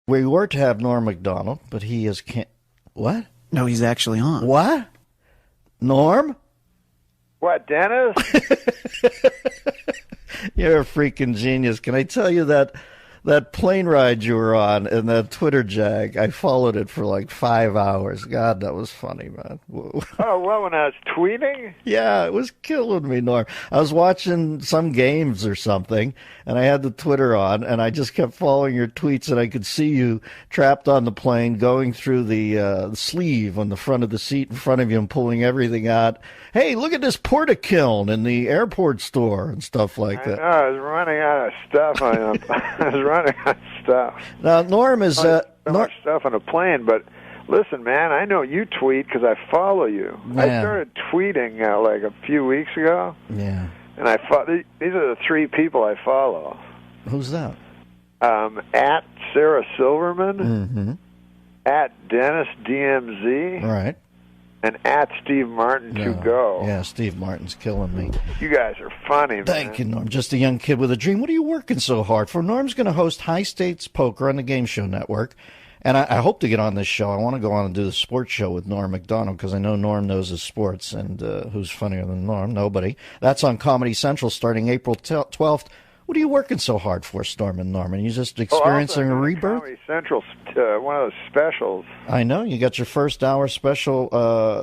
We were to have Norm MacDonald, but he is can't. What? No, he's actually on. What? Norm? What, Dennis? You're a freaking genius. Can I tell you that plane ride you were on and that Twitter jag? I followed it for like 5 hours. God, that was funny, man. Oh, well, when I was tweeting? Yeah, it was killing me, Norm. I was watching some games or something, and I had the Twitter on, and I just kept following your tweets, and I could see you trapped on the plane going through the sleeve on the front of the seat in front of you and pulling everything out. Hey, look at this porta-kiln in the airport store and stuff like that. I was running out of stuff. I was running out of stuff. Now, Norm is... so much stuff on a plane, but listen, man, I know you tweet because I follow you. Man. I started tweeting like a few weeks ago. Yeah. And these are the three people I follow. Who's that? At Sarah Silverman, Mm-hmm. at Dennis DMZ, Right. and at Steve Martin to go. Yeah, Steve Martin's killing me. You guys are funny, man. Thank you, Norm. Just a young kid with a dream. What are you working so hard for? Norm's going to host High Stakes Poker on the Game Show Network. And I hope to get on this show. I want to go on and do the sports show with Norm MacDonald because I know Norm knows his sports. And who's funnier than Norm? Nobody. That's on Comedy Central starting April 12th. What are you working so hard for, Storm and Norman? Are you just experiencing a rebirth? Comedy Central, one of those specials. I know. You got your first hour special.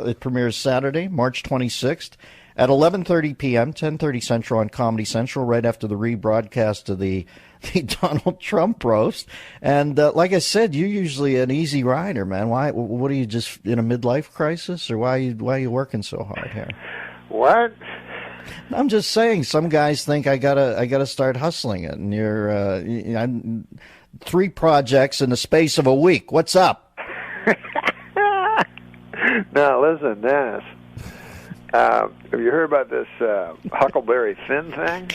It premieres Saturday, March 26th at 11:30 p.m., 10:30 Central on Comedy Central, right after the rebroadcast of the Donald Trump roast. And like I said, you're usually an easy rider, man. Why? What are you, just in a midlife crisis, or why are you working so hard here? What? I'm just saying, some guys think I gotta start hustling it, and I'm 3 projects in the space of a week. What's up? Now listen, Dennis. Have you heard about this Huckleberry Finn thing?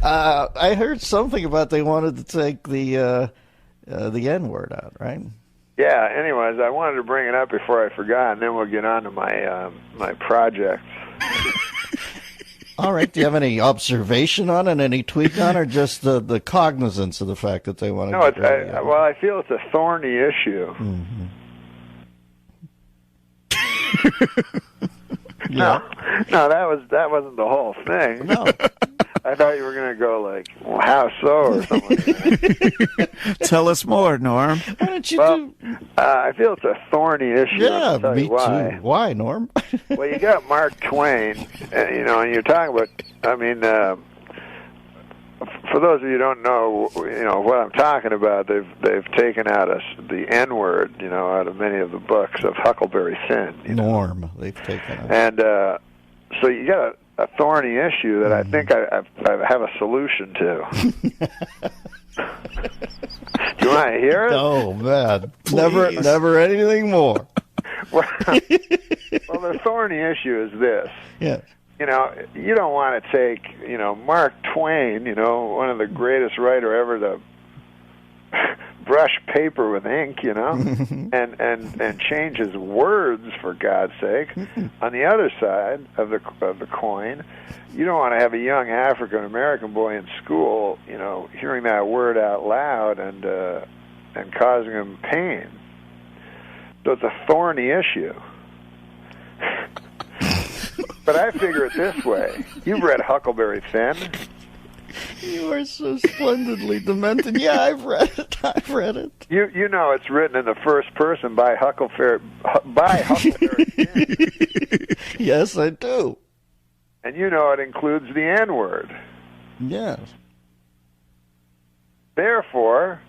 I heard something about they wanted to take the N-word out, right? Yeah, anyways, I wanted to bring it up before I forgot, and then we'll get on to my projects. All right. Do you have any observation on it, any tweak on it, or just the cognizance of the fact that they want to... No, I feel it's a thorny issue. Mm-hmm. Yeah. No, that wasn't the whole thing. No. I thought you were going to go like, well, how so, or something like that. Tell us more, Norm. Why don't you do... I feel it's a thorny issue. Yeah, I'll tell me you why. too. Why, Norm? Well, you got Mark Twain, and you're talking about, for those of you who don't know, what I'm talking about, they've taken out the N-word, out of many of the books of Huckleberry Finn. Norm, they've taken out. And so you got a thorny issue that I think I have a solution to. Do you want to hear it? Oh, man. Never anything more. Well, the thorny issue is this. Yes. You don't want to take, Mark Twain, one of the greatest writer ever to brush paper with ink, and change his words, for God's sake. On the other side of the coin, you don't want to have a young African American boy in school, hearing that word out loud and causing him pain. So it's a thorny issue. But I figure it this way. You've read Huckleberry Finn. You are so splendidly demented. Yeah, I've read it. You know it's written in the first person by Huckleberry Finn. Yes, I do. And you know it includes the N-word. Yes. Therefore,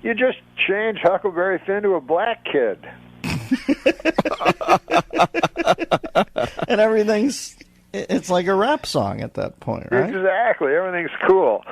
you just change Huckleberry Finn to a black kid. And it's like a rap song at that point, right? Exactly. Everything's cool.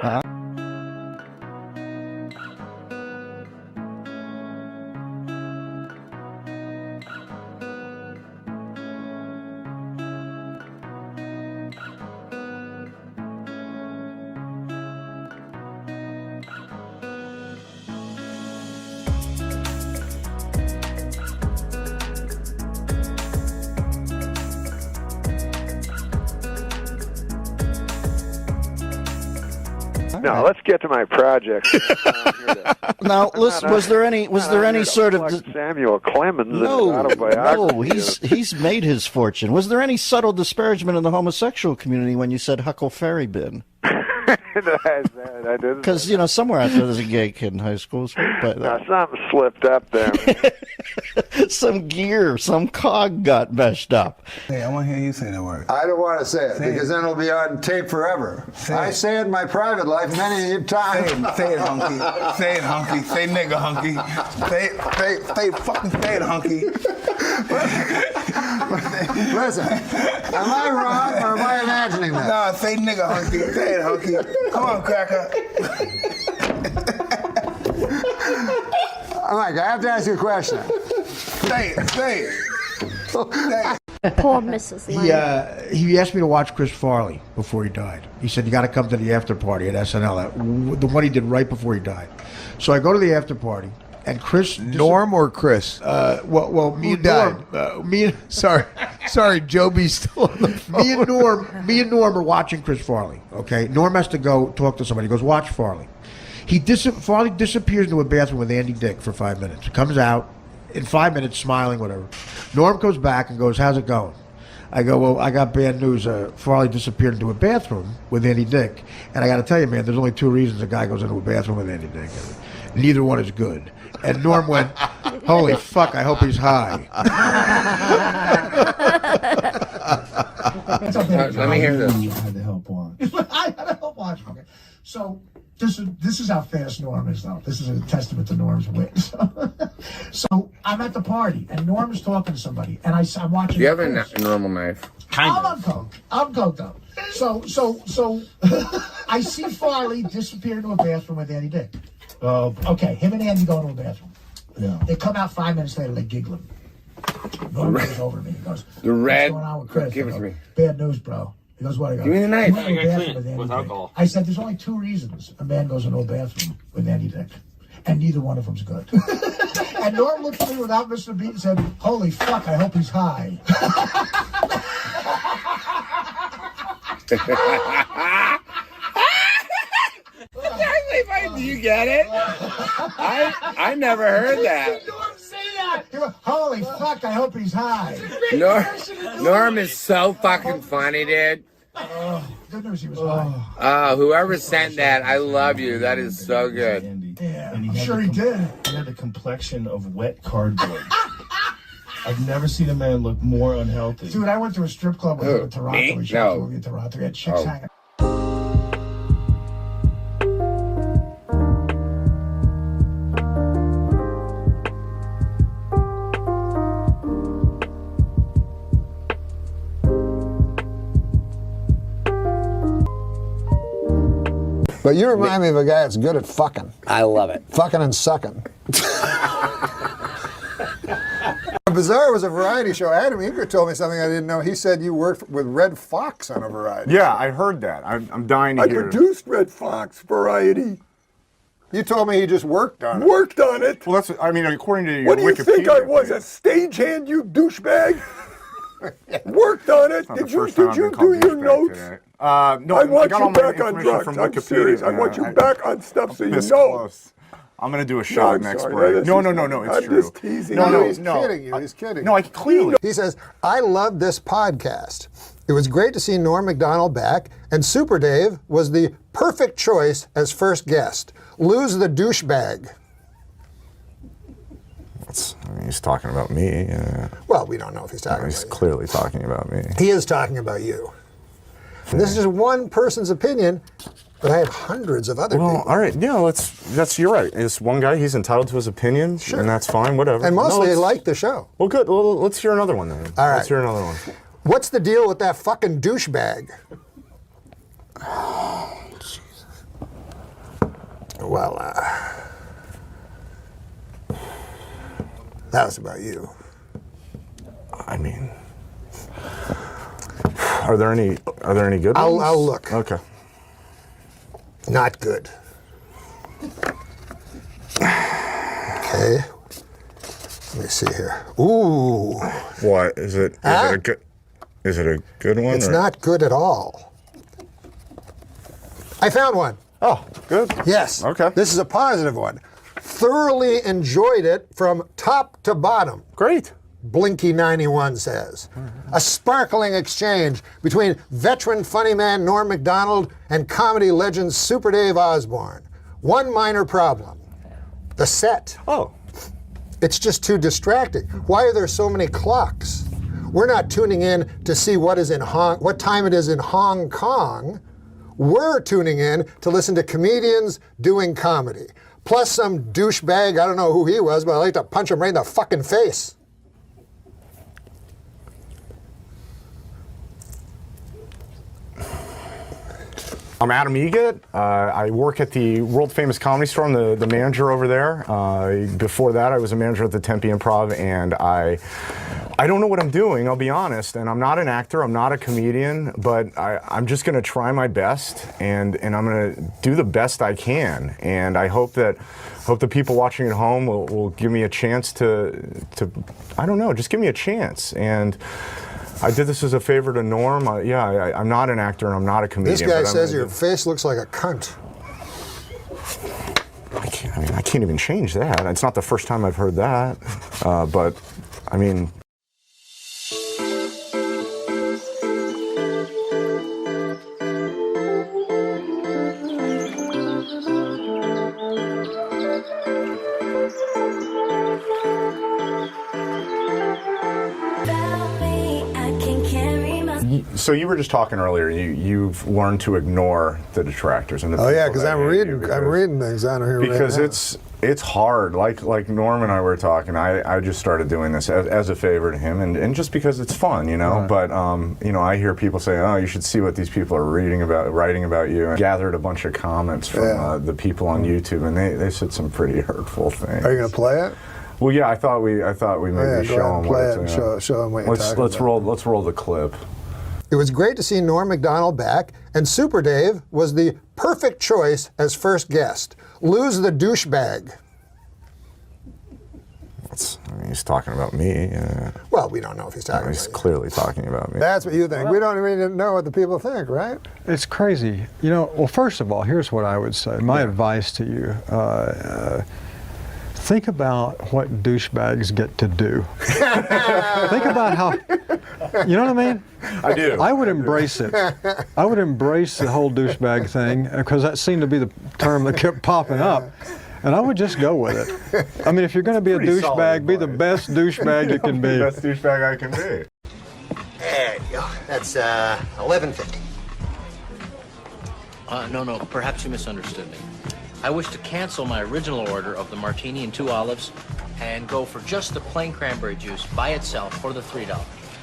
All No, let's get to my project. Now, listen, was there any sort of Samuel Clemens in his no? autobiography? He's made his fortune. Was there any subtle disparagement in the homosexual community when you said Huckleberry Bin? I didn't. Because somewhere out there's a gay kid in high school. But something slipped up there. some gear, some cog got meshed up. Hey, I want to hear you say that word. I don't want to say it because then it'll be on tape forever. I say it in my private life many times. Say it, hunky. Say it, hunky. Say nigga, hunky. Fucking say it, hunky. Listen, am I wrong or am I imagining that? Nah, say nigga, hunky. Say it, hunky. Come on, cracker. Mike, I have to ask you a question. Say it. Poor Mrs. Lane. He asked me to watch Chris Farley before he died. He said, you got to come to the after party at SNL, the one he did right before he died. So I go to the after party, and Chris... Norm or Chris? Well, me Who and died? Norm... Sorry, Joby's still on the phone. Me and Norm are watching Chris Farley, okay? Norm has to go talk to somebody. He goes, watch Farley. Farley disappears into a bathroom with Andy Dick for 5 minutes. Comes out in 5 minutes, smiling, whatever. Norm goes back and goes, how's it going? I go, well, I got bad news. Farley disappeared into a bathroom with Andy Dick. And I got to tell you, man, there's only two reasons a guy goes into a bathroom with Andy Dick. Neither one is good. And Norm went, holy fuck, I hope he's high. Let me hear this. I had to help watch. I had to help watch. Okay. So this is how fast Norm is, though. This is a testament to Norm's wit. So I'm at the party, and Norm is talking to somebody, and I'm watching. Do you have a normal knife? I'm on coke. I'm coked up. So I see Farley disappear into a bathroom with Andy Dick. Okay, him and Andy go into a bathroom. Yeah. They come out 5 minutes later, they giggling. Norm goes over to me. He goes, The red. what's going on with Chris? Give it to me. Bad news, bro. He goes, what? I go, Give me the knife. I got clean with alcohol. I said, there's only two reasons a man goes into a bathroom with Andy Dick, and neither one of them's good. And Norm looked at me without missing a beat and said, holy fuck, I hope he's high. Do you get it? I never heard that. Holy fuck, I hope he's high. Norm is so fucking funny, dude. Good news he was high. Whoever sent that, I love you. That is so good. Yeah, I'm sure he did. He had the complexion of wet cardboard. I've never seen a man look more unhealthy. Dude, I went to a strip club with him in Toronto. Me? We shot a movie in Toronto. We had chicks hanging. But you remind me of a guy that's good at fucking. I love it. Fucking and sucking. Bizarre was a variety show. Adam Eager told me something I didn't know. He said you worked with Red Fox on a variety show. Yeah, I heard that. I'm dying to hear it. I produced Red Fox variety. You told me he just worked on it. Worked on it? Well, according to your Wikipedia. What do you think I was, a stagehand, you douchebag? Worked on it. Did you do your notes? No, I want you back on drugs. From I'm Wikipedia. serious. I want you back on stuff so you know. Close. I'm going to do a shot next break. No, it's I'm true. Just teasing. No, he's kidding you. He's kidding. No, I clearly. He says, I love this podcast. It was great to see Norm MacDonald back, and Super Dave was the perfect choice as first guest. Lose the douchebag. He's talking about me. Well, we don't know if he's talking about you. He's clearly talking about me. He is talking about you. And this is just one person's opinion, but I have hundreds of other people. All right, yeah, you're right. It's one guy, he's entitled to his opinion, and that's fine, whatever. And mostly they like the show. Well, good. Well, let's hear another one then. All right. Let's hear another one. What's the deal with that fucking douchebag? Oh, Jesus. Well, that was about you. I mean, are there any good ones? I'll look. Okay. Not good. Okay. Let me see here. Ooh. What is it? Huh? Is it a good one? It's not good at all. I found one. Oh, good. Yes. Okay. This is a positive one. Thoroughly enjoyed it from top to bottom. Great. Blinky91 says. A sparkling exchange between veteran funny man Norm MacDonald and comedy legend Super Dave Osborne. One minor problem. The set. Oh. It's just too distracting. Why are there so many clocks? We're not tuning in to see what time it is in Hong Kong. We're tuning in to listen to comedians doing comedy. Plus some douchebag, I don't know who he was, but I like to punch him right in the fucking face. I'm Adam Eget. I work at the world famous Comedy Store. I'm the manager over there. Before that, I was a manager at the Tempe Improv, and I don't know what I'm doing, I'll be honest. And I'm not an actor, I'm not a comedian, but I'm just going to try my best, and I'm going to do the best I can. And I hope the people watching at home will give me a chance to I don't know, just give me a chance. And I did this as a favor to Norm. I'm not an actor and I'm not a comedian. This guy says your face looks like a cunt. I can't even change that. It's not the first time I've heard that. But, I mean... So you were just talking earlier. You've learned to ignore the detractors and the oh yeah, because I'm reading things on here because right now. it's hard. Like Norm and I were talking. I just started doing this as a favor to him, and just because it's fun, you know. Right. But I hear people say, "Oh, you should see what these people are writing about you." And gathered a bunch of comments from the people on YouTube, and they said some pretty hurtful things. Are you going to play it? Well, yeah, I thought we maybe show them what it's. Show them what you're talking about. Let's roll the clip. It was great to see Norm MacDonald back, and Super Dave was the perfect choice as first guest. Lose the douchebag. He's talking about me. Well, we don't know if he's talking about you. He's clearly talking about me. That's what you think. We don't even know what the people think, right? It's crazy. Well, first of all, here's what I would say. My advice to you. Think about what douchebags get to do. Think about how, you know what I mean? I do. I would embrace it. I would embrace the whole douchebag thing, because that seemed to be the term that kept popping up. And I would just go with it. I mean, if you're going to be a douchebag, be the best douchebag you can be. The best douchebag I can be. There you go. That's $11.50. No, perhaps you misunderstood me. I wish to cancel my original order of the martini and 2 olives and go for just the plain cranberry juice by itself for the $3.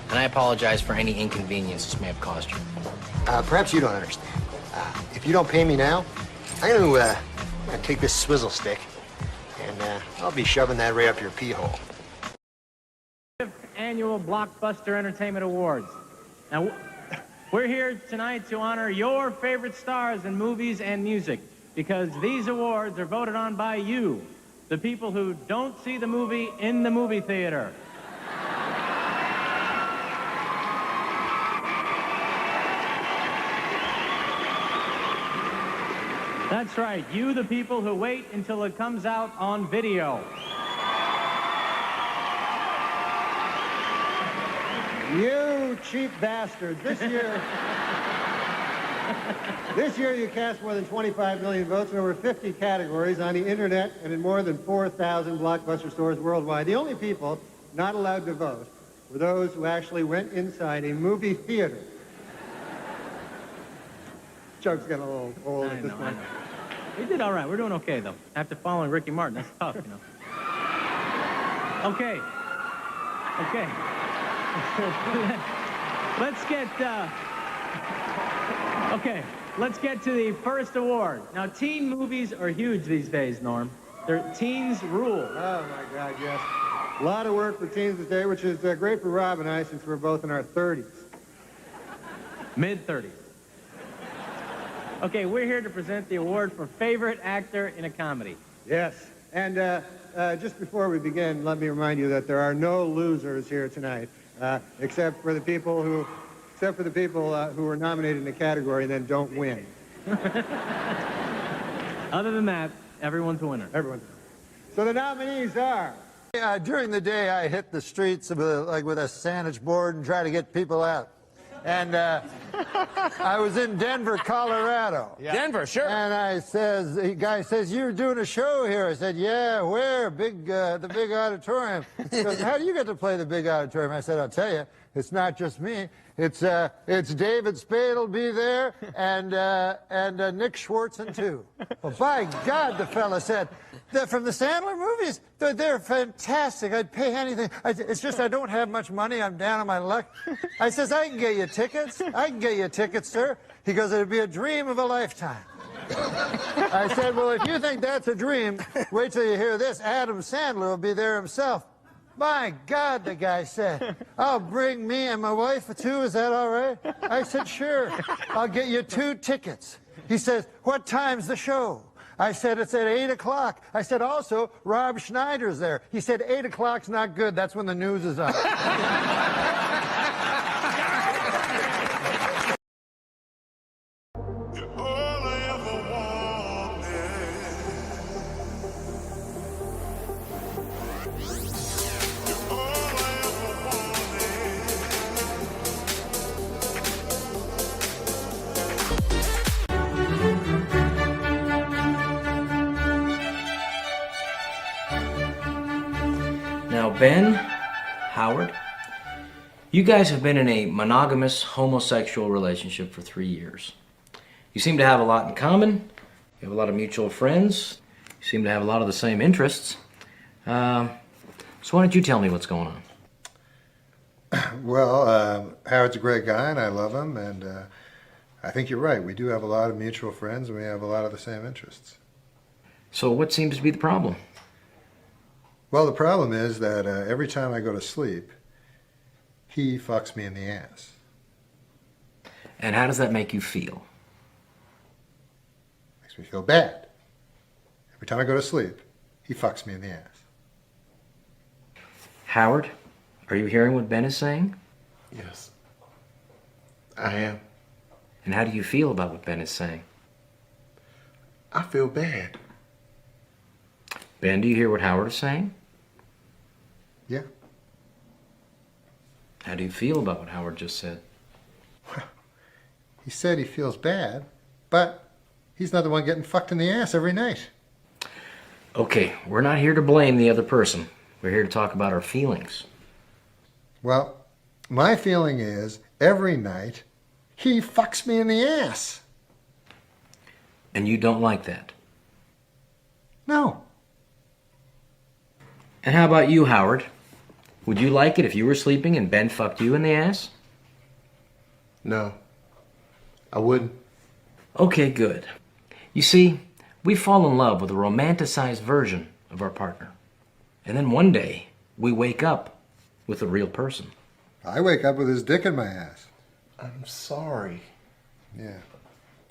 And I apologize for any inconvenience this may have caused you. Perhaps you don't understand. If you don't pay me now, I'm going to take this swizzle stick and I'll be shoving that right up your pee hole. Annual Blockbuster Entertainment Awards. Now, we're here tonight to honor your favorite stars in movies and music, because these awards are voted on by you, the people who don't see the movie in the movie theater. That's right, you, the people who wait until it comes out on video. You cheap bastard. This year you cast more than 25 million votes in over 50 categories on the internet and in more than 4,000 Blockbuster stores worldwide. The only people not allowed to vote were those who actually went inside a movie theater. Joke's getting a little old at this point. We did all right. We're doing okay, though. After following Ricky Martin, that's tough, you know. Okay. Let's get to the first award. Now, teen movies are huge these days, Norm. Teens rule. Oh, my God, yes. A lot of work for teens today, which is great for Rob and I, since we're both in our 30s. Mid-30s. Okay, we're here to present the award for favorite actor in a comedy. Yes, and just before we begin, let me remind you that there are no losers here tonight, except for the people who were nominated in the category and then don't win. Other than that, everyone's a winner. Everyone's. So the nominees are. During the day, I hit the streets with a sandwich board and try to get people out. And I was in Denver, Colorado. Yeah. Denver, sure. And the guy says, "You're doing a show here." I said, "Yeah, where? The big auditorium." He goes, "How do you get to play the big auditorium?" I said, "I'll tell you, it's not just me. It's David Spade will be there, and Nick Swartzen too." Well, by God, the fella said, from the Sandler movies, they're fantastic. I'd pay anything. It's just I don't have much money. I'm down on my luck. I says, "I can get you tickets. I can get you tickets, sir." He goes, "It'd be a dream of a lifetime." I said, "Well, if you think that's a dream, wait till you hear this. Adam Sandler will be there himself." My God, the guy said, "I'll bring me and my wife too. Is that all right?" I said, "Sure. I'll get you 2 tickets." He says, "What time's the show?" I said, "It's at 8 o'clock. I said, "Also, Rob Schneider's there." He said, 8 o'clock's not good. That's when the news is on." Now, Ben, Howard, you guys have been in a monogamous homosexual relationship for 3 years. You seem to have a lot in common. You have a lot of mutual friends. You seem to have a lot of the same interests. So why don't you tell me what's going on? Well, Howard's a great guy, and I love him, and I think you're right. We do have a lot of mutual friends, and we have a lot of the same interests. So what seems to be the problem? Well, the problem is that every time I go to sleep, he fucks me in the ass. And how does that make you feel? Makes me feel bad. Every time I go to sleep, he fucks me in the ass. Howard, are you hearing what Ben is saying? Yes, I am. And how do you feel about what Ben is saying? I feel bad. Ben, do you hear what Howard is saying? Yeah. How do you feel about what Howard just said? He said he feels bad, but he's not the one getting fucked in the ass every night. Okay, we're not here to blame the other person. We're here to talk about our feelings. Well, my feeling is every night he fucks me in the ass. And you don't like that? No. And how about you, Howard? Would you like it if you were sleeping and Ben fucked you in the ass? No, I wouldn't. Okay, good. You see, we fall in love with a romanticized version of our partner. And then one day, we wake up with a real person. I wake up with his dick in my ass. I'm sorry. Yeah,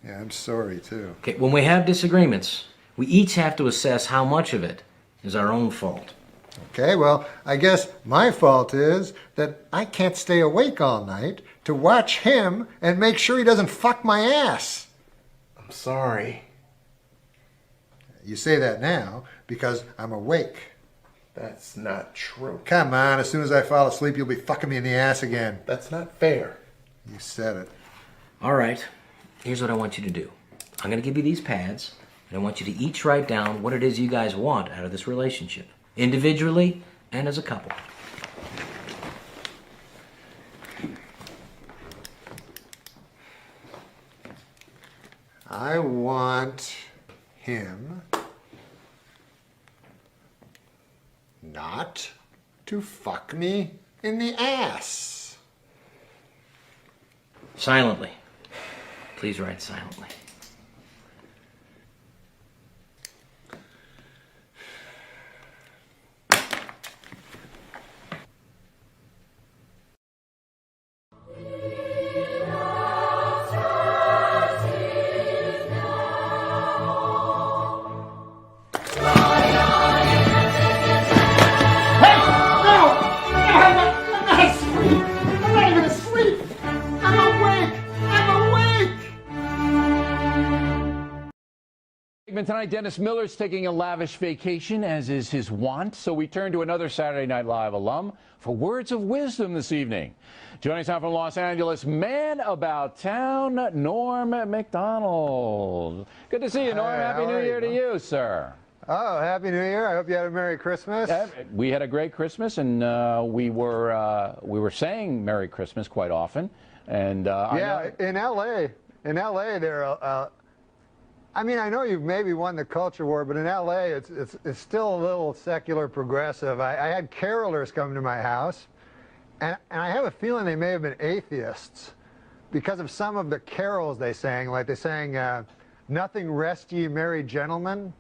I'm sorry too. Okay, when we have disagreements, we each have to assess how much of it is our own fault. Okay, well, I guess my fault is that I can't stay awake all night to watch him and make sure he doesn't fuck my ass. I'm sorry. You say that now because I'm awake. That's not true. Come on, as soon as I fall asleep, you'll be fucking me in the ass again. That's not fair. You said it. All right, here's what I want you to do. I'm going to give you these pads, and I want you to each write down what it is you guys want out of this relationship, individually and as a couple. I want him not to fuck me in the ass. Silently. Please write silently. tonight, Dennis Miller's taking a lavish vacation, as is his wont, so we turn to another Saturday Night Live alum for words of wisdom this evening. Joining us now from Los Angeles, man about town, Norm MacDonald. Good to see you, Norm. Happy New Year to you, sir. Oh, Happy New Year. I hope you had a Merry Christmas. We had a great Christmas, and we were saying Merry Christmas quite often. And in L.A., there I mean, I know you've maybe won the culture war, but in L.A., it's still a little secular progressive. I had carolers come to my house, and I have a feeling they may have been atheists because of some of the carols they sang. Like they sang, "Nothing Rest Ye Merry Gentlemen,"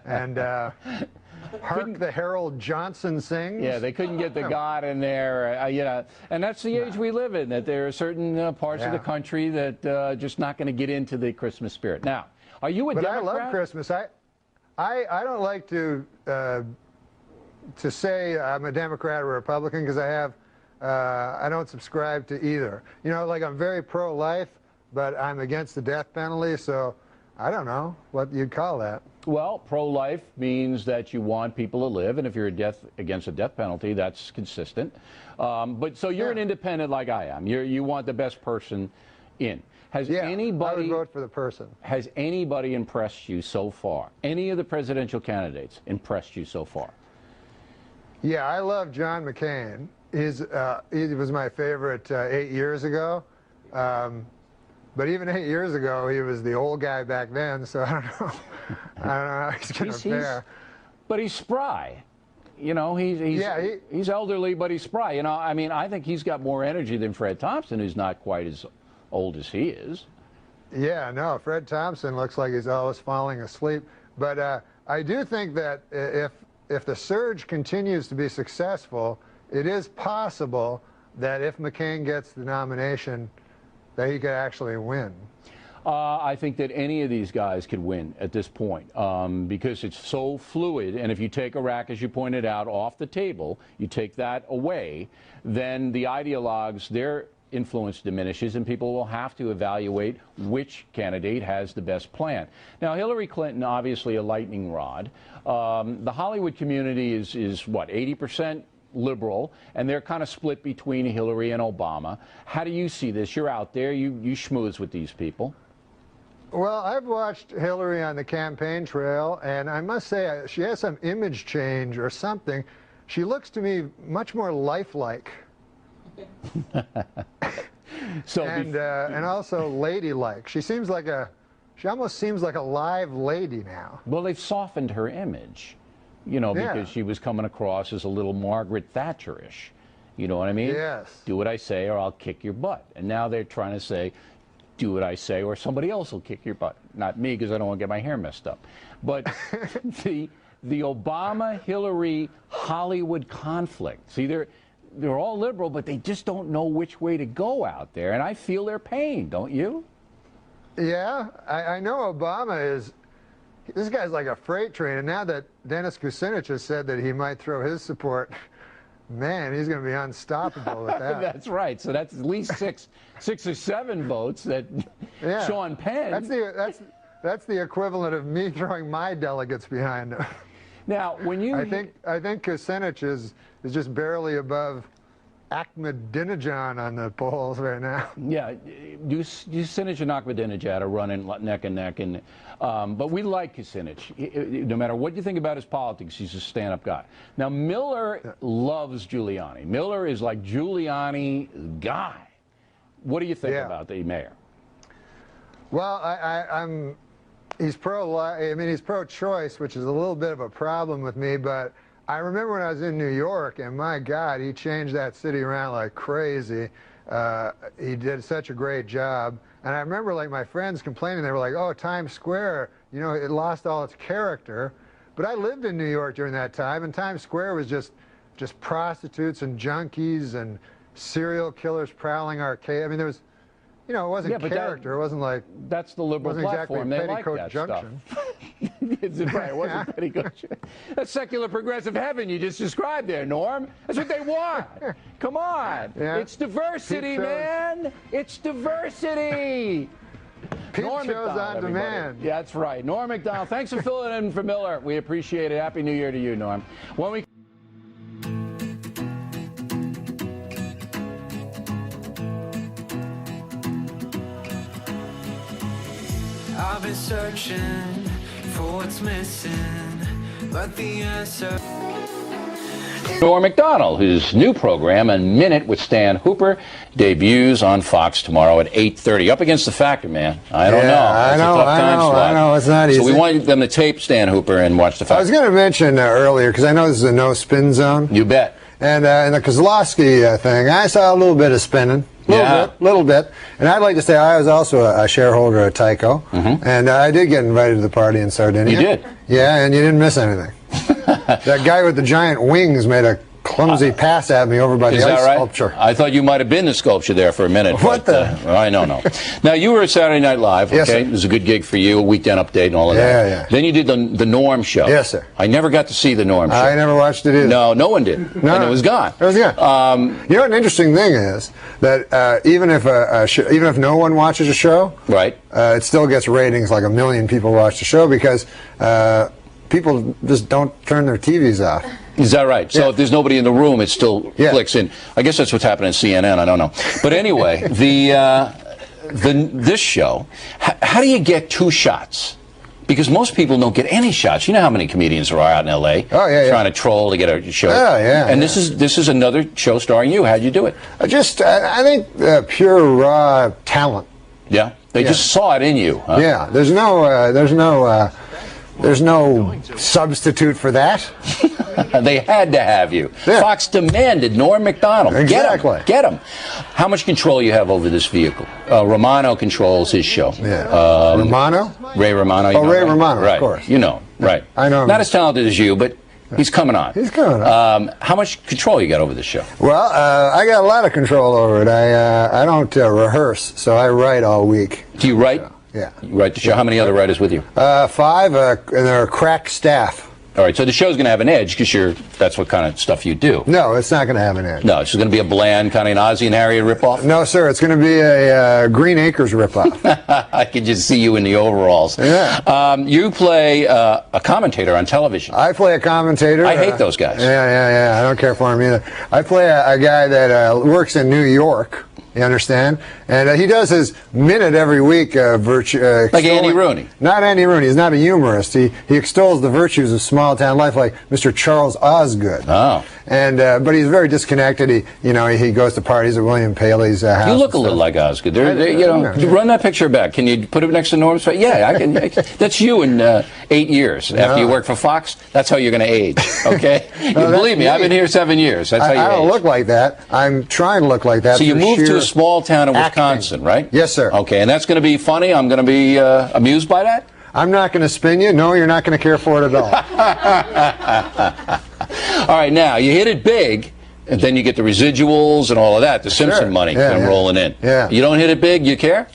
and "Hark the Herald Johnson Sings." Yeah, they couldn't get the God in there, you know. And that's the age we live in, that there are certain parts of the country that just not going to get into the Christmas spirit. Now, are you a Democrat? I love Christmas. I don't like to say I'm a Democrat or Republican because I don't subscribe to either. You know, like I'm very pro-life, but I'm against the death penalty, so I don't know what you'd call that. Well, pro-life means that you want people to live, and if you're against a death penalty, that's consistent. But so you're an independent like I am. You want the best person in. Has anybody, I would vote for the person. Has anybody impressed you so far? Any of the presidential candidates impressed you so far? Yeah, I love John McCain. He was my favorite 8 years ago. But even 8 years ago, he was the old guy back then, so I don't know. I don't know how he's going to fare. But he's spry. You know, he's elderly, but he's spry. You know, I mean, I think he's got more energy than Fred Thompson, who's not quite as old as he is. Yeah, no, Fred Thompson looks like he's always falling asleep. But I do think that if the surge continues to be successful, it is possible that if McCain gets the nomination, that he could actually win. I think that any of these guys could win at this point because it's so fluid. And if you take Iraq, as you pointed out, off the table, you take that away, then the ideologues, their influence diminishes, and people will have to evaluate which candidate has the best plan. Now, Hillary Clinton, obviously a lightning rod. The Hollywood community is what, 80%? Liberal, and they're kind of split between Hillary and Obama. How do you see this? You're out there, you schmooze with these people. Well, I've watched Hillary on the campaign trail, and I must say she has some image change or something. She looks to me much more lifelike. And also ladylike. She almost seems like a live lady now. Well, they've softened her image. You know, because she was coming across as a little Margaret Thatcher-ish. You know what I mean? Yes. Do what I say or I'll kick your butt. And now they're trying to say, do what I say or somebody else will kick your butt. Not me, because I don't want to get my hair messed up. But the Obama-Hillary Hollywood conflict, see, they're all liberal, but they just don't know which way to go out there. And I feel their pain, don't you? Yeah, I know Obama is... This guy's like a freight train, and now that Dennis Kucinich has said that he might throw his support, man, he's going to be unstoppable with that. That's right. So that's at least six or seven votes that Sean Penn. That's the equivalent of me throwing my delegates behind him. Now, when you I think Kucinich is just barely above Ahmadinejad on the polls right now. Yeah, Kucinich and Ahmadinejad are running neck and neck, but we like Kucinich. No matter what you think about his politics, he's a stand-up guy. Now, Miller loves Giuliani. Miller is like Giuliani guy. What do you think about the mayor? Well, he's pro-choice, which is a little bit of a problem with me, but I remember when I was in New York, and my God, he changed that city around like crazy. He did such a great job. And I remember like my friends complaining, they were like, oh, Times Square, you know, it lost all its character. But I lived in New York during that time, and Times Square was just prostitutes and junkies and serial killers prowling arcade. I mean, there was, you know, it wasn't character. It wasn't like... That's the liberal platform. They like that junction. stuff. Right, it wasn't petticoat. That's secular progressive heaven you just described there, Norm. That's what they want. Come on. Yeah. It's diversity, man. It's diversity. Peep Norm shows MacDonald, on everybody. demand. Yeah, that's right. Norm MacDonald. Thanks for filling in for Miller. We appreciate it. Happy New Year to you, Norm. When we I've been searching for what's missing, but the answer. Norm MacDonald, whose new program, A Minute with Stan Hooper, debuts on Fox tomorrow at 8:30. Up against the Factor, man. I don't know. I know. It's not easy. So we want them to tape Stan Hooper and watch the Factor. I was going to mention earlier, because I know this is a no-spin zone. You bet. And in the Kozlowski thing, I saw a little bit of spinning. Little bit. And I'd like to say I was also a shareholder at Tyco. And I did get invited to the party in Sardinia. You did? Yeah, and you didn't miss anything. That guy with the giant wings made a clumsy pass at me over by the ice sculpture. I thought you might have been the sculpture there for a minute. What but, I know. Now, you were at Saturday Night Live, okay? Yes, sir. It was a good gig for you, a weekend update and all of that. Yeah. Then you did the Norm show. Yes, sir. I never got to see the Norm show. I never watched it either. No one did. No. And it was gone. It was gone. You know what an interesting thing is? That even if no one watches a show, right, it still gets ratings like 1 million people watch the show because people just don't turn their TVs off. Is that right? So if there's nobody in the room, it still clicks in. I guess that's what's happening at CNN. I don't know. But anyway, this show, how do you get 2 shots? Because most people don't get any shots. You know how many comedians there are out in L.A. Trying to troll to get a show. And this is another show starring you. How'd you do it? I think pure raw talent. Yeah, they just saw it in you. Huh? Yeah, there's no substitute for that. They had to have you. Yeah. Fox demanded Norm MacDonald. Exactly. Get him. How much control you have over this vehicle? Romano controls his show. Yeah. Romano? Ray Romano. Ray Romano, right. of course. You know, right. I know him. Not as talented as you, but he's coming on. He's coming on. How much control you got over this show? Well, I got a lot of control over it. I don't rehearse, so I write all week. Do you write? Yeah. You write the show. How many other writers with you? 5, and they're a crack staff. All right, so the show's going to have an edge because that's what kind of stuff you do. No, it's not going to have an edge. No, it's just going to be a bland kind of an Ozzie and Harriet ripoff? No, sir, it's going to be a Green Acres ripoff. I could just see you in the overalls. Yeah. You play a commentator on television. I play a commentator. I hate those guys. Yeah. I don't care for him either. I play a guy that works in New York. You understand? And he does his minute every week. Like Andy Rooney. Not Andy Rooney. He's not a humorist. He extols the virtues of small town life, like Mr. Charles Osgood. Oh. And but he's very disconnected. He goes to parties at William Paley's house. You look a little like Osgood. Run that picture back. Can you put it next to Norm's face? Yeah, I can. That's you in 8 years after you work for Fox. That's how you're going to age. Okay. Believe me, I've been here 7 years. That's how you age. I don't look like that. I'm trying to look like that. So you moved to a small town in Wisconsin, right? Yes, sir. Okay, and that's going to be funny. I'm going to be amused by that. I'm not going to spin you. No, you're not going to care for it at all. All right, now you hit it big, and then you get the residuals and all of that. The Simpson money rolling in. Yeah. You don't hit it big, you care?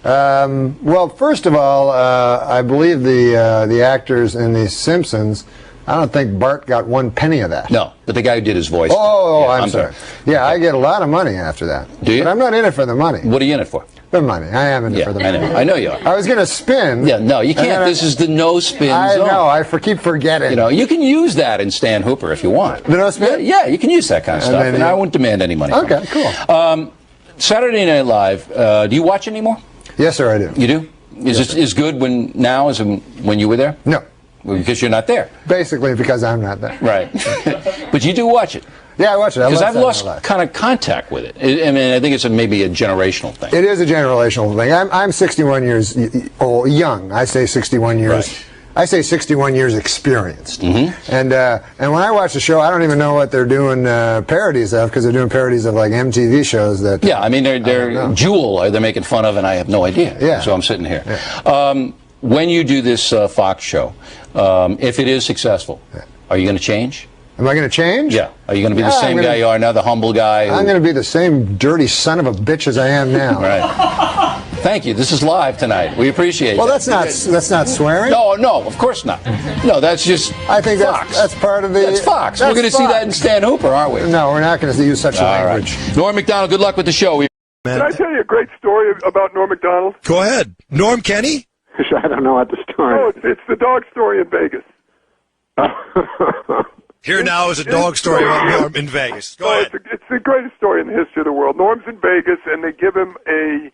Well, first of all, I believe the actors in the Simpsons. I don't think Bart got 1 penny of that. No, but the guy who did his voice. I'm sorry. Yeah, I get a lot of money after that. Do you? But I'm not in it for the money. What are you in it for? The money. I am in it for the money. I know you are. I was going to spin. Yeah, no, you can't. This is the no spin zone. I know. I keep forgetting. You can use that in Stan Hooper if you want. The no spin? Yeah, you can use that kind of stuff, and I won't demand any money. Okay, cool. Saturday Night Live. Do you watch anymore? Yes, sir, I do. You do? Is it as good now as when you were there? No. Because you're not there. Basically, because I'm not there. Right. But you do watch it. Yeah, I watch it. Because I've lost kind of contact with it. I mean, I think it's maybe a generational thing. It is a generational thing. I'm 61 years young. I say 61 years. Right. I say 61 years experienced. Mm-hmm. And when I watch the show, I don't even know what they're doing parodies of, because they're doing parodies of like MTV shows that. Yeah, I mean they're Jewel they're making fun of, and I have no idea. Yeah. So I'm sitting here. Yeah. When you do this Fox show, if it is successful, are you going to change? Am I going to change? Yeah. Are you going to be the same guy you are now, the humble guy? I'm going to be the same dirty son of a bitch as I am now. Right. Thank you. This is live tonight. We appreciate it. Well, that's not swearing. No, of course not. No, that's just I think Fox. That's part of the. That's Fox. We're going to see that in Stan Hooper, aren't we? No, we're not going to use such language. Right. Norm MacDonald, good luck with the show. Can I tell you a great story about Norm MacDonald? Go ahead. Norm Kenny? I don't know what the story is. Oh, it's the dog story in Vegas. Here now is a dog story about Norm in Vegas. Go ahead. It's the greatest story in the history of the world. Norm's in Vegas, and they give him a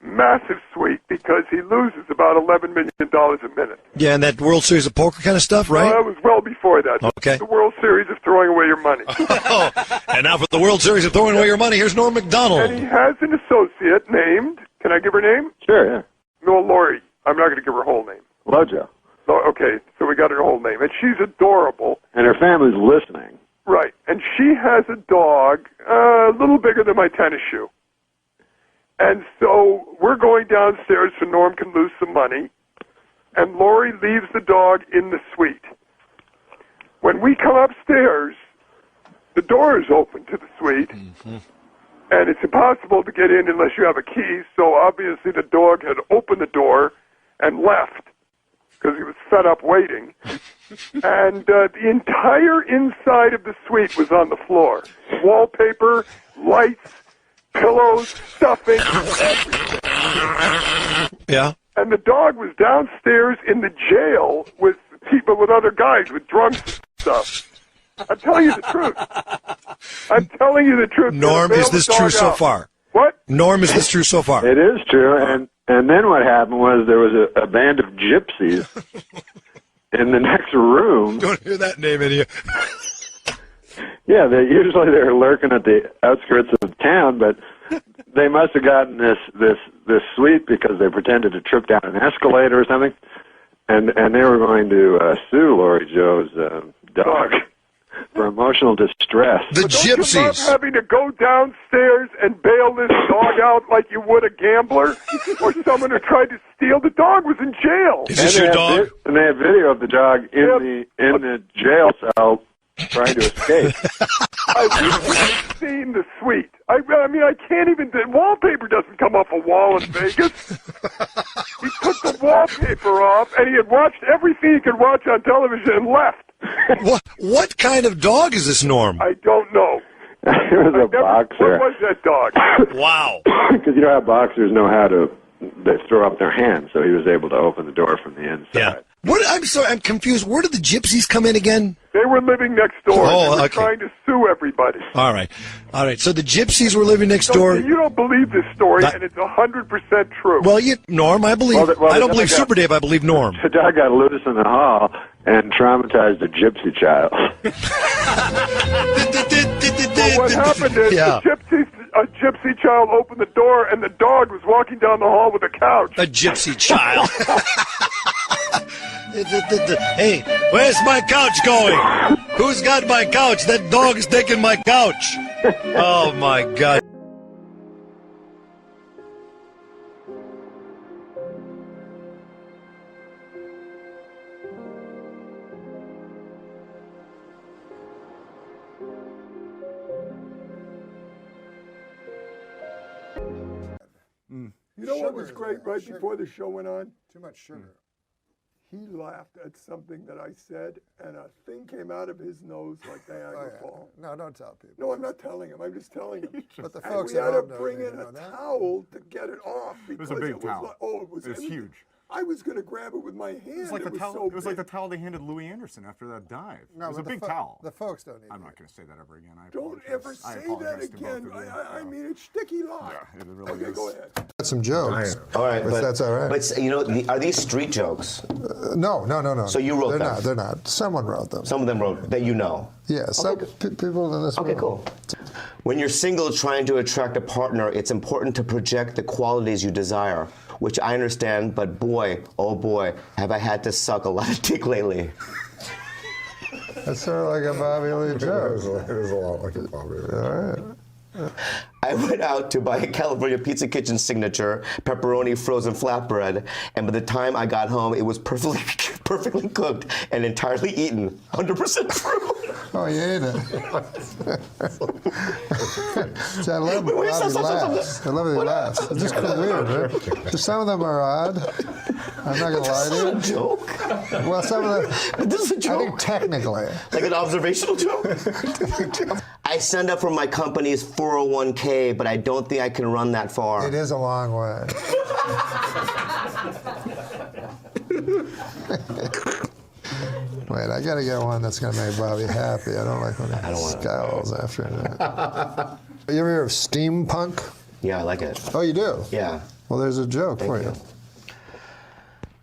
massive suite because he loses about $11 million a minute. Yeah, and that World Series of Poker kind of stuff, right? That was well before that. Okay. The World Series of throwing away your money. Oh, and now for the World Series of throwing away your money, here's Norm MacDonald. And he has an associate named, can I give her name? Sure, yeah. No, Lori. I'm not going to give her whole name. Lojo. Okay, so we got her whole name. And she's adorable. And her family's listening. Right. And she has a dog a little bigger than my tennis shoe. And so we're going downstairs so Norm can lose some money. And Lori leaves the dog in the suite. When we come upstairs, the door is open to the suite. Mm-hmm. And it's impossible to get in unless you have a key. So obviously the dog had opened the door and left because he was fed up waiting. And the entire inside of the suite was on the floor. Wallpaper, lights, pillows, stuffing, everything. Yeah. And the dog was downstairs in the jail with people, with other guys, with drunks and stuff. I'm telling you the truth. I'm telling you the truth. Norm, is this true so far? What? Norm, is this true so far? It is true, and then what happened was there was a band of gypsies in the next room. Don't hear that name in here. Yeah, they're lurking at the outskirts of town, but they must have gotten this suite because they pretended to trip down an escalator or something, and they were going to sue Lori Joe's dog for emotional distress. The gypsies. You love having to go downstairs and bail this dog out like you would a gambler or someone who tried to steal? The dog was in jail. Is this your dog? And they have video of the dog in the jail cell trying to escape. I've seen the suite. I mean, I can't even. The wallpaper doesn't come off a wall in Vegas. He took the wallpaper off, and he had watched everything he could watch on television and left. What kind of dog is this, Norm? I don't know. It was a boxer. What was that dog? Wow. Because you know how boxers know how to they throw up their hands, so he was able to open the door from the inside. Yeah. I'm confused. Where did the gypsies come in again? They were living next door. Oh, they were okay. trying to sue everybody. All right. So the gypsies were living next door. You don't believe this story, and it's 100% true. Well, Norm, I believe. I don't believe Super Dave. I believe Norm. The dog got loose in the hall and traumatized a gypsy child. Well, what happened is a gypsy child opened the door, and the dog was walking down the hall with a couch. A gypsy child. Hey, where's my couch going? Who's got my couch? That dog is taking my couch. Oh, my God. You know what was great right before the show went on? Too much sugar. He laughed at something that I said, and a thing came out of his nose like Niagara Falls. No, don't tell people. No, I'm not telling him. I'm just telling him. But the and folks we had at to home know bring they in know a that. towel to get it off. It was Because a big towel. Like, it was huge. I was going to grab it with my hand. It was like so like the towel they handed Louis Anderson after that dive. No, it was a but big towel. The folks don't need I'm not going to say that ever again. Don't ever say that again. I mean, it's sticky lie. Yeah, it really okay, is. go ahead. Got some jokes. All right, If that's all right. But you know, are these street jokes? No. So you wrote them? They're not. Someone wrote them. Some of them wrote that you know. Yeah, some people in this room. Okay, cool. When you're single trying to attract a partner, it's important to project the qualities you desire, which I understand, but boy, oh boy, have I had to suck a lot of dick lately. That's sort of like a Bobby Lee joke. It is a lot like a Bobby Lee. All right. I went out to buy a California Pizza Kitchen signature pepperoni frozen flatbread, and by the time I got home, it was perfectly cooked and entirely eaten. 100% true. Oh, you ate it. See, I love how he laughs. I love how he laughs. It's just weird, right? Some of them are odd. I'm not gonna lie to you. That's not a joke. Well, some of the. But this is a joke. I think technically. Like an observational joke? I signed up for my company's 401k, but I don't think I can run that far. It is a long way. Wait, I gotta get one that's gonna make Bobby happy. I don't like when he scowls after that. You ever hear of steampunk? Yeah, I like it. Oh, you do? Yeah. Well, there's a joke Thank for you.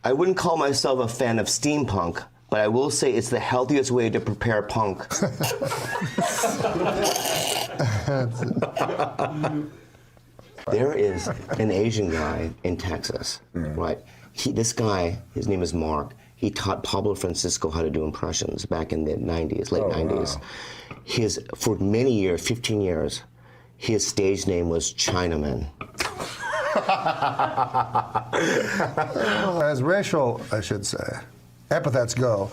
I wouldn't call myself a fan of steampunk, but I will say it's the healthiest way to prepare punk. There is an Asian guy in Texas, right? This guy, his name is Mark. He taught Pablo Francisco how to do impressions back in the 90s, late 90s. Wow. For many years, 15 years, his stage name was Chinaman. As racial, I should say, epithets go,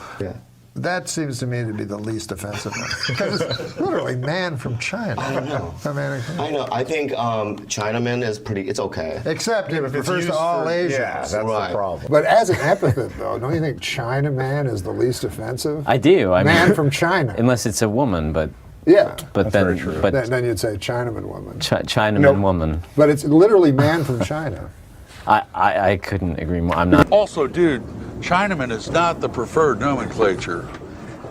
that seems to me to be the least offensive one. Because it's literally man from China. I know. I know. I think Chinaman is it's okay. Except if it refers to all Asians. Yeah, that's the problem. But as an epithet, though, don't you think Chinaman is the least offensive? I do. I man mean, from China. Unless it's a woman, but. Yeah. But then you'd say Chinaman woman. Chinaman woman. But it's literally man from China. I couldn't agree more. I'm not. Also, dude, Chinaman is not the preferred nomenclature.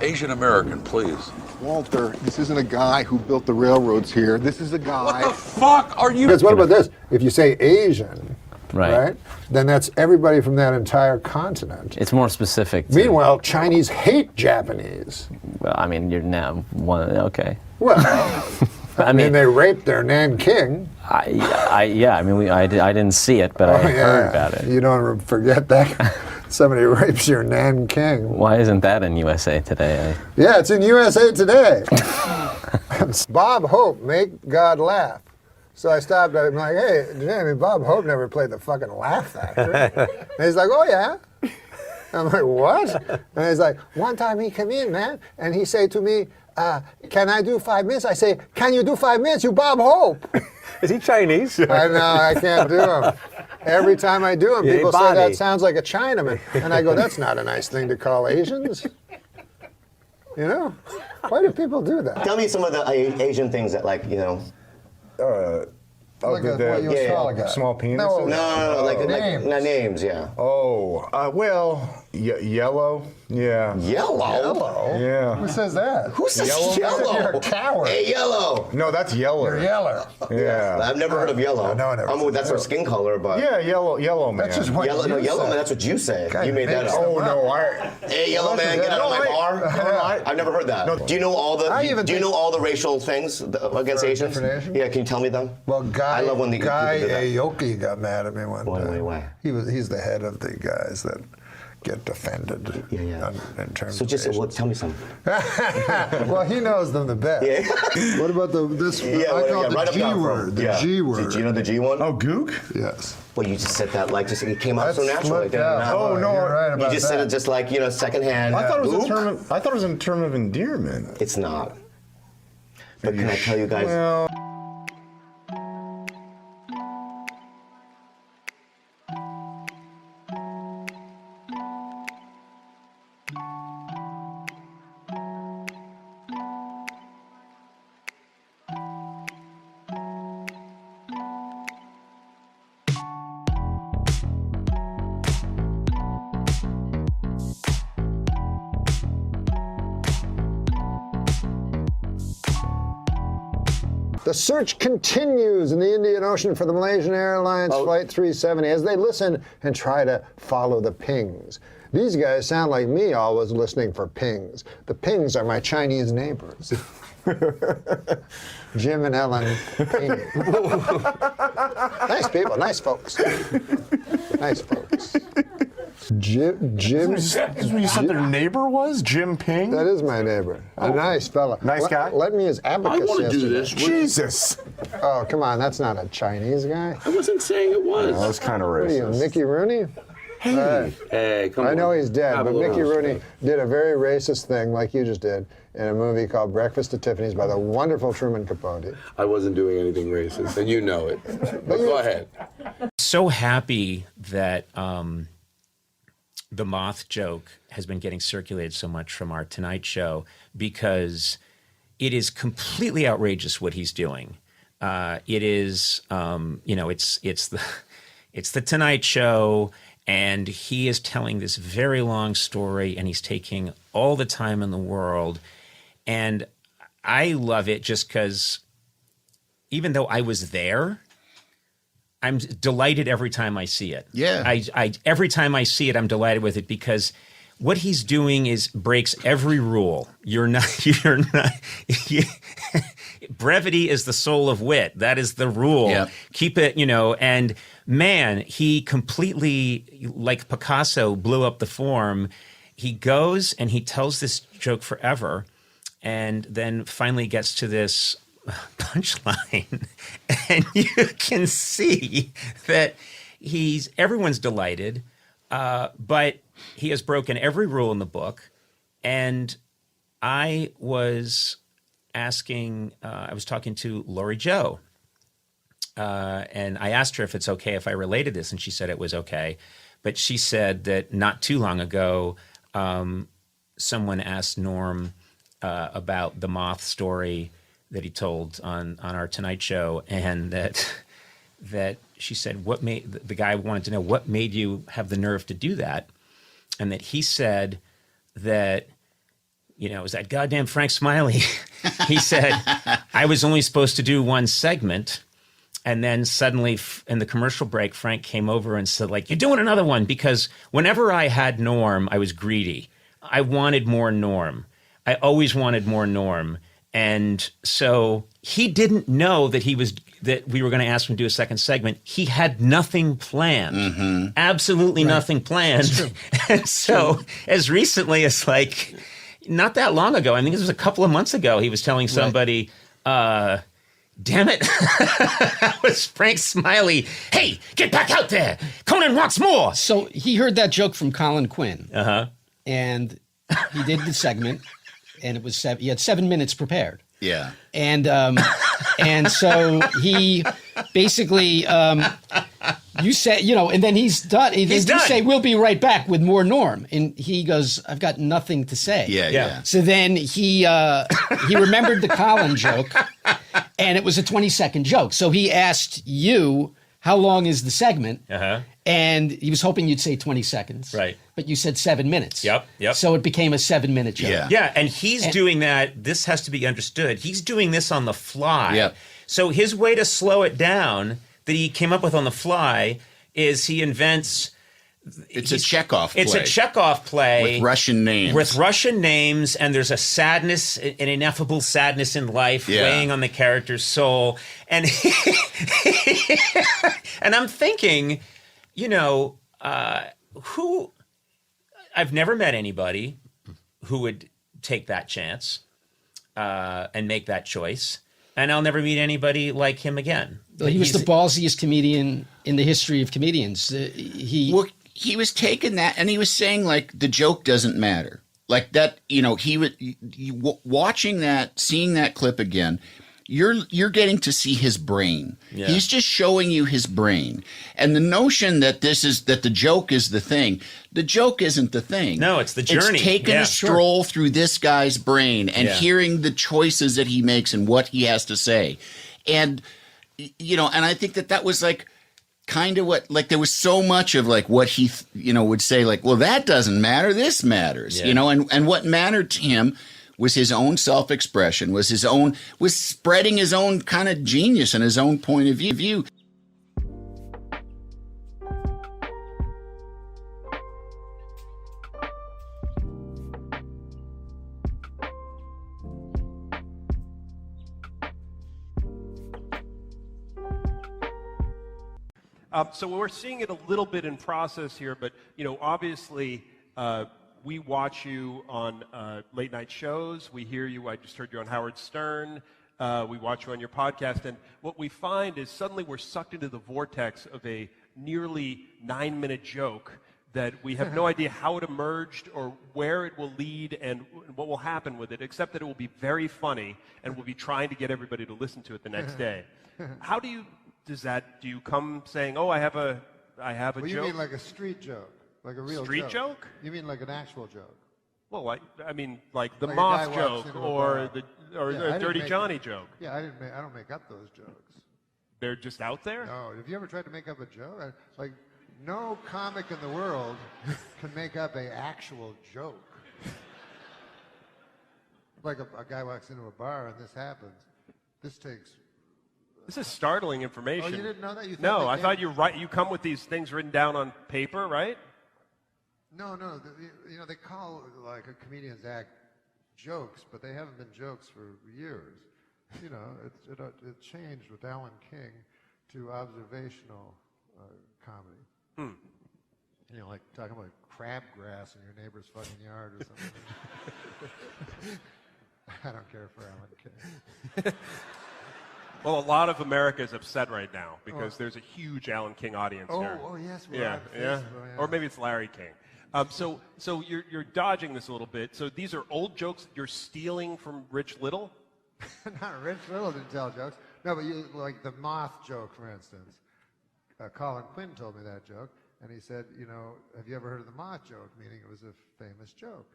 Asian American, please. Walter, this isn't a guy who built the railroads here. This is a guy. What the fuck are you? Because what about this? If you say Asian, right, then that's everybody from that entire continent. It's more specific. Meanwhile, Chinese hate Japanese. Well, I mean, you're now one. Okay. Well, I mean, they raped their Nanking. I mean, I didn't see it, but I heard about it. You don't forget that. Somebody rapes your Nanking. Why isn't that in USA Today? Yeah, it's in USA Today. Bob Hope, make God laugh. So I stopped. I'm like, hey, Jamie, Bob Hope never played the fucking Laugh Factory. And he's like, oh yeah. I'm like, what? And he's like, one time he came in, man, and he said to me, can I do 5 minutes? I say, can you do 5 minutes, you Bob Hope? Is he Chinese? I know, I can't do him. Every time I do him, people say that sounds like a Chinaman. And I go, that's not a nice thing to call Asians. You know? Why do people do that? Tell me some of the Asian things that, like, you know. What you would call a guy. Small penis? No, like names. Names, yeah. Oh, yellow. Yeah. Yellow? Yeah. Who says that? Who says Yellow? You're a coward. Hey, yellow. No, that's Yeller. You're Yeller. Yeah. I've never heard of yellow. No, never. That's our skin color, but. Yeah, yellow man. That's just what yellow you man, said. that's what you say. God, you made that up. Oh, no. Hey, yellow man, get out of my bar. I've never heard that. Do you know all the racial things against Asians? Yeah, can you tell me them? Well, I love when the Guy Aoki got mad at me one time. Why? He's the head of the guys that get defended in terms so just tell me some. Well, he knows them the best. Yeah. What about this? I call it the G word. The G word. Do you know the G one? Oh, gook? Yes. Well, you just said that like it came out so naturally. Oh no, you're right about you just said it just like secondhand. I thought it was I thought it was a term of endearment. It's not. But can I tell you guys? Well, The search continues in the Indian Ocean for the Malaysian Airlines Flight 370 as they listen and try to follow the pings. These guys sound like me always listening for pings. The pings are my Chinese neighbors. Jim and Ellen Ping. Nice people, nice folks. Nice folks. Jim. Is that what you said their neighbor was? Jim Ping? That is my neighbor. A nice fella. Nice guy? Let me his abacus I want to do this. Jesus. Oh, come on. That's not a Chinese guy. I wasn't saying it was. That was kind of What are you, racist. Mickey Rooney? Hey, come on. I know he's dead, Have but a little Mickey Rooney respect. did a very racist thing like you just did in a movie called Breakfast at Tiffany's by the wonderful Truman Capote. I wasn't doing anything racist, and you know it. But go ahead. So happy that the moth joke has been getting circulated so much from our Tonight Show because it is completely outrageous what he's doing. It is, it's the Tonight Show, and he is telling this very long story, and he's taking all the time in the world, and I love it just because even though I was there, I'm delighted every time I see it. Yeah. I every time I see it, I'm delighted with it because what he's doing is breaks every rule. Brevity is the soul of wit. That is the rule. Yep. Keep it, and man, he completely, like Picasso, blew up the form. He goes and he tells this joke forever and then finally gets to this punchline, and you can see that everyone's delighted, but he has broken every rule in the book. And I was talking to Lori Joe, and I asked her if it's okay if I related this, and she said it was okay. But she said that not too long ago, someone asked Norm about the moth story that he told on our Tonight Show, and that she said the guy wanted to know what made you have the nerve to do that, and that he said that it was that goddamn Frank Smiley. He said I was only supposed to do one segment, and then suddenly in the commercial break, Frank came over and said, like, you're doing another one, because whenever I had Norm, I was greedy. I wanted more Norm. I always wanted more Norm. And so he didn't know that we were going to ask him to do a second segment. He had nothing planned, absolutely nothing planned. And so as recently as like not that long ago, I think this was a couple of months ago, he was telling somebody, damn it, that was Frank Smiley. Hey, get back out there. Conan wants more. So he heard that joke from Colin Quinn. And he did the segment. And it was he had 7 minutes prepared. Yeah. And so he basically, you say, and then he's done. You say, we'll be right back with more Norm. And he goes, I've got nothing to say. Yeah. So then he remembered the Colin joke, and it was a 20-second joke. So he asked you, how long is the segment? And he was hoping you'd say 20 seconds. Right. But you said 7 minutes. Yep. So it became a 7-minute joke. Yeah, and he's doing that. This has to be understood. He's doing this on the fly. Yep. So his way to slow it down that he came up with on the fly is he invents... It's a Chekhov play. It's a Chekhov play. With Russian names. And there's a sadness, an ineffable sadness in life weighing on the character's soul. And, and I'm thinking, who... I've never met anybody who would take that chance and make that choice. And I'll never meet anybody like him again. Well, he was the ballsiest comedian in the history of comedians. He was taking that, and he was saying, like, the joke doesn't matter. Like that, watching that, seeing that clip again, you're getting to see his brain. Yeah. He's just showing you his brain. And the notion that the joke is the thing, the joke isn't the thing. No, it's the journey. It's taking a stroll through this guy's brain and hearing the choices that he makes and what he has to say. And, and I think that was like kind of what, like, there was so much of like what he, would say, like, well, that doesn't matter. This matters, and what mattered to him was his own self-expression, was spreading his own kind of genius and his own point of view. So we're seeing it a little bit in process here, but obviously we watch you on late night shows. We hear you. I just heard you on Howard Stern. We watch you on your podcast, and what we find is suddenly we're sucked into the vortex of a nearly 9-minute joke that we have no idea how it emerged or where it will lead and what will happen with it, except that it will be very funny and we'll be trying to get everybody to listen to it the next day. Do you come saying, oh, I have a Well, joke? you mean like a street joke? Like a real street joke? You mean like an actual joke? Well, I mean, like the Like a moth guy walks joke into a or bar. the Dirty Johnny joke. Yeah, I don't make up those jokes. They're just out there? No. Have you ever tried to make up a joke? Like, no comic in the world can make up an actual joke. Like a guy walks into a bar and this happens. This takes. This is startling information. Oh, you didn't know that? You thought No, they I came- thought you come with these things written down on paper, right? No. You know, they call like a comedian's act jokes, but they haven't been jokes for years. You know, it changed with Alan King to observational comedy. You know, like talking about crabgrass in your neighbor's fucking yard or something. I don't care for Alan King. Well, a lot of America is upset right now because there's a huge Alan King audience here. Oh, yes, we're yeah, on yeah. Facebook, yeah. Or maybe it's Larry King. So you're dodging this a little bit. So these are old jokes that you're stealing from Rich Little? Not Rich Little didn't tell jokes. No, but you like the moth joke, for instance. Colin Quinn told me that joke, and he said, you know, have you ever heard of the moth joke? Meaning it was a famous joke.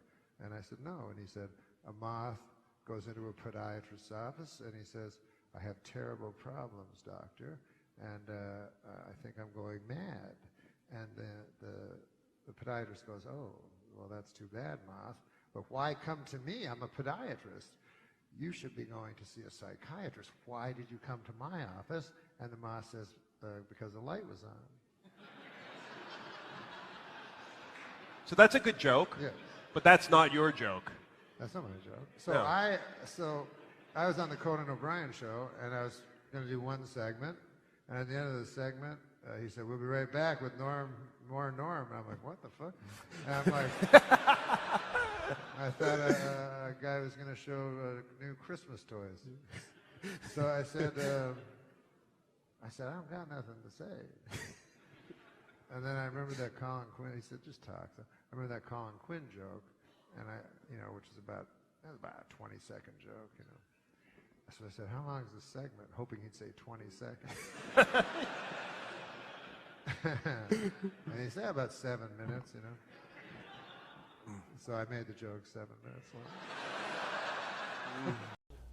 And I said, no. And he said, a moth goes into a podiatrist's office, and he says, I have terrible problems, doctor, and I think I'm going mad. And the podiatrist goes, oh, well, that's too bad, moth. But why come to me? I'm a podiatrist. You should be going to see a psychiatrist. Why did you come to my office? And the moth says, because the light was on. So that's a good joke, Yeah. but that's not your joke. That's not my joke. So No. I was on the Conan O'Brien show, and I was going to do one segment. And at the end of the segment, he said, we'll be right back with more Norm. And I'm like, what the fuck? And I'm like, I thought a guy was going to show new Christmas toys. So I said, I don't got nothing to say. And then I remember that Colin Quinn, he said, just talk. So I remember that Colin Quinn joke, and which is about a 20-second joke, you know. So I said, how long is this segment? Hoping he'd say 20 seconds. And he said about 7 minutes, you know. So I made the joke 7 minutes long.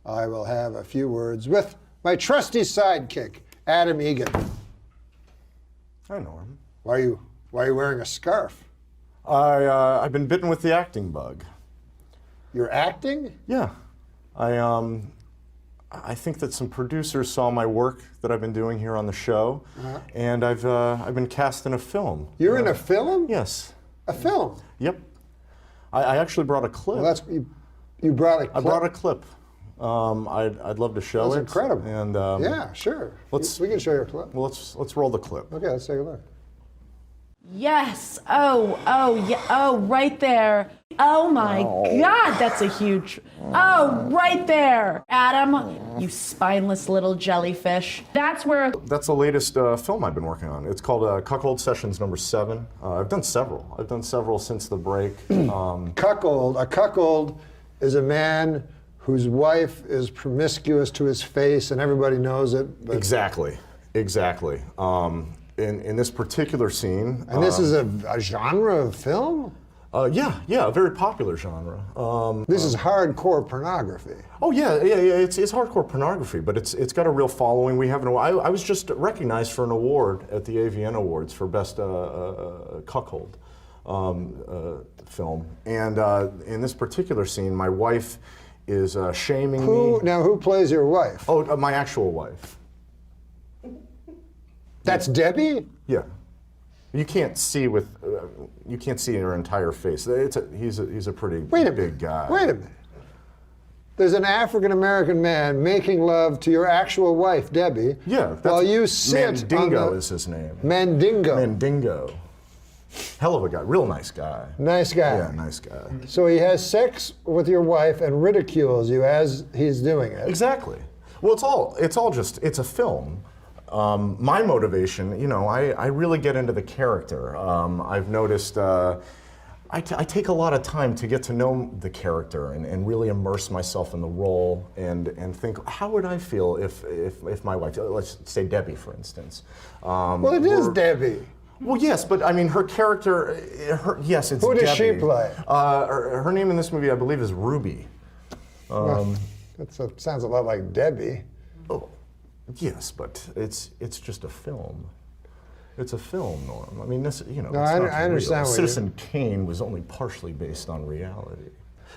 I will have a few words with my trusty sidekick, Adam Egan. Hi, Norm. Why are you wearing a scarf? I've been bitten with the acting bug. You're acting? Yeah. I think that some producers saw my work that I've been doing here on the show, and I've been cast in a film. You're in a film? Yes. A film? Yep. I actually brought a clip. Well, you brought a clip? I brought a clip. I'd love to show it. That's incredible. And yeah, sure. We can show your clip. Well, let's roll the clip. Okay, let's take a look. Yes. Oh, yeah. Oh, right there. Oh my God, that's a huge. Oh, right there. Adam, you spineless little jellyfish. That's where. That's the latest film I've been working on. It's called Cuckold Sessions #7. I've done several. I've done several since the break. Cuckold. A cuckold is a man whose wife is promiscuous to his face, and everybody knows it. But Exactly. In this particular scene. And this is a genre of film? Yeah, a very popular genre. This is hardcore pornography. Oh yeah. It's hardcore pornography, but it's got a real following. We have I was just recognized for an award at the AVN Awards for best cuckold film, and in this particular scene, my wife is shaming me. Now, who plays your wife? Oh, my actual wife. That's Debbie? Yeah. You can't see you can't see her entire face. He's a pretty big guy. Wait a minute. There's an African-American man making love to your actual wife, Debbie. Yeah. While you sit Mandingo is his name. Mandingo. Mandingo. Hell of a guy. Real nice guy. Nice guy. Yeah, nice guy. So he has sex with your wife and ridicules you as he's doing it. Exactly. Well, it's a film. My motivation, I really get into the character. I've noticed I take a lot of time to get to know the character and really immerse myself in the role and think, how would I feel if my wife, let's say Debbie, for instance. Well, it is Debbie. Well, yes, but I mean, her character, yes, it's Who does she Debbie. play? Her name in this movie, I believe, is Ruby. That sounds a lot like Debbie. Oh, yes, but it's just a film. It's a film, Norm. I mean, this, you know, No, it's I not understand real. what Citizen Kane was only partially based on reality.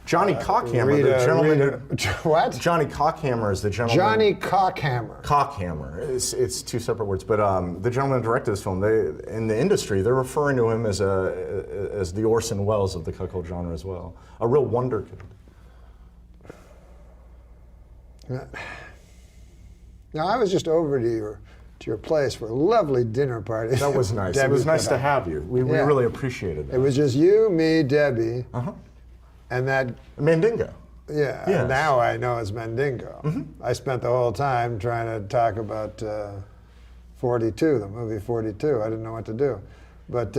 Johnny Cockhammer, the gentleman. What? Johnny Cockhammer is the gentleman. Johnny Cockhammer. Cockhammer. It's two separate words, but the gentleman who directed this film, in the industry, they're referring to him as the Orson Welles of the cuckold genre as well. A real wonder kid. Now, I was just over to your place for a lovely dinner party. That was nice. It was nice to have you. We really appreciated that. It was just you, me, Debbie, and that Mandingo. Yeah. Yes. And now I know it's Mandingo. I spent the whole time trying to talk about 42, the movie 42. I didn't know what to do, but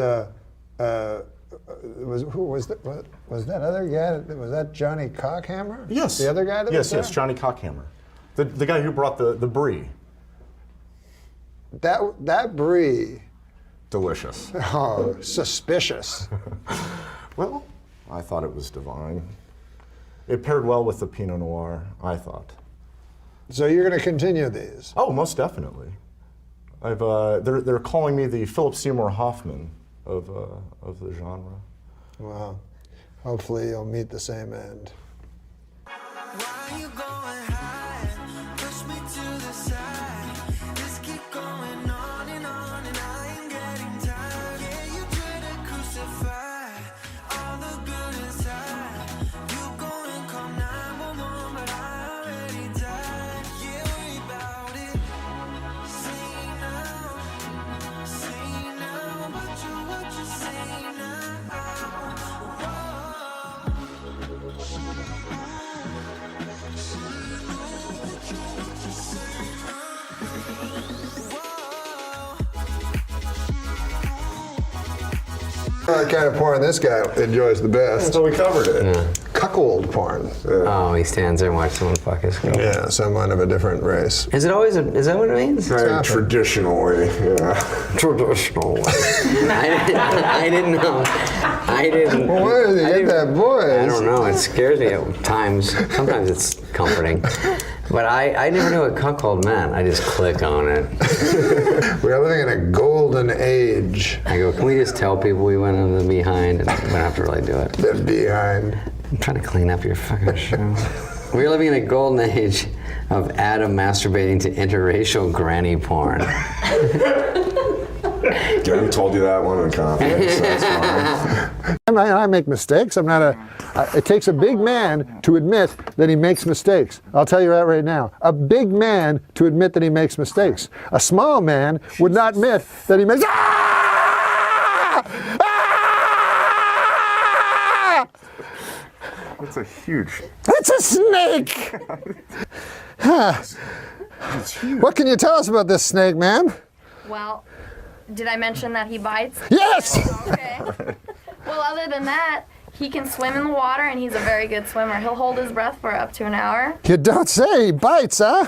was that other guy? Was that Johnny Cockhammer? Yes. The other guy that was there? Yes, Johnny Cockhammer. The guy who brought the brie. That brie. Delicious. Oh, suspicious. Well, I thought it was divine. It paired well with the Pinot Noir, I thought. So you're going to continue these? Oh, most definitely. They're calling me the Philip Seymour Hoffman of the genre. Well, hopefully you'll meet the same end. The kind of porn this guy enjoys the best. So we covered it. Yeah. Cuckold porn. Oh, he stands there and watches someone fuck his girl. Yeah, someone of a different race. Is it always? Is that what it means? Very traditional way. Yeah. Traditional way. I didn't know. I didn't. Well, where did he get that voice? I don't know. It scares me at times. Sometimes it's comforting. But I never knew what cuckold meant. I just click on it. We are living in a golden age. I go, can we just tell people we went into the behind and we don't have to really do it? The behind. I'm trying to clean up your fucking show. We're living in a golden age of Adam masturbating to interracial granny porn. I told you that one in confidence. That's fine. I make mistakes. I'm not it takes a big man to admit that he makes mistakes. I'll tell you that right now. A big man to admit that he makes mistakes. A small man would not admit that he makes. That's a huge. It's a snake. What can you tell us about this snake, man? Well, did I mention that he bites? Yes! Okay. Well, other than that, he can swim in the water, and he's a very good swimmer. He'll hold his breath for up to an hour. You don't say. He bites, huh?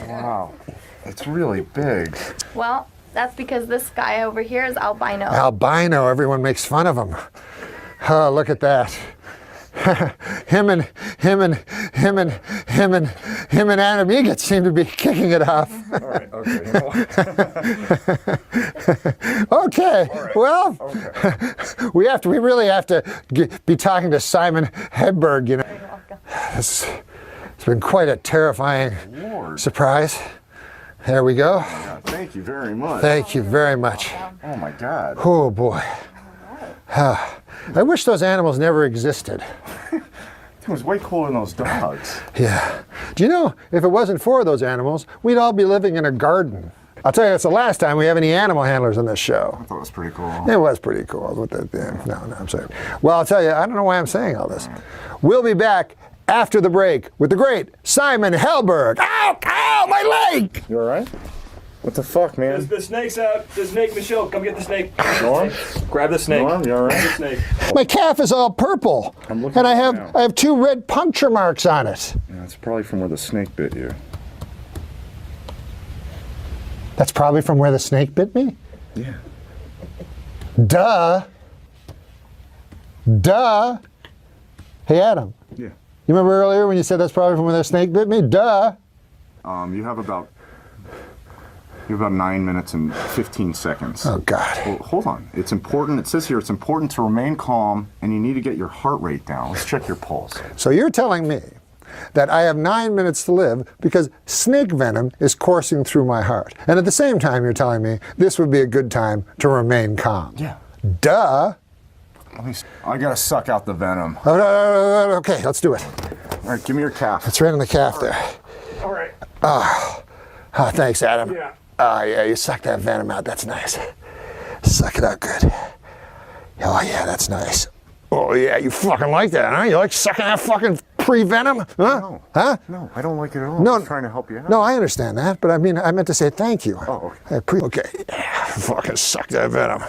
Wow. It's really big. Well, that's because this guy over here is albino. Albino. Everyone makes fun of him. Oh, look at that. him and Adam Eget seem to be kicking it off. All right, okay. You know Okay, right. well, Okay. we really have to be talking to Simon Hedberg, you know. It's been quite a terrifying surprise. There we go. Oh my God, thank you very much. Thank you very much. Oh my God. Oh boy. I wish those animals never existed. It was way cooler than those dogs. Yeah. Do you know, if it wasn't for those animals, we'd all be living in a garden. I'll tell you, it's the last time we have any animal handlers on this show. I thought it was pretty cool. It was pretty cool. No, I'm saying. Well, I'll tell you, I don't know why I'm saying all this. We'll be back after the break with the great Simon Hedberg. Ow! Ow! My leg! You all right? What the fuck, man? The snake's out. The snake, Michelle, come get the snake. Norm? Grab the snake. Norm, you all right? Grab the snake. My calf is all purple, and I have 2 red puncture marks on it. Yeah, it's probably from where the snake bit you. That's probably from where the snake bit me? Yeah. Duh. Duh. Hey, Adam. Yeah. You remember earlier when you said that's probably from when that snake bit me? Duh. You have about 9 minutes and 15 seconds. Oh, God. Well, hold on. It's important. It says here it's important to remain calm, and you need to get your heart rate down. Let's check your pulse. So you're telling me that I have 9 minutes to live because snake venom is coursing through my heart. And at the same time, you're telling me this would be a good time to remain calm. Yeah. Duh. I gotta suck out the venom. Oh, okay, let's do it. All right, give me your calf. It's right on the calf there. All right. Oh, thanks, Adam. Yeah. Oh, yeah, you suck that venom out. That's nice. Suck it out good. Oh, yeah, that's nice. Oh, yeah, you fucking like that, huh? You like sucking that fucking pre-venom? Huh? No. Huh? No, I don't like it at all. No, I'm just trying to help you out. No, I understand that, but I mean, I meant to say thank you. Oh, okay. Okay. Yeah, fucking suck that venom.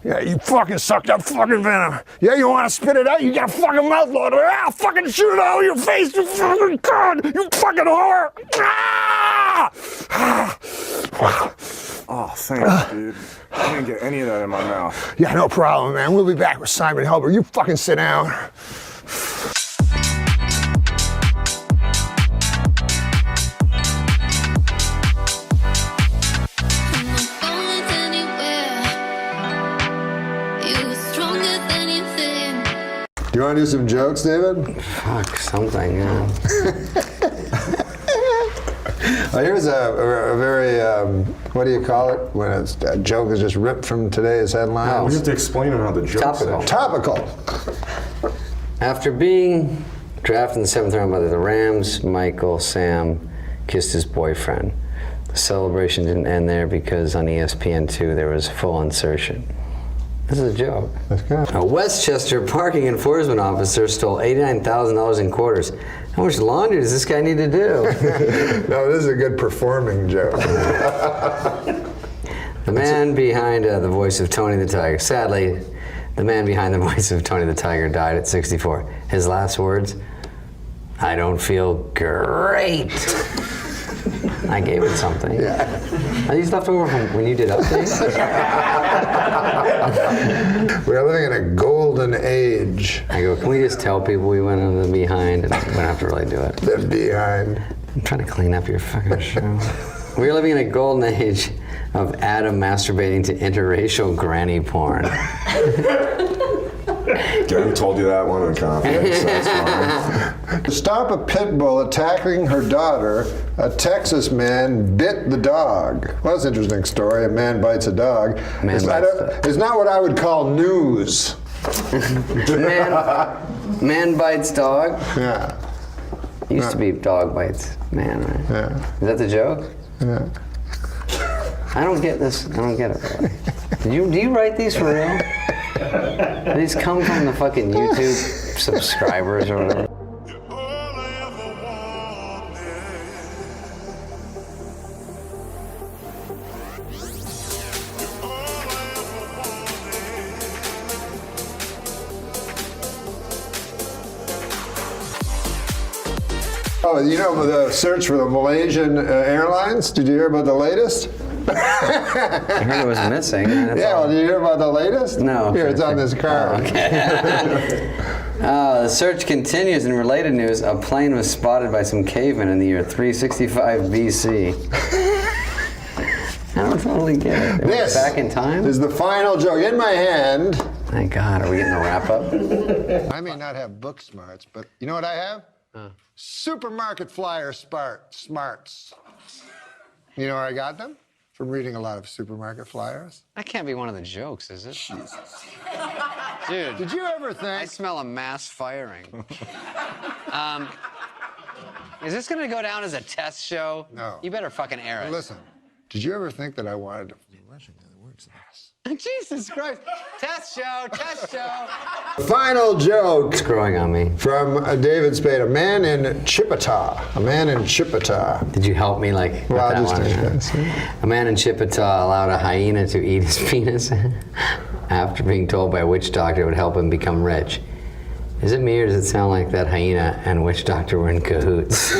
Yeah, you fucking suck that fucking venom. Yeah, you want to spit it out? You got a fucking mouth load. I'll fucking shoot it out of your face, you fucking cunt. You fucking whore. Ah! Oh, thanks, dude. I didn't get any of that in my mouth. Yeah, no problem, man. We'll be back with Simon Helber. You fucking sit down. Do you want to do some jokes, David? Fuck, something, yeah. Well, here's a very, what do you call it? When a joke is just ripped from today's headlines. We have to explain how the joke's Topical. After being drafted in the 7th round by the Rams, Michael Sam kissed his boyfriend. The celebration didn't end there because on ESPN2 there was full insertion. This is a joke. That's good. A Westchester parking enforcement officer stole $89,000 in quarters. How much laundry does this guy need to do? No, this is a good performing joke. The man behind the voice of Tony the Tiger. Sadly, the man behind the voice of Tony the Tiger died at 64. His last words, "I don't feel great." I gave it something. Yeah. Are these left over from when you did updates? We are living in a golden age. I go, can we just tell people we went on the behind and we don't have to really do it? The behind. I'm trying to clean up your fucking show. We're living in a golden age of Adam masturbating to interracial granny porn. I told you that one in confidence. That's fine. To stop a pit bull attacking her daughter, a Texas man bit the dog. Well, that's an interesting story. A man bites a dog. It's not what I would call news. Man bites dog? Yeah. Used to be dog bites man, right? Yeah. Is that the joke? Yeah. I don't get this. I don't get it, really. Do you write these for real? Do these come from the fucking YouTube subscribers or whatever? Oh, you know the search for the Malaysian Airlines? Did you hear about the latest? I heard it was missing. Well, did you hear about the latest? No. Here, it's on this card. Oh, okay. The search continues. In related news, a plane was spotted by some cavemen in the year 365 BC. I don't totally get it. This back in time? is the final joke. In my hand. Thank God. Are we getting the wrap up? I may not have book smarts, but you know what I have? Supermarket flyer smarts. You know where I got them? From reading a lot of supermarket flyers. That can't be one of the jokes, is it? Jesus. Dude. Did you ever think? I smell a mass firing. Is this going to go down as a test show? No. You better fucking air it. Listen, did you ever think that I wanted to... Jesus Christ. Test show, test show. Final joke. It's growing on me. From David Spade, a man in Chippewa. A man in Chippewa. Did you help me with that one? A man in Chippewa allowed a hyena to eat his penis after being told by a witch doctor it would help him become rich. Is it me or does it sound like that hyena and witch doctor were in cahoots?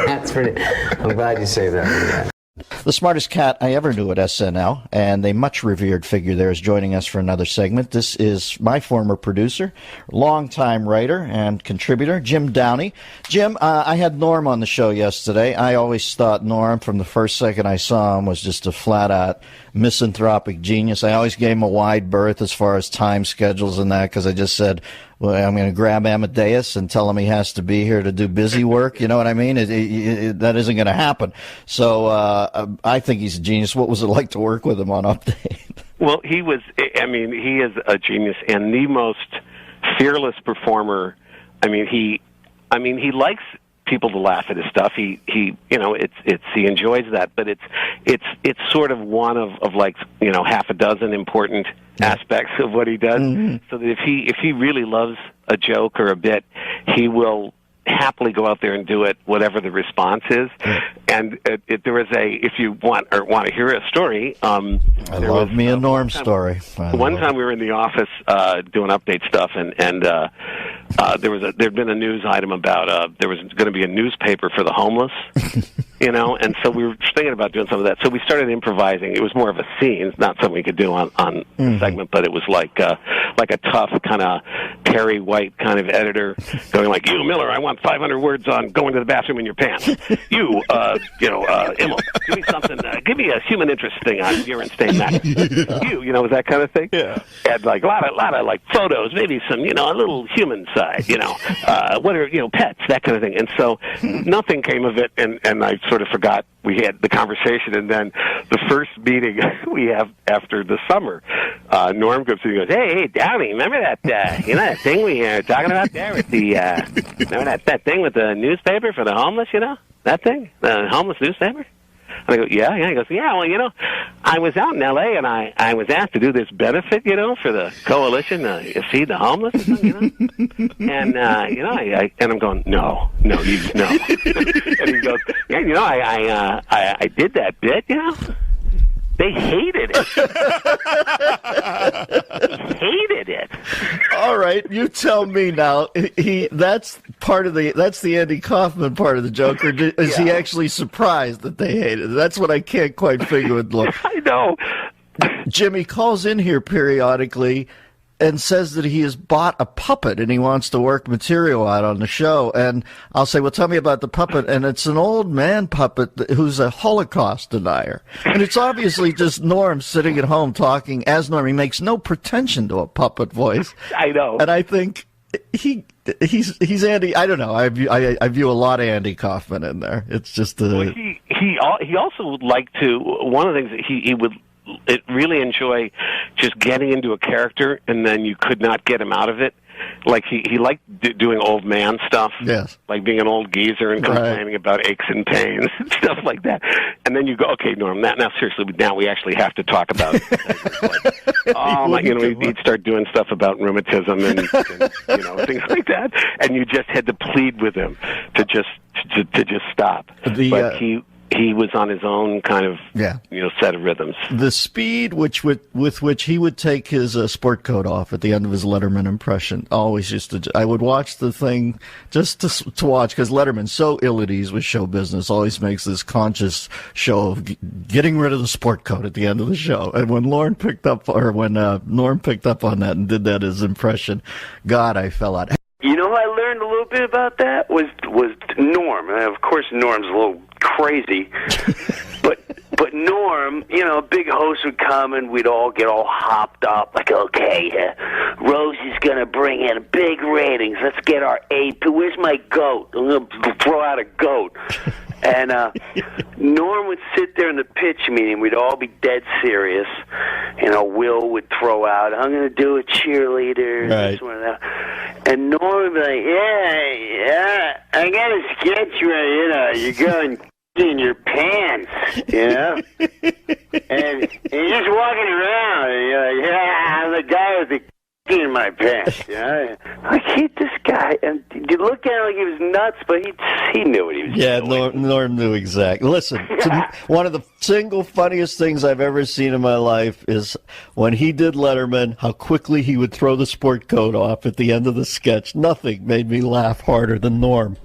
That's pretty. I'm glad you saved that for the end. The smartest cat I ever knew at SNL, and a much revered figure there, is joining us for another segment. This is my former producer, longtime writer and contributor, Jim Downey. Jim, I had Norm on the show yesterday. I always thought Norm, from the first second I saw him, was just a flat-out misanthropic genius. I always gave him a wide berth as far as time schedules and that, because I just said, well, I'm going to grab Amadeus and tell him he has to be here to do busy work. You know what I mean? That isn't going to happen. So I think he's a genius. What was it like to work with him on Update? Well, he is a genius and the most fearless performer. He likes people to laugh at his stuff. He enjoys that, but it's sort of one of like, half a dozen important aspects of what he does. Mm-hmm. So that if he really loves a joke or a bit, he will happily go out there and do it, whatever the response is. And there was if you want to hear a story, I love me a Norm story. One time we were in the office doing Update stuff, and there'd been a news item about there was going to be a newspaper for the homeless, and so we were thinking about doing some of that. So we started improvising. It was more of a scene, not something we could do on the segment, but it was like a tough kind of Perry White kind of editor going like, "You, Miller, I want 500 words on going to the bathroom in your pants. You, Immel, give me something. Give me a human interest thing on urine stain matter. You, was that kind of thing. Yeah. And like a lot of like photos, maybe some, a little human side. What are pets, that kind of thing. And so nothing came of it, and I sort of forgot we had the conversation. And then the first meeting we have after the summer, Norm comes in and goes, "Hey, Downey, remember that that thing we were talking about there with the remember that thing with the newspaper for the homeless, that thing, the homeless newspaper?" And I go, yeah. He goes, yeah, well, I was out in L.A. and I was asked to do this benefit, for the coalition to feed the homeless, and and I'm going, no. And he goes, yeah, I did that bit, They hated it. Hated it. All right, you tell me now. That's the Andy Kaufman part of the joke, or is he actually surprised that they hated it? That's what I can't quite figure with Look. I know. Jimmy calls in here periodically and says that he has bought a puppet and he wants to work material out on the show. And I'll say, well, tell me about the puppet. And it's an old man puppet who's a Holocaust denier. And it's obviously just Norm sitting at home talking as Norm. He makes no pretension to a puppet voice. I know. And I think he's Andy. I don't know. I view a lot of Andy Kaufman in there. It's just he also would like to, one of the things that he would really enjoy just getting into a character, and then you could not get him out of it. Like he liked doing old man stuff, yes, like being an old geezer and complaining about aches and pains and stuff like that. And then you go, okay, Norm, now seriously, now we actually have to talk about it. He'd start doing stuff about rheumatism and things like that, and you just had to plead with him to just stop. But he was on his own kind of set of rhythms. The speed with which he would take his sport coat off at the end of his Letterman impression always I would watch the thing just to watch, because Letterman's so ill at ease with show business, always makes this conscious show of getting rid of the sport coat at the end of the show. And when Norm picked up on that and did that as impression, God, I fell out. I learned a little bit about that was Norm. And of course, Norm's a little crazy, but Norm, a big host would come and we'd all get all hopped up, like, okay, Rosie's gonna bring in big ratings. Let's get our AP. Where's my goat? I'm gonna throw out a goat. And Norm would sit there in the pitch meeting. We'd all be dead serious. Will would throw out, I'm going to do a cheerleader. Right. This one and that. And Norm would be like, yeah, I got a sketch ready. You're going in your pants, And you're just walking around. And you're like, yeah, I'm the guy with the in my pants. I hate this guy. And you look at him like he was nuts, but he knew what he was doing. Norm knew exactly. Listen, one of the single funniest things I've ever seen in my life is when he did Letterman, how quickly he would throw the sport coat off at the end of the sketch. Nothing made me laugh harder than Norm.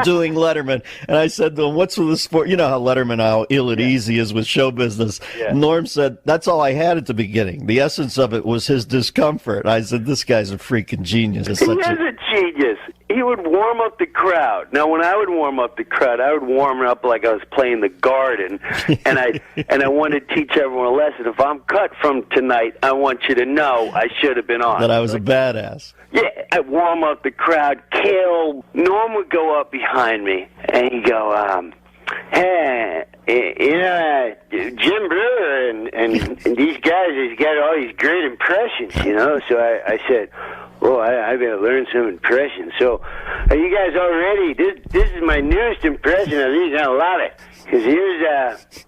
doing Letterman, and I said to him, "What's with the sport?" You know how Letterman, how ill at ease he is with show business. Yeah. Norm said, "That's all I had at the beginning. The essence of it was his discomfort." I said, "This guy's a freaking genius." He is a genius. He would warm up the crowd. Now, when I would warm up the crowd, I would warm it up like I was playing the Garden, and I wanted to teach everyone a lesson. If I'm cut from tonight, I want you to know I should have been on. That I was a badass. Yeah, I'd warm up the crowd, kill. Norm would go up behind me, and he'd go, hey, you know, Jim Brewer and these guys, he's got all these great impressions, you know. So I said, well, I better learn some impressions. So, are you guys all ready? This is my newest impression of these. I love it. Because here's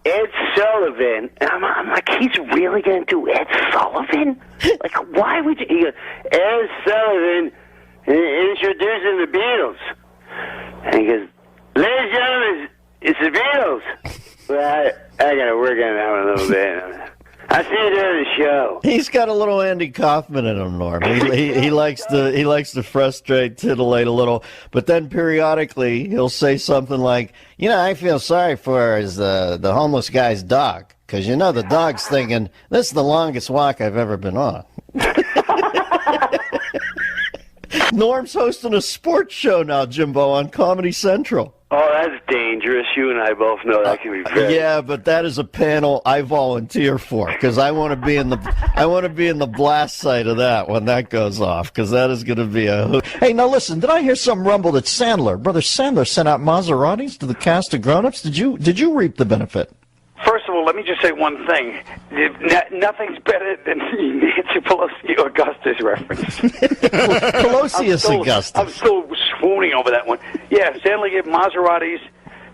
Ed Sullivan. And I'm like, he's really going to do Ed Sullivan? Like, why would you? He goes, Ed Sullivan introducing the Beatles. And he goes, ladies and gentlemen, it's the Beatles. Well, I got to work on that one a little bit. I see you during the show. He's got a little Andy Kaufman in him, Norm. He likes to frustrate, titillate a little, but then periodically he'll say something like, "You know, I feel sorry for the homeless guy's dog, because you know the dog's thinking this is the longest walk I've ever been on." Norm's hosting a sports show now, Jimbo, on Comedy Central. Oh, that's dangerous. You and I both know that can be very. Yeah, but that is a panel I volunteer for, because I want to be in the blast side of that when that goes off, because that is going to be a hoot. Hey, now listen, did I hear some rumble that Brother Sandler sent out Maseratis to the cast of Grown Ups? Did you reap the benefit? First of all, let me just say one thing. Nothing's better than Nancy Pelosi Augustus reference. Pelosi Augustus. I'm still swooning over that one. Yeah, Sandler gave Maseratis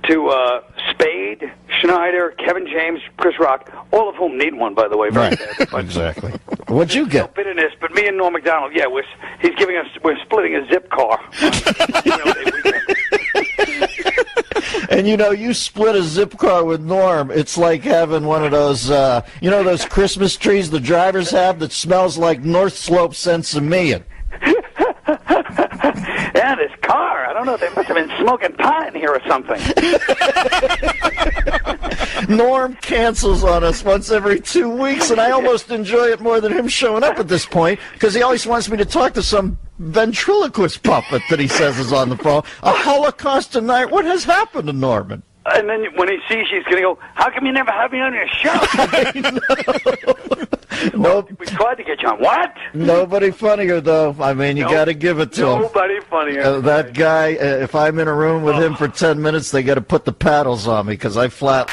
to Spade, Schneider, Kevin James, Chris Rock, all of whom need one, by the way. Very bad. But Exactly. What'd you get? no bitterness, but me and Norm MacDonald, yeah, we're splitting a zip car. And you know, you split a zip car with Norm. It's like having one of those, those Christmas trees the drivers have that smells like North Slope Sensimilla. Yeah, this car, I don't know, they must have been smoking pot in here or something. Norm cancels on us once every 2 weeks, and I almost enjoy it more than him showing up at this point, because he always wants me to talk to some ventriloquist puppet that he says is on the phone. A Holocaust tonight. What has happened to Norman? And then when he sees you, he's going to go, how come you never have me on your show? Nope. We tried to get you on. What? Nobody funnier, though. I mean, you got to give it to him. Nobody funnier. That guy, if I'm in a room with him for 10 minutes, they got to put the paddles on me, because I flat...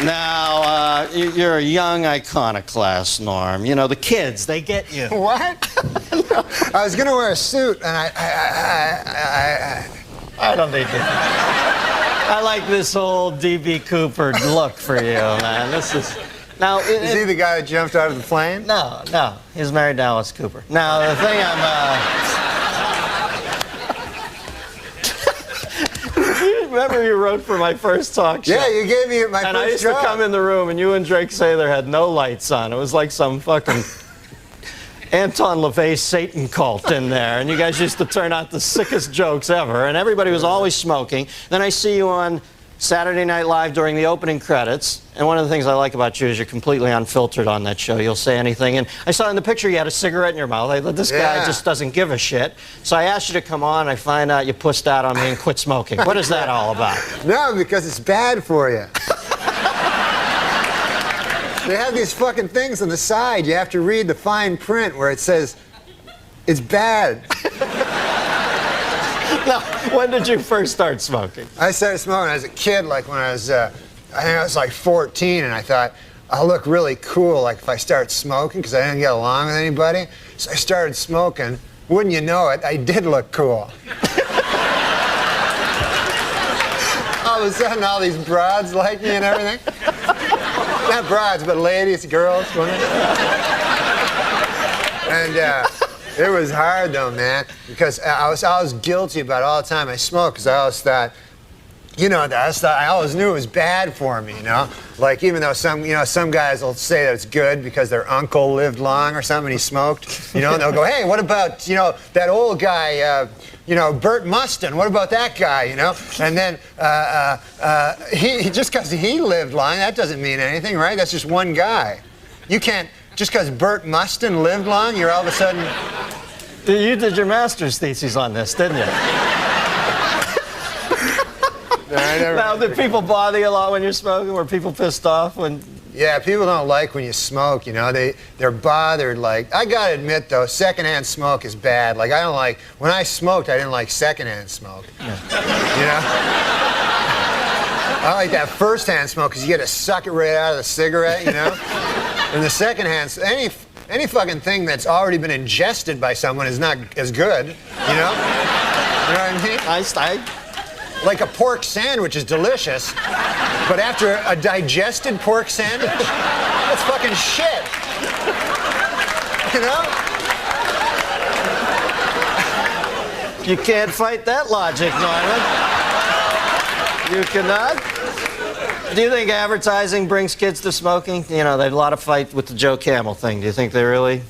Now, you're a young iconoclast, Norm. You know, the kids, they get you. What? I was going to wear a suit, and I don't need to. I like this whole D.B. Cooper look for you, man. This is... Now, is he the guy that jumped out of the plane? No. He's married to Alice Cooper. Now, the thing remember you wrote for my first talk show? Yeah, you gave me my first job. And I used to come in the room, and you and Drake Sather had no lights on. It was like some fucking Anton LaVey Satan cult in there, and you guys used to turn out the sickest jokes ever, and everybody was always smoking. Then I see you on Saturday Night Live during the opening credits, and one of the things I like about you is you're completely unfiltered on that show. You'll say anything, and I saw in the picture you had a cigarette in your mouth. I thought, this guy just doesn't give a shit. So I asked you to come on. I find out you pussed out on me and quit smoking. What is that all about? No, because it's bad for you. They have these fucking things on the side. You have to read the fine print where it says, it's bad. Now, when did you first start smoking? I started smoking when I was a kid, like when I was, I think I was like 14, and I thought, I'll look really cool, like if I start smoking, because I didn't get along with anybody. So I started smoking. Wouldn't you know it, I did look cool. All of a sudden, all these broads like me and everything. Not broads, but ladies, girls, women. And, it was hard though, man, because I was guilty about all the time I smoked, because I always thought, you know, I always knew it was bad for me, you know? Like, even though some guys will say that it's good because their uncle lived long or something and he smoked, you know, and they'll go, hey, what about, you know, that old guy, you know, Bert Mustin, what about that guy, you know? And then he just because he lived long, that doesn't mean anything, right? That's just one guy. You can't, just because Bert Mustin lived long, you're all of a sudden... You did your master's thesis on this, didn't you? Now, did people bother you a lot when you're smoking? Were people pissed off when... Yeah, people don't like when you smoke, you know. They're bothered. Like, I gotta admit, though, secondhand smoke is bad. Like, I don't like... When I smoked, I didn't like secondhand smoke. Yeah. You know? I like that first-hand smoke because you get to suck it right out of the cigarette, you know? And the secondhand... Any fucking thing that's already been ingested by someone is not as good, you know? You know what I mean? Like a pork sandwich is delicious, but after a digested pork sandwich, that's fucking shit. You know? You can't fight that logic, Norman. You cannot? Do you think advertising brings kids to smoking? You know, there's a lot of fight with the Joe Camel thing. Do you think they really?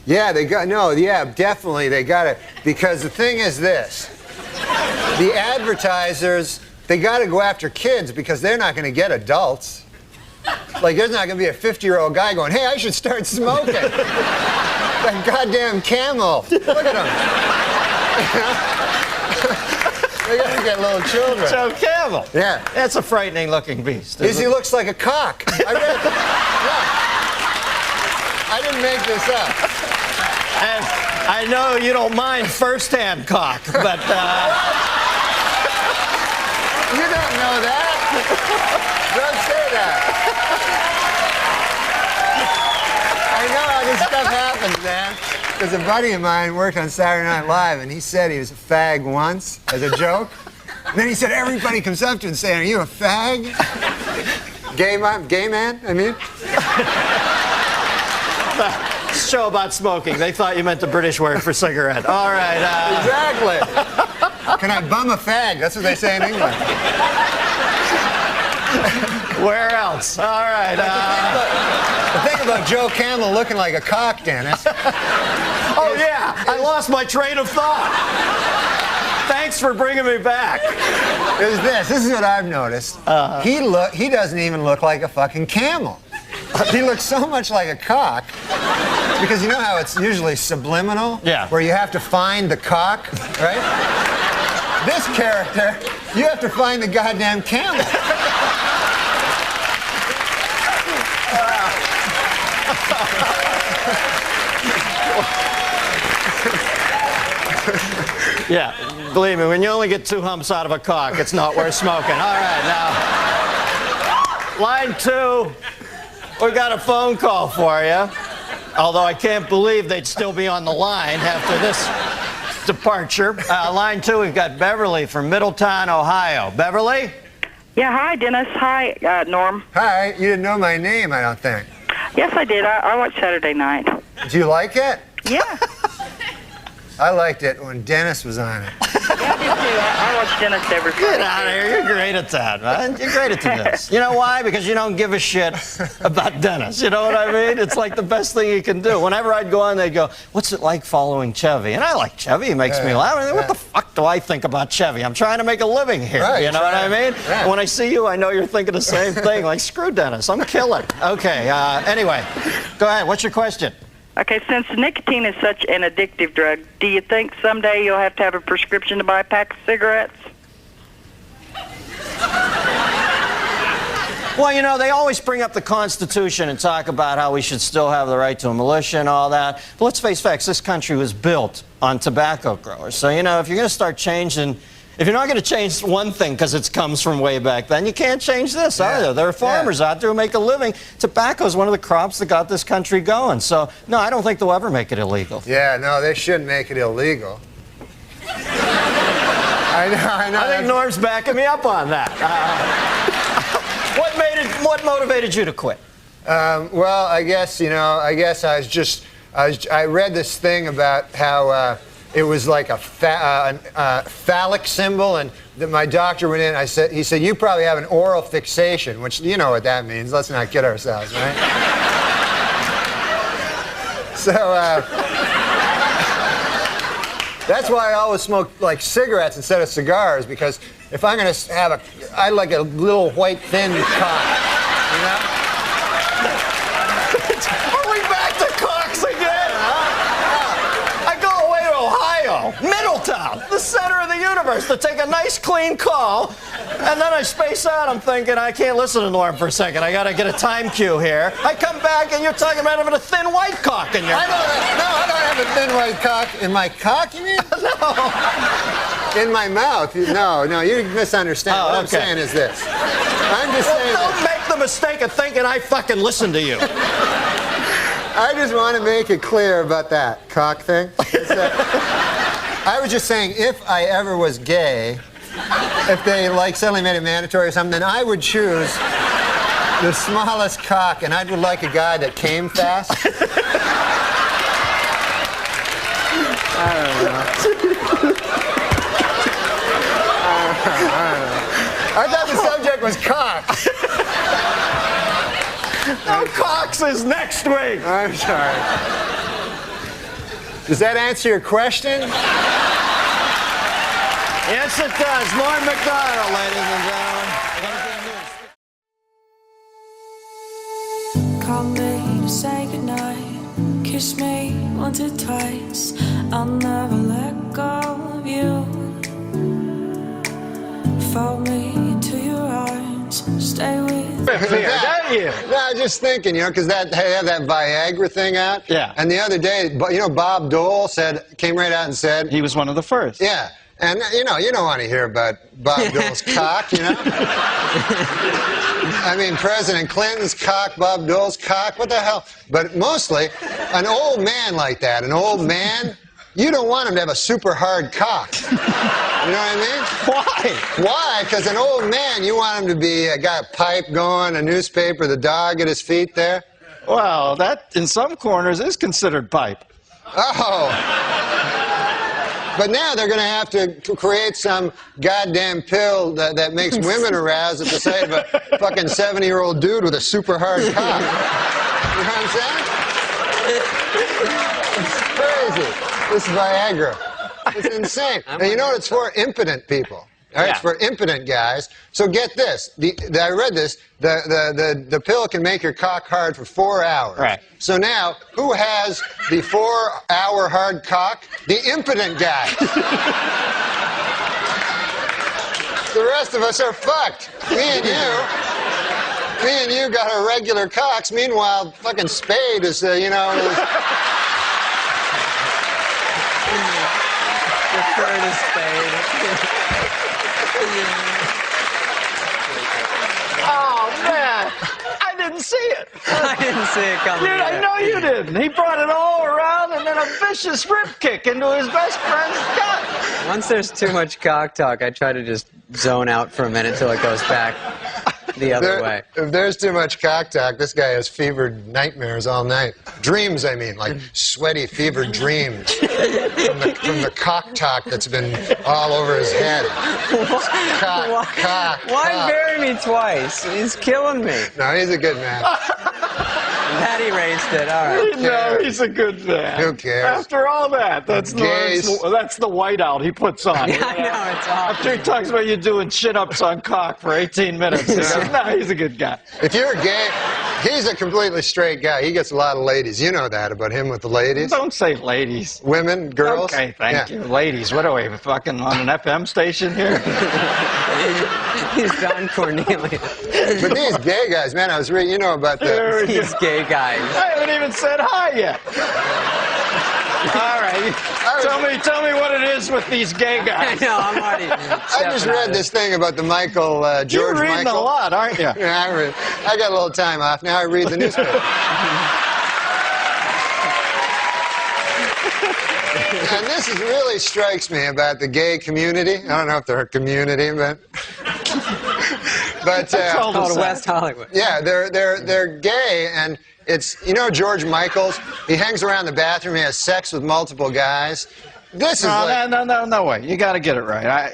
Yeah, definitely they got it. Because the thing is this, the advertisers, they got to go after kids because they're not going to get adults. Like, there's not going to be a 50-year-old guy going, hey, I should start smoking. That goddamn Camel. Look at him. They gotta get little children. Joe Camel. Yeah. That's a frightening looking beast. He looks like a cock. I didn't make this up. And I know you don't mind first-hand cock, but... You don't know that. Don't say that. I know how this stuff happens, man. Because a buddy of mine worked on Saturday Night Live, and he said he was a fag once as a joke. And then he said everybody comes up to him and saying, "Are you a fag?" Gay man? I mean. Show about smoking. They thought you meant the British word for cigarette. All right. Exactly. Can I bum a fag? That's what they say in England. Where else? All right. The thing about Joe Camel looking like a cock, Dennis. Oh, yeah. I lost my train of thought. Thanks for bringing me back. Is this. This is what I've noticed. He doesn't even look like a fucking camel. He looks so much like a cock. Because you know how it's usually subliminal? Yeah. Where you have to find the cock, right? This character, you have to find the goddamn camel. Yeah, believe me, when you only get 2 humps out of a cock, it's not worth smoking. All right, now, line 2, we got a phone call for you. Although I can't believe they'd still be on the line after this departure. Line 2, we've got Beverly from Middletown, Ohio. Beverly? Yeah, hi, Dennis. Hi, Norm. Hi, you didn't know my name, I don't think. Yes, I did. I watched Saturday Night. Do you like it? Yeah. I liked it when Dennis was on it. I watch Dennis every Friday. Get out of here. You're great at that, man. You're great at this. You know why? Because you don't give a shit about Dennis. You know what I mean? It's like the best thing you can do. Whenever I'd go on, they'd go, what's it like following Chevy? And I like Chevy. He makes me laugh. I mean, what the fuck do I think about Chevy? I'm trying to make a living here. Right, you know what I mean? Yeah. When I see you, I know you're thinking the same thing. Like, screw Dennis. I'm killing. Okay. Anyway, go ahead. What's your question? Okay, since nicotine is such an addictive drug, do you think someday you'll have to have a prescription to buy a pack of cigarettes? Well, you know, they always bring up the Constitution and talk about how we should still have the right to a militia and all that. But let's face facts, this country was built on tobacco growers. So, you know, if you're going to start changing, if you're not going to change one thing because it comes from way back then, you can't change this either. There are farmers out there who make a living. Tobacco is one of the crops that got this country going. So, no, I don't think they'll ever make it illegal. Yeah, no, they shouldn't make it illegal. I know. I think Norm's backing me up on that. What motivated you to quit? Well, I guess I was just, I read this thing about how it was like a phallic symbol, and my doctor went in. He said, you probably have an oral fixation, which you know what that means. Let's not kid ourselves, right? So that's why I always smoke like cigarettes instead of cigars, because if I'm gonna have I like a little white thin cock, you know? Are we back to cocks again? I go away to Ohio, Middletown, the center of the universe, to take a nice clean call, and then I space out. I'm thinking I can't listen to Norm for a second. I gotta get a time cue here. I come back and you're talking about having a thin white cock in your I don't have a thin white cock in my cock, you mean? No. In my mouth. No, you misunderstand. What I'm saying is this. I'm just saying don't make the mistake of thinking I fucking listen to you. I just want to make it clear about that cock thing. I was just saying, if I ever was gay, if they suddenly made it mandatory or something, then I would choose the smallest cock, and I would like a guy that came fast. I don't know. I thought the subject was cock. No, cocks is next week. I'm sorry. Does that answer your question? Yes, it does. Norm MacDonald, ladies and gentlemen. Call me to say goodnight. Kiss me once or twice. I'll never let go of you. Fold me into your arms. Stay with me. No, I was just thinking, because they have that Viagra thing out. Yeah. And the other day, Bob Dole came right out and said he was one of the first. Yeah. And you don't want to hear about Bob Dole's cock, I mean, President Clinton's cock, Bob Dole's cock, what the hell? But mostly, an old man like that, you don't want him to have a super hard cock. You know what I mean? Why? Why? Because an old man, you want him to be got a pipe going, a newspaper, the dog at his feet there. Well, that in some corners is considered pipe. Oh. But now they're going to have to create some goddamn pill that makes women aroused at the sight of a fucking 70-year-old dude with a super hard cock. You know what I'm saying? It's crazy. This Viagra. It's insane. And you know what it's for? Impotent people. All right, it's for impotent guys. So get this. I read this. The pill can make your cock hard for 4 hours. Right. So now, who has the 4-hour hard cock? The impotent guy. The rest of us are fucked. Me and you got our regular cocks. Meanwhile, fucking Spade is, Refer to Spade. Oh, man. I didn't see it. I didn't see it coming. Dude, I know you didn't. He brought it all around and then a vicious rip kick into his best friend's gut. Once there's too much cock talk, I try to just zone out for a minute till it goes back the other way. If there's too much cock talk, this guy has fevered nightmares all night. Dreams, I mean, like sweaty, fevered dreams from the cock talk that's been all over his head. Why bury me twice? He's killing me. No, he's a good man. That erased it. All right. No, he's a good man. Who cares? After all that, that's the whiteout he puts on. Yeah, I know, it's awesome. After he talks about you doing chin-ups on cock for 18 minutes. No, he's a good guy. If you're gay, he's a completely straight guy. He gets a lot of ladies. You know that about him with the ladies. Don't say ladies. Women, girls. Okay, thank you. Ladies, what are we, fucking on an FM station here? He's Don Cornelius. But these gay guys, man, I was reading, about these gay guys. I haven't even said hi yet. All right. Tell me what it is with these gay guys. I know, I'm already. I just read this thing about the George You're reading Michael. a lot, aren't you? Yeah, I got a little time off. Now I read the newspaper. And this really strikes me about the gay community. I don't know if they're a community, but called West Hollywood. Yeah, they're gay, and it's George Michaels. He hangs around the bathroom. He has sex with multiple guys, This is no way. You got to get it right.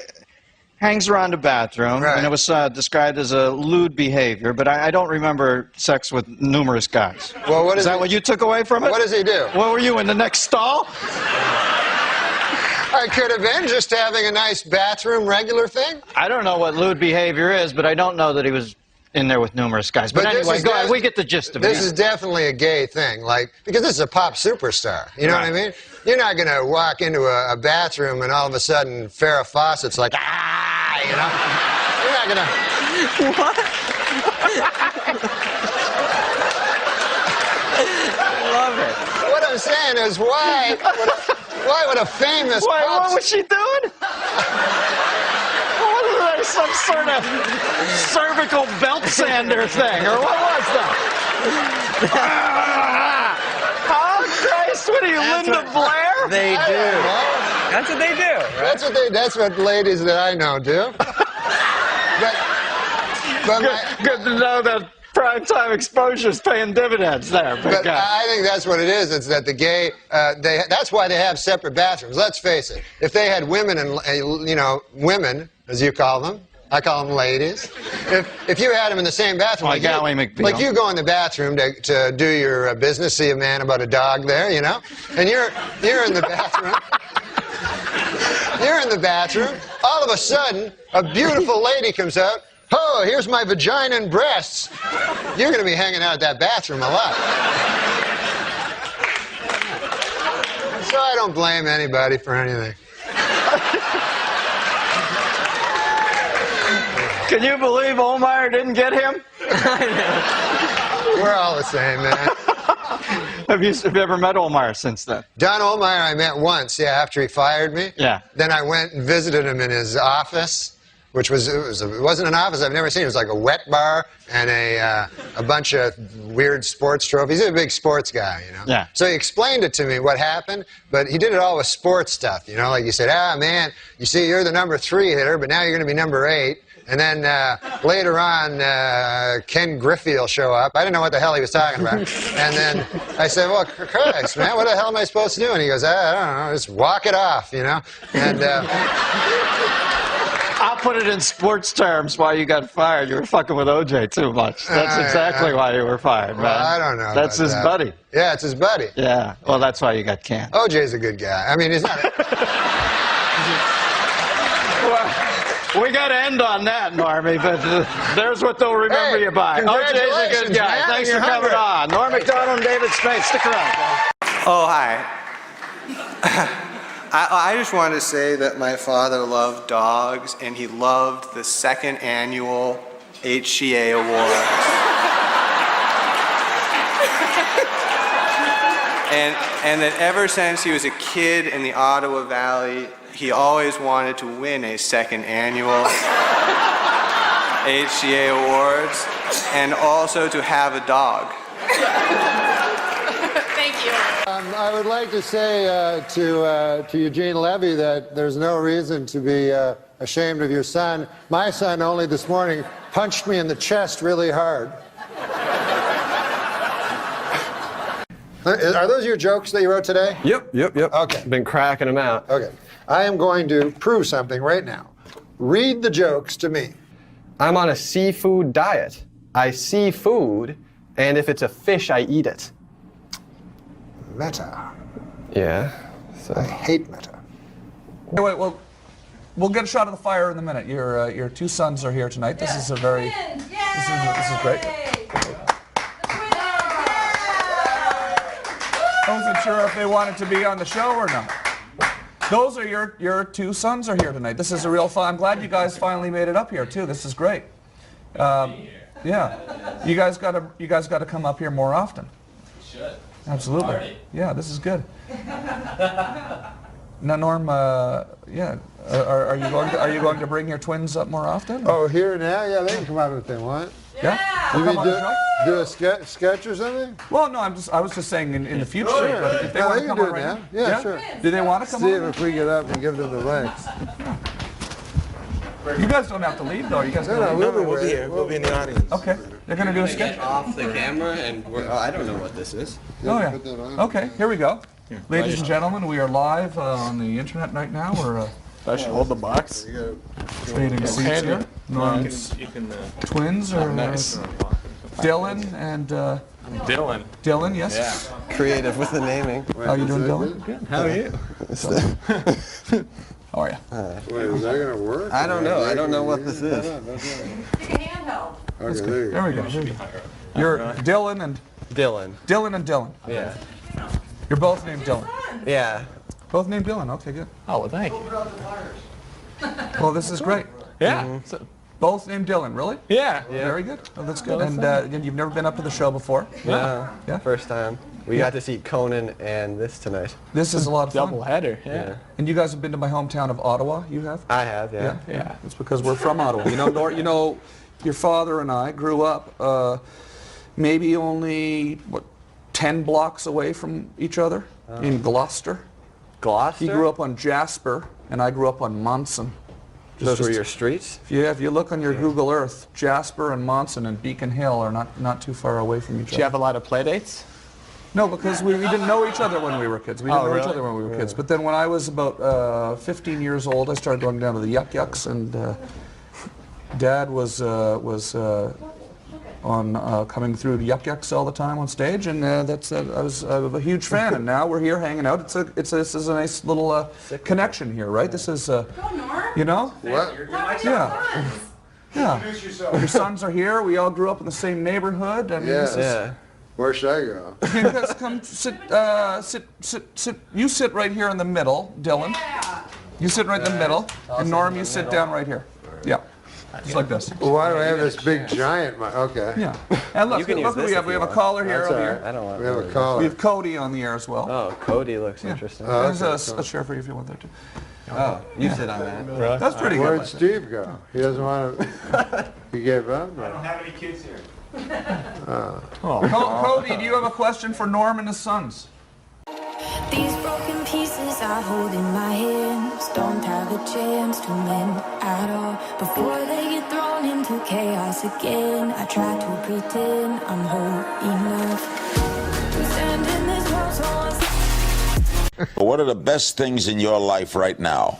Hangs around the bathroom, and it was described as a lewd behavior, but I don't remember sex with numerous guys. Well, what is that what you took away from it? What does he do? What were you, in the next stall? I could have been just having a nice bathroom regular thing. I don't know what lewd behavior is, but I don't know that he was in there with numerous guys. But anyway, go ahead. We get the gist of it. This is definitely a gay thing, because this is a pop superstar. You know what I mean? You're not going to walk into a bathroom and all of a sudden Farrah Fawcett's like, you know? You're not going to... What? I love it. What I'm saying is, why would a famous what was she doing? Some sort of cervical belt sander thing, or what was that? Oh, Christ, what are you, Linda Blair? They do. That's what they do. Right? That's what ladies that I know do. Good to know that primetime exposure's paying dividends there. But I think that's what it is. It's that the gay, that's why they have separate bathrooms. Let's face it. If they had women and, women, as you call them, I call them ladies. If you had them in the same bathroom, like you go in the bathroom to do your business, see a man about a dog there, and you're in the bathroom. You're in the bathroom. All of a sudden, a beautiful lady comes out. Oh, here's my vagina and breasts. You're going to be hanging out at that bathroom a lot. So I don't blame anybody for anything. Can you believe Olmeyer didn't get him? We're all the same, man. Have you ever met Olmeyer since then? Don Olmeyer I met once, after he fired me. Yeah. Then I went and visited him in his office, which it wasn't an office I've never seen. It was like a wet bar and a bunch of weird sports trophies. He's a big sports guy, Yeah. So he explained it to me what happened, but he did it all with sports stuff, like he said, man, you see, you're the number 3 hitter, but now you're going to be number 8. And then later on, Ken Griffey will show up. I didn't know what the hell he was talking about. And then I said, well, Christ, man, what the hell am I supposed to do? And he goes, I don't know, just walk it off, And I'll put it in sports terms why you got fired. You were fucking with OJ too much. That's exactly why you were fired, man. Well, I don't know. That's his buddy. Yeah, it's his buddy. Yeah, well, that's why you got canned. OJ's a good guy. I mean, he's not... We got to end on that, Normie, but there's what they'll remember you by. OJ's a good guy. Man, Thanks for coming on. Norm MacDonald and David Spade, stick around. Oh, hi. I just wanted to say that my father loved dogs, and he loved the 2nd annual HCA Award. and that ever since he was a kid in the Ottawa Valley, he always wanted to win a 2nd annual HCA Awards, and also to have a dog. Thank you. I would like to say to Eugene Levy that there's no reason to be ashamed of your son. My son only this morning punched me in the chest really hard. Are those your jokes that you wrote today? Yep. Okay. Been cracking them out. Okay. I am going to prove something right now. Read the jokes to me. I'm on a seafood diet. I see food, and if it's a fish, I eat it. Meta. Yeah. So. I hate meta. Wait, well, we'll get a shot of the fire in a minute. Your 2 sons are here tonight. This is a very... This is great. I wasn't sure if they wanted to be on the show or not. Those are your 2 sons are here tonight. This is a real fun. I'm glad you guys finally made it up here too. This is great. Yeah, you guys got to come up here more often. You should. Absolutely. Party. Yeah, this is good. Now, Norm, yeah, are you going to bring your twins up more often? Oh, here now? Yeah, they can come out if they want. Yeah. You mean do a sketch or something? Well, no, I was just saying in the future. Sure. But if they want to come do on it right now. now. Yeah, sure. Do they want to come See on? if we get up and give them the links. You guys don't have to leave, though. You guys No, we'll be here. We'll be in the audience. Okay. They're going to do a sketch. Off the camera, and I don't know what this is. Oh, yeah. Okay, here we go. Ladies and gentlemen, we are live on the internet right now. We're I should hold the box. trading seats here. Norm's twins are Dylan and Dylan. Dylan, yes. Yeah. Creative with the naming. How you doing, Dylan? Good. How are you? How are you? Wait, is that going to work? I don't know. I don't know what this is. Handheld. That's Okay, good. there you There we go. You're Dylan and Dylan. Dylan and Dylan. Yeah. You're both named Dylan. Yeah. Both named Dylan. Okay, good. Oh, well, thank you. Well, this is great. Yeah. Both named Dylan, really? Yeah. Very good. Oh, that's good. Well, And that's again, you've never been up to the show before? No. Yeah. First time. We got to see Conan and this tonight. This is a lot of fun. Double header. Yeah. And you guys have been to my hometown of Ottawa. You have? I have. Yeah. Yeah. It's because we're from Ottawa. You know, your father and I grew up maybe only 10 blocks away from each other in Gloucester. Gloucester. He grew up on Jasper, and I grew up on Monson. Those were your streets? If you look on your Google Earth, Jasper and Monson and Beacon Hill are not too far away from each other. Did you have a lot of play dates? No, because we didn't know each other when we were kids. We didn't know each other when we were kids. But then when I was about 15 years old, I started going down to the Yuck Yucks, and Dad was on coming through the Yuck Yucks all the time on stage, and I was a huge fan. And now we're here hanging out. This is a nice little connection here, right? This is you know? What? Yeah. Yeah. Your sons are here. We all grew up in the same neighborhood. I mean, this is, Where should I go? you guys come sit. You sit right here in the middle, Dylan. You sit right in the middle, and Norm, you sit down right here. Yeah, just like this. Well, why do I have this big giant? Okay. Yeah. And look, look who we have. We have a caller here. That's Over all here. right. I don't want. We have a caller. We have Cody on the air as well. Oh, Cody looks interesting. There's a chair for you if you want that too. Oh, you sit on that. Really? That's pretty good. Where'd Steve go? He doesn't want to. He gave up. I don't have any kids here. Cody, do you have a question for Norm and his sons? These broken pieces I hold in my hands don't have a chance to mend at all. Before they get thrown into chaos again, I try to pretend I'm whole enough to stand in this world so What are the best things in your life right now?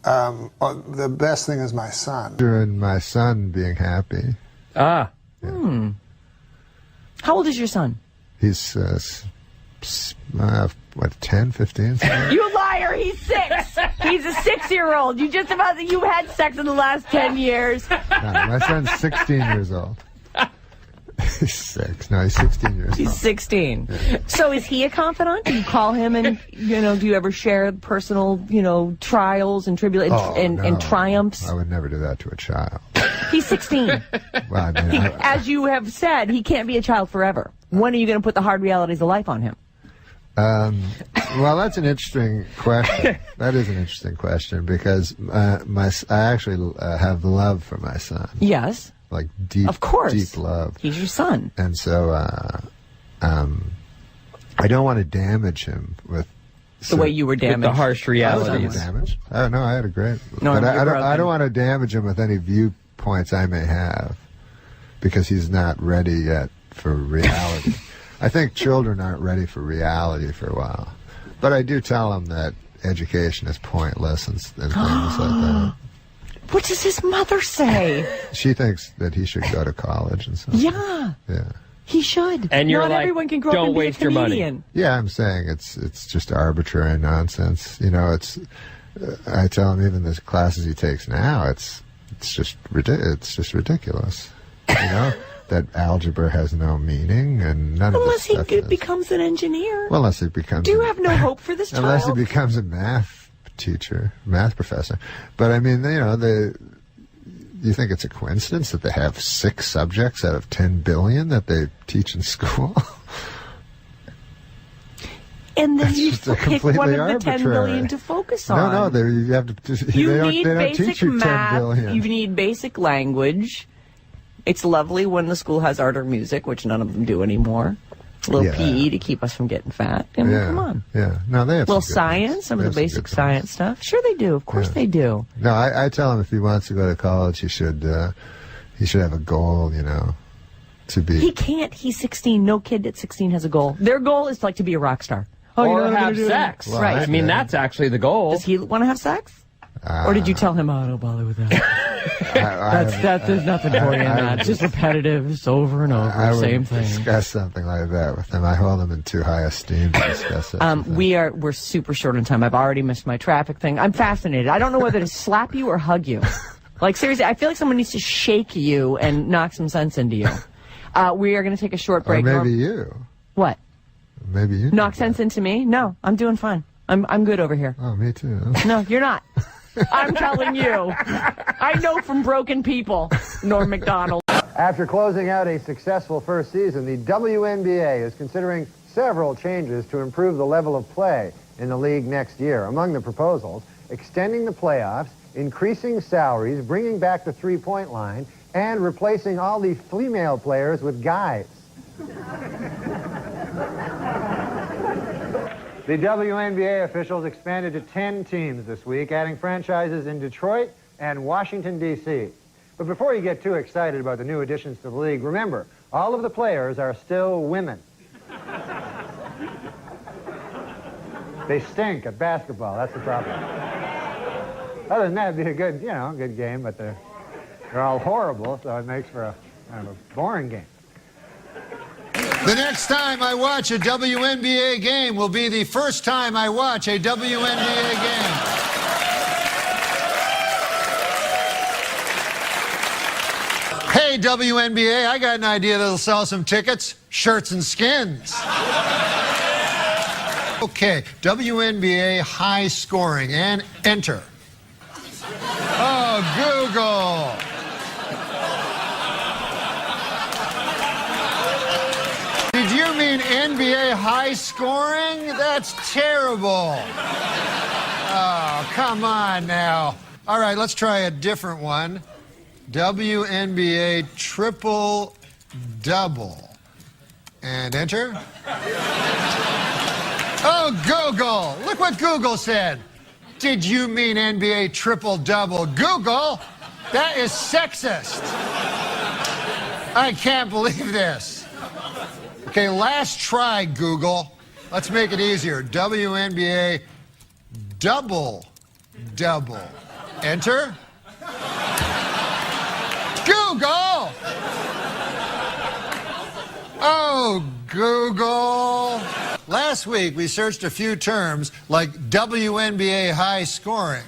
The best thing is my son. And my son being happy. Ah. Yeah. How old is your son? He's, 10, 15? You liar! He's 6. He's a 6-year-old. You had sex in the last 10 years. No, my son's 16 years old. He's 6. No, he's 16 years old. He's 16. Yeah. So is he a confidant? Do you call him and, do you ever share personal, trials and tribulations and triumphs? I would never do that to a child. He's 16. Well, I mean, as you have said, he can't be a child forever. When are you going to put the hard realities of life on him? Well, that's an interesting question. That is an interesting question because I actually have love for my son. Yes. Like deep, of course. Deep love. He's your son. And so I don't want to damage him with the way you were damaged. With the harsh realities. I was damaged. No, I had a great. No, but I don't want to damage him with any viewpoints I may have because he's not ready yet for reality. I think children aren't ready for reality for a while. But I do tell them that education is pointless and things like that. What does his mother say? She thinks that he should go to college and stuff. Yeah. Yeah. He should. And you're not everyone can grow up and be a comedian. Yeah, I'm saying it's just arbitrary nonsense. I tell him even the classes he takes now, it's just ridiculous. That algebra has no meaning and none unless of this he becomes an engineer. Well, unless he becomes. Do you have no hope for this child? Unless he becomes a math professor. But I mean, you think it's a coincidence that they have 6 subjects out of 10 billion that they teach in school? And then you pick one of the 10 billion to focus on. No, you have to. They don't teach you math, 10 billion. You need basic language. It's lovely when the school has art or music, which none of them do anymore. A little PE to keep us from getting fat. I mean, come on. Yeah. No, they have little science, some of the basic science stuff. Sure they do. Of course they do. No, I tell him if he wants to go to college, he should have a goal, to be. He can't. He's 16. No kid at 16 has a goal. Their goal is to be a rock star. Oh, or have sex. Well, right. I mean, that's actually the goal. Does he want to have sex? Or did you tell him, oh, don't bother with that? There's nothing for you in that. It's just repetitive, just over and over, same thing. Discuss something like that with him. I hold him in too high esteem to discuss it. We're super short on time. I've already missed my traffic thing. I'm fascinated. I don't know whether to slap you or hug you. Like, seriously, I feel like someone needs to shake you and knock some sense into you. We are going to take a short break. Or maybe you. What? Maybe you. Knock sense into me? No, I'm doing fine. I'm good over here. Oh, me too. No, you're not. I'm telling you. I know from broken people, Norm MacDonald. After closing out a successful first season, the WNBA is considering several changes to improve the level of play in the league next year. Among the proposals, extending the playoffs, increasing salaries, bringing back the three-point line, and replacing all the female players with guys. The WNBA officials expanded to 10 teams this week, adding franchises in Detroit and Washington, D.C. But before you get too excited about the new additions to the league, remember, all of the players are still women. They stink at basketball, that's the problem. Other than that, it'd be a good, good game, but they're all horrible, so it makes for a kind of a boring game. The next time I watch a WNBA game will be the first time I watch a WNBA game. Hey, WNBA, I got an idea that'll sell some tickets. Shirts and skins. Okay, WNBA high scoring, and enter. Oh, Google. Did you mean NBA high scoring? That's terrible. Oh, come on now. All right, let's try a different one. WNBA triple double. And enter. Oh, Google. Look what Google said. Did you mean NBA triple double? Google, that is sexist. I can't believe this. Okay, last try, Google. Let's make it easier. WNBA double double. Enter. Google! Oh, Google. Last week, we searched a few terms like WNBA high scoring.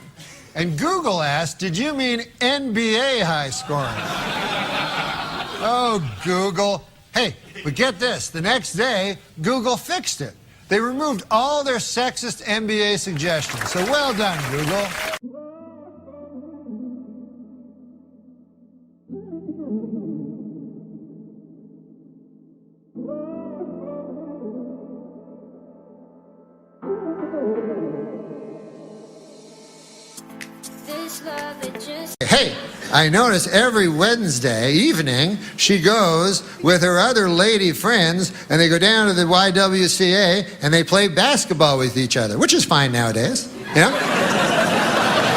And Google asked, did you mean NBA high scoring? Oh, Google. Hey, but get this. The next day, Google fixed it. They removed all their sexist NBA suggestions. So well done, Google. Hey, I notice every Wednesday evening she goes with her other lady friends and they go down to the YWCA and they play basketball with each other, which is fine nowadays, you know?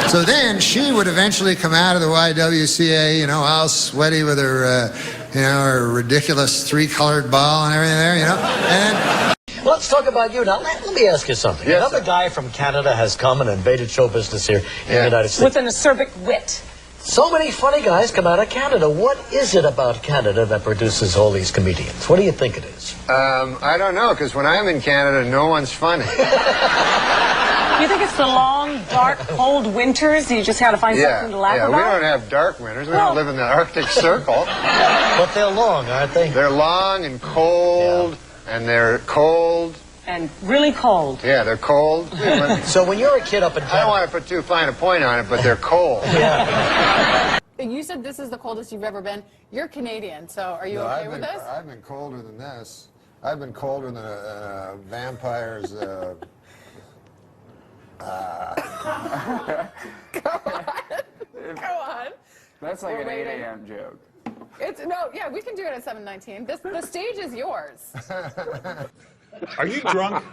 So then she would eventually come out of the YWCA, all sweaty with her, her ridiculous three-colored ball and everything there, and Well, let's talk about you now. Let me ask you something. Yes, Another guy from Canada has come and invaded show business here in the United States. With an acerbic wit. So many funny guys come out of Canada. What is it about Canada that produces all these comedians? What do you think it is? I don't know, because when I'm in Canada, no one's funny. You think it's the long, dark, cold winters? You just have to find something to laugh about? Yeah, we don't have dark winters. We don't live in the Arctic Circle. But they're long, aren't they? They're long and cold, and they're cold. And really cold. Yeah, they're cold. So when you're a kid up in Canada... I don't want to put too fine a point on it, but they're cold. Yeah. You said this is the coldest you've ever been. You're Canadian, so are you okay with this? I've been colder than this. I've been colder than a vampire's... Go on. That's like We're an waiting. 8 a.m. joke. We can do it at 7:19. The stage is yours. Are you drunk?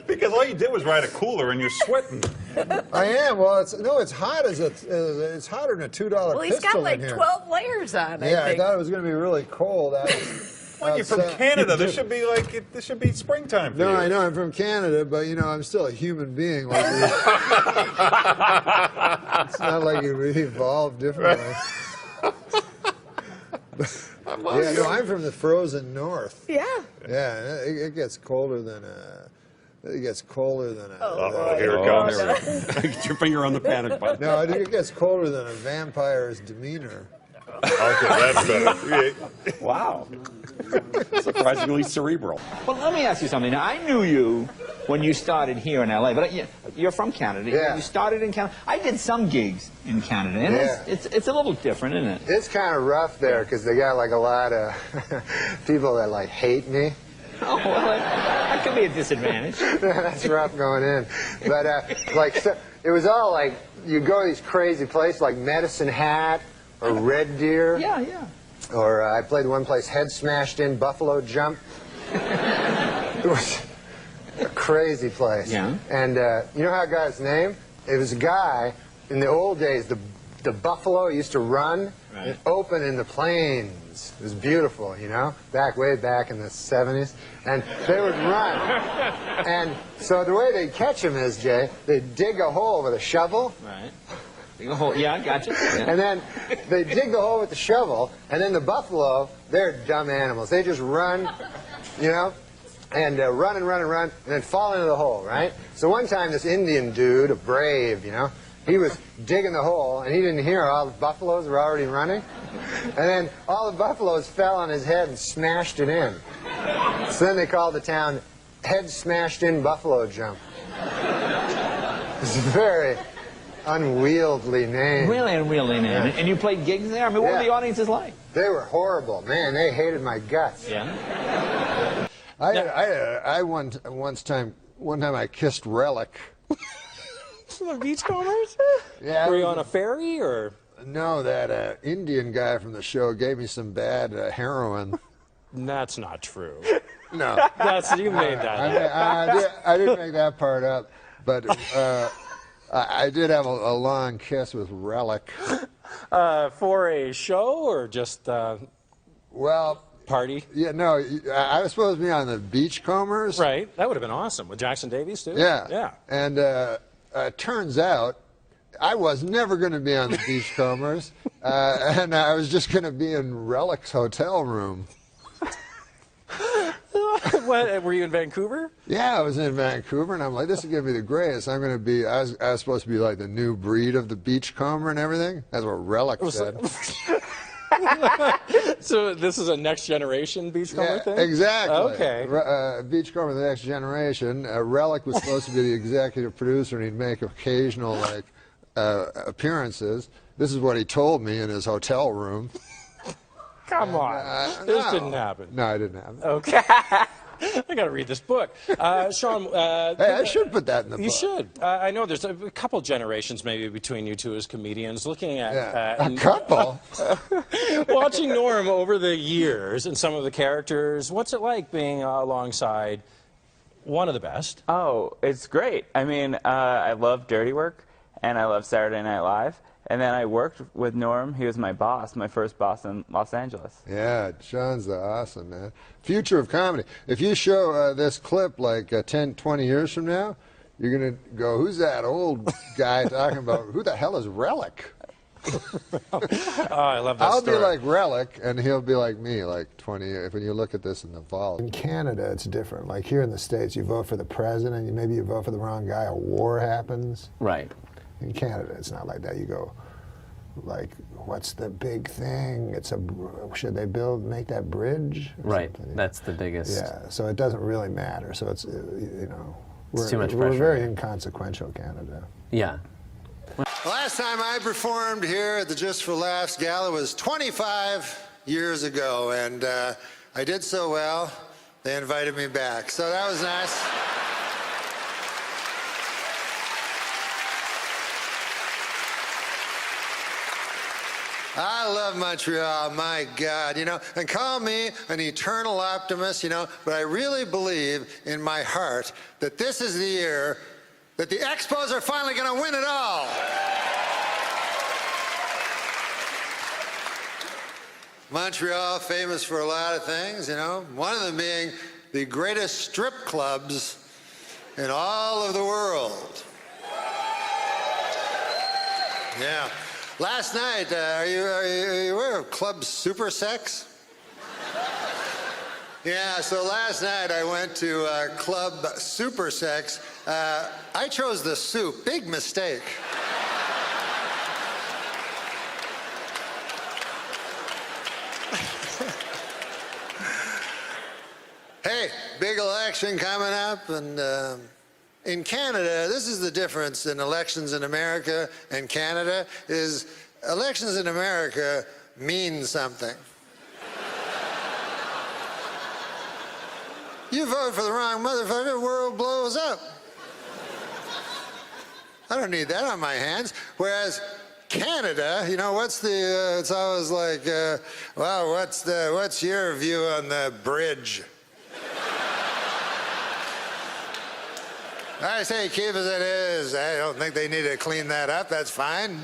Because all you did was ride a cooler and you're sweating. I am. Well, it's hot as it's hotter than a $2 Well, he's pistol got like in here. 12 layers on, Yeah, I think. thought it was going to be really cold. Well, you're from Canada. This should be like this should be springtime for you. No, I know I'm from Canada, but you know I'm still a human being. Like it's not like we evolved differently. Yeah, no, I'm from the frozen north. Yeah. Yeah, it gets colder than it gets colder than a. Oh, here it comes. Get your finger on the panic button. No, it gets colder than a vampire's demeanor. Okay, that's better. Wow. Surprisingly cerebral. Well, let me ask you something. Now, I knew you when you started here in L.A., but you're from Canada. Yeah. You started in Canada. I did some gigs in Canada, and it's a little different, isn't it? It's kind of rough there because they got like a lot of people that like hate me. Oh, well, that could be a disadvantage. That's rough going in. But it was all like, you go to these crazy places like Medicine Hat or Red Deer. Yeah, yeah. Or I played one place, Head Smashed In, Buffalo Jump. It was a crazy place. Yeah. And you know how I got his name? It was a guy, in the old days, the buffalo used to run and open in the plains. It was beautiful, you know, way back in the 70s. And they would run. And so the way they'd catch him is, Jay, they'd dig a hole with a shovel. Right. Dig a hole. Yeah, I gotcha. Yeah. And then they dig the hole with the shovel, and then the buffalo, they're dumb animals. They just run, you know, and run and run and run, and then fall into the hole, right? So one time this Indian dude, a brave, you know, he was digging the hole, and he didn't hear all the buffaloes were already running. And then all the buffaloes fell on his head and smashed it in. So then they called the town Head Smashed In Buffalo Jump. It's a very unwieldy name. Really unwieldy name. Yeah. And you played gigs there? I mean, what were the audiences like? They were horrible. Man, they hated my guts. Yeah. One time I kissed Relic. The Beachcombers? Yeah. Were you on a ferry or? No, that Indian guy from the show gave me some bad heroin. That's not true. No. You made that. I didn't make that part up, but I did have a long kiss with Relic. For a show or just well, party? Yeah, no, I was supposed to be on the Beachcombers. Right, that would have been awesome with Jackson Davies too. Yeah, yeah. And turns out I was never going to be on the Beachcombers, and I was just going to be in Relic's hotel room. What, were you in Vancouver? Yeah, I was in Vancouver, and I'm like, this is going to be the greatest. I'm going to be, I was supposed to be like the new breed of the Beachcomber and everything. That's what Relic said. So this is a next generation Beachcomber thing? Exactly. Okay. Beachcomber, the next generation. Relic was supposed to be the executive producer, and he'd make occasional appearances. This is what he told me in his hotel room. Come on. This didn't happen. No, it didn't happen. Okay. I got to read this book. Sean. Hey, I should put that in the book. You should. I know there's a couple generations maybe between you two as comedians looking at... a couple? Watching Norm over the years and some of the characters, what's it like being alongside one of the best? Oh, it's great. I mean, I love Dirty Work, and I love Saturday Night Live. And then I worked with Norm. He was my boss, my first boss in Los Angeles. Yeah, Sean's awesome, man. Future of comedy. If you show this clip like 10, 20 years from now, you're going to go, who's that old guy talking about, who the hell is Relic? Oh, I love that I'll story. be like Relic, and he'll be like me, like 20 years. When you look at this in the vault. In Canada, it's different. Like here in the States, you vote for the president, maybe you vote for the wrong guy, a war happens. Right. In Canada, it's not like that. You go, like, what's the big thing? Should they make that bridge? Right, that's the biggest. Yeah, so it doesn't really matter. So it's, you know, It's too much we're pressure. very inconsequential, Canada. Yeah. Last time I performed here at the Just for Laughs Gala was 25 years ago, and I did so well, they invited me back. So that was nice. I love Montreal, my God, you know, and call me an eternal optimist, you know, but I really believe in my heart that this is the year that the Expos are finally going to win it all. Montreal, famous for a lot of things, you know, one of them being the greatest strip clubs in all of the world. Yeah. Last night, are you aware of Club Super Sex? Yeah, so last night I went to Club Super Sex. I chose the soup. Big mistake. Hey, big election coming up, and in Canada, this is the difference in elections in America and Canada, is elections in America mean something. You vote for the wrong motherfucker, the world blows up. I don't need that on my hands. Whereas Canada, you know, it's always like, well, what's your view on the bridge? I say keep as it is. I don't think they need to clean that up. That's fine.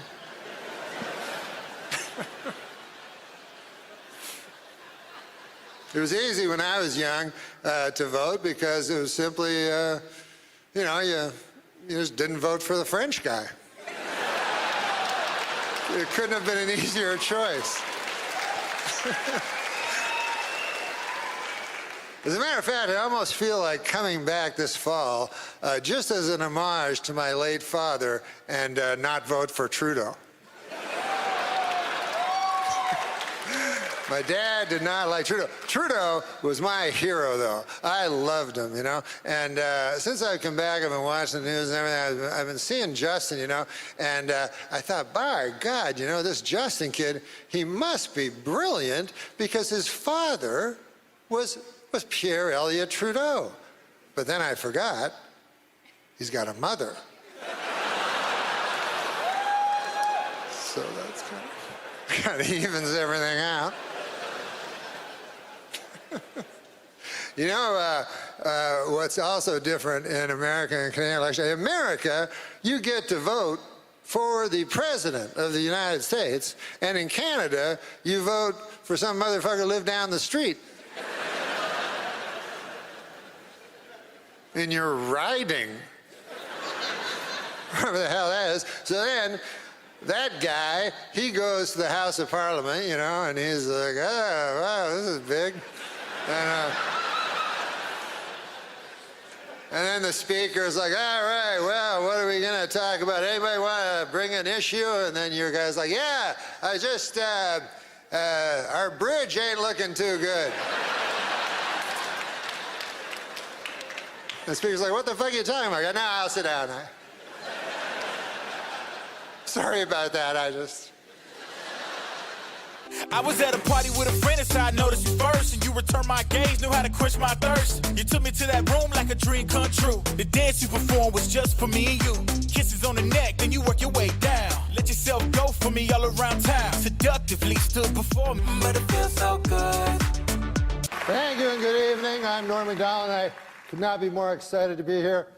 It was easy when I was young to vote because it was simply, you know, you just didn't vote for the French guy. It couldn't have been an easier choice. As a matter of fact, I almost feel like coming back this fall just as an homage to my late father and not vote for Trudeau. My dad did not like Trudeau. Trudeau was my hero, though. I loved him, you know. And since I've come back, I've been watching the news and everything. I've been seeing Justin, you know. And I thought, by God, you know, this Justin kid, he must be brilliant because his father was Pierre Elliott Trudeau. But then I forgot, he's got a mother. So that's kind of evens everything out. You know, what's also different in American and Canadian elections? In America, you get to vote for the President of the United States, and in Canada, you vote for some motherfucker who lived down the street. In your riding. Whatever the hell that is. So then, that guy, he goes to the House of Parliament, you know, and he's like, oh, wow, this is big. And then the speaker's like, all right, well, what are we going to talk about? Anybody want to bring an issue? And then your guy's like, yeah, I just, our bridge ain't looking too good. The speaker's like, what the fuck are you talking about? I go, no, I'll sit down. Sorry about that, I was at a party with a friend and so I noticed you first. And you returned my gaze, knew how to quench my thirst. You took me to that room like a dream come true. The dance you performed was just for me and you. Kisses on the neck, then you work your way down. Let yourself go for me all around town. Seductively stood before me, but it feels so good. Thank you and good evening. I'm Norm MacDonald, and I could not be more excited to be here.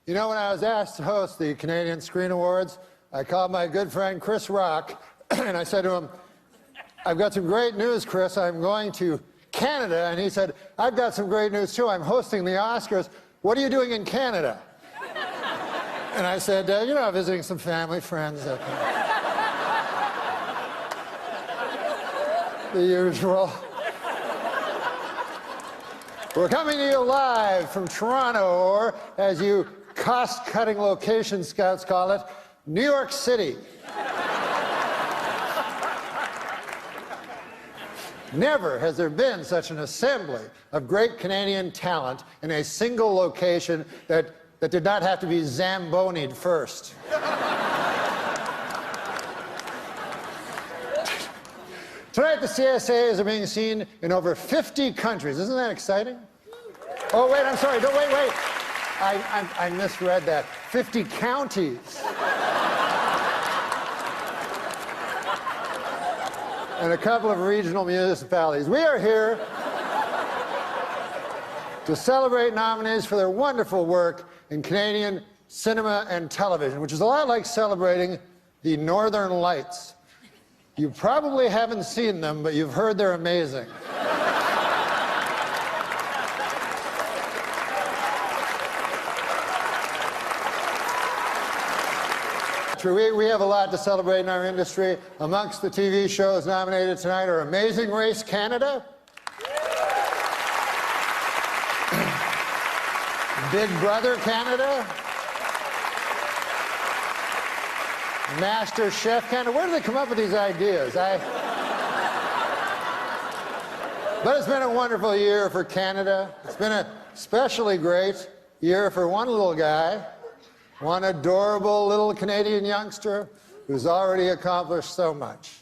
You know, when I was asked to host the Canadian Screen Awards, I called my good friend Chris Rock, and I said to him, I've got some great news, Chris. I'm going to Canada. And he said, I've got some great news, too. I'm hosting the Oscars. What are you doing in Canada? And I said, you know, visiting some family, friends. The usual. We're coming to you live from Toronto, or as you cost-cutting location scouts call it, New York City. Never has there been such an assembly of great Canadian talent in a single location that did not have to be Zamboni'd first. Tonight, the CSAs are being seen in over 50 countries. Isn't that exciting? Oh, wait, I'm sorry. No, wait. I misread that. 50 counties. And a couple of regional municipalities. We are here to celebrate nominees for their wonderful work in Canadian cinema and television, which is a lot like celebrating the Northern Lights. You probably haven't seen them, but you've heard they're amazing. We have a lot to celebrate in our industry. Amongst the TV shows nominated tonight are Amazing Race Canada, Big Brother Canada, Master Chef Canada. Where do they come up with these ideas? But it's been a wonderful year for Canada. It's been an especially great year for one little guy, one adorable little Canadian youngster who's already accomplished so much.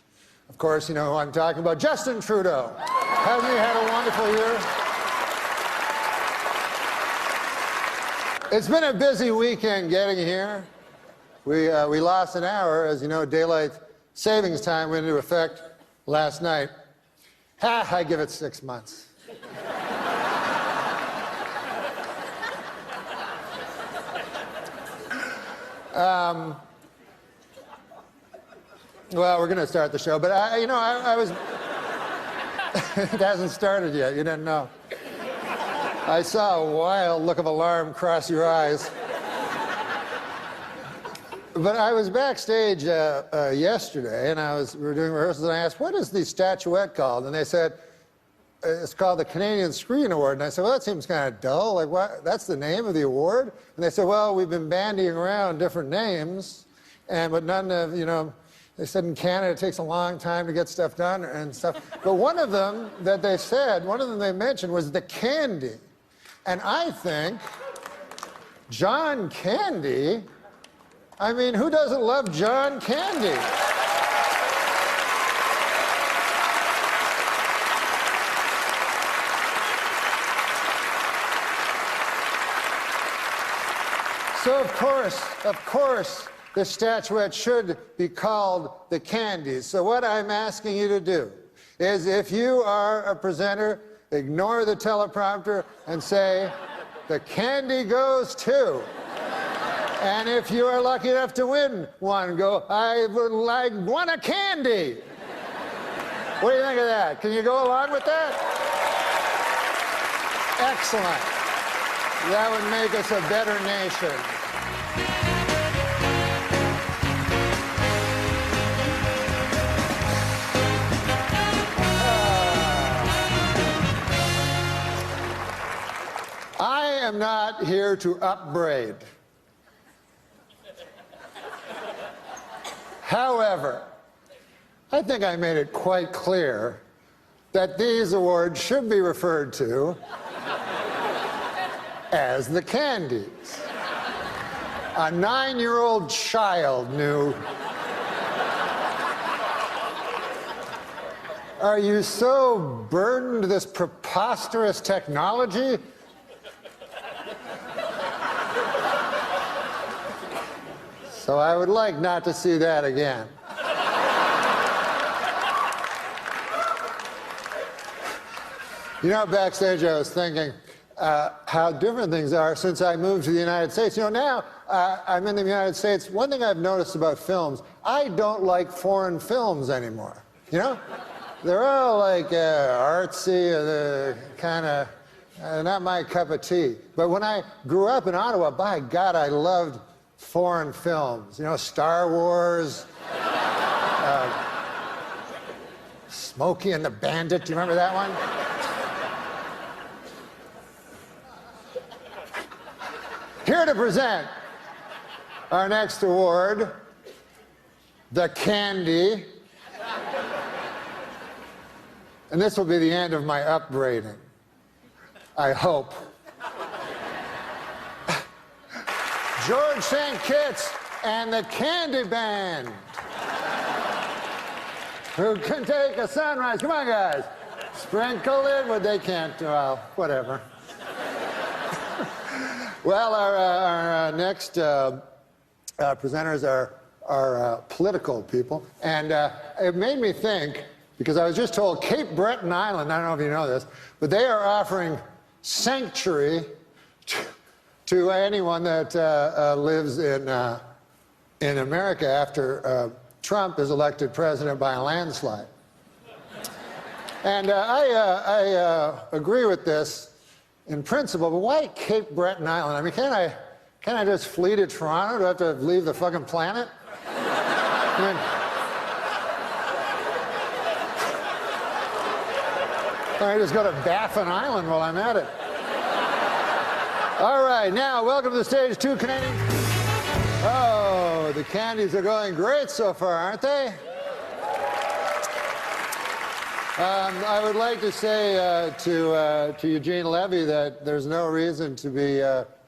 Of course, you know who I'm talking about, Justin Trudeau. Hasn't he had a wonderful year? It's been a busy weekend getting here. We lost an hour. As you know, daylight savings time went into effect last night. I give it 6 months. Well, we're going to start the show, but I was... It hasn't started yet. You didn't know. I saw a wild look of alarm cross your eyes. But I was backstage yesterday, and we were doing rehearsals, and I asked, what is the statuette called? And they said, it's called the Canadian Screen Award. And I said, well, that seems kind of dull. Like, what? That's the name of the award? And they said, well, we've been bandying around different names, but none of, they said in Canada it takes a long time to get stuff done and stuff. But one of them that they said, one of them they mentioned was the Candy. And I think John Candy, I mean, who doesn't love John Candy? So, of course, the statuette should be called the Candies. So what I'm asking you to do is, if you are a presenter, ignore the teleprompter and say, the candy goes to. And if you are lucky enough to win one, go, I won a candy. What do you think of that? Can you go along with that? Excellent. That would make us a better nation. I am not here to upbraid. However, I think I made it quite clear that these awards should be referred to as the Candies. A 9-year-old child knew. Are you so burdened with this preposterous technology? So I would like not to see that again. Backstage I was thinking how different things are since I moved to the United States. Now I'm in the United States. One thing I've noticed about films, I don't like foreign films anymore. They're all like artsy, kind of not my cup of tea. But when I grew up in Ottawa, by God, I loved foreign films. Star Wars, Smokey and the Bandit. Do you remember that one? Here to present our next award, the Candy. And this will be the end of my upbraiding, I hope. George St. Kitts and the Candy Band. Who can take a sunrise? Come on, guys. Sprinkle it, but they can't. Well, whatever. Well, our next presenters are political people. And it made me think, because I was just told Cape Breton Island, I don't know if you know this, but they are offering sanctuary to anyone that lives in America after Trump is elected president by a landslide. And I agree with this in principle, but why Cape Breton Island? I mean, can't I just flee to Toronto? Do I have to leave the fucking planet? I mean, I just go to Baffin Island while I'm at it. All right, now welcome to the stage, 2 Canadians. Oh, the candies are going great so far, aren't they? I would like to say to Eugene Levy that there's no reason to be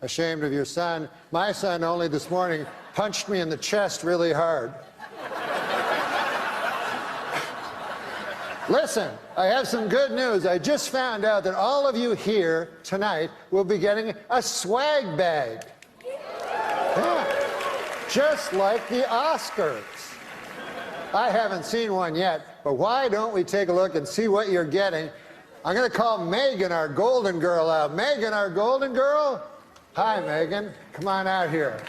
ashamed of your son. My son only this morning punched me in the chest really hard. Listen, I have some good news. I just found out that all of you here tonight will be getting a swag bag. Yeah. Just like the Oscars. I haven't seen one yet, but why don't we take a look and see what you're getting? I'm going to call Megan, our golden girl, out. Megan, our golden girl? Hi, Megan. Come on out here.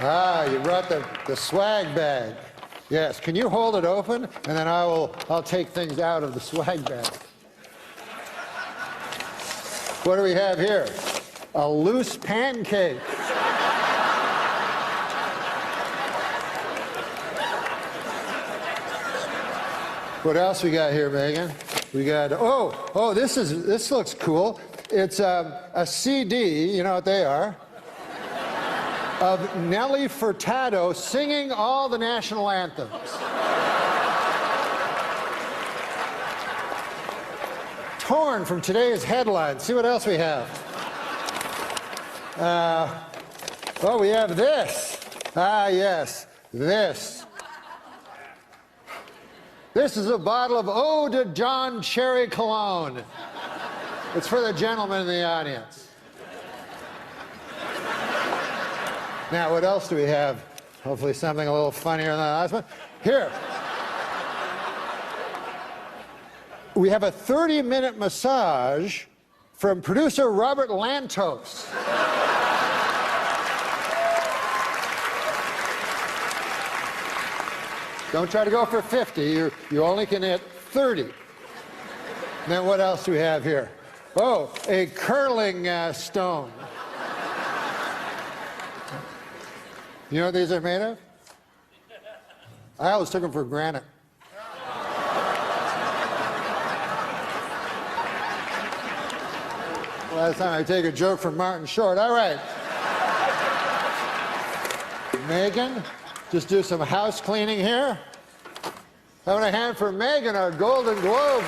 Ah, you brought the swag bag. Yes, can you hold it open? And then I'll take things out of the swag bag. What do we have here? A loose pancake. What else we got here, Megan? We got, oh, this looks cool. It's a CD, you know what they are, of Nelly Furtado singing all the national anthems. Torn from today's headlines. See what else we have. Oh, we have this. Ah, yes, this. This is a bottle of Eau de John Cherry Cologne. It's for the gentlemen in the audience. Now, what else do we have? Hopefully something a little funnier than the last one. Here. We have a 30-minute massage from producer Robert Lantos. Don't try to go for 50. You only can hit 30. And then what else do we have here? Oh, a curling stone. You know what these are made of? I always took them for granite. Last time I take a joke from Martin Short. All right. Megan, just do some house cleaning here. Having a hand for Megan, our Golden Globe.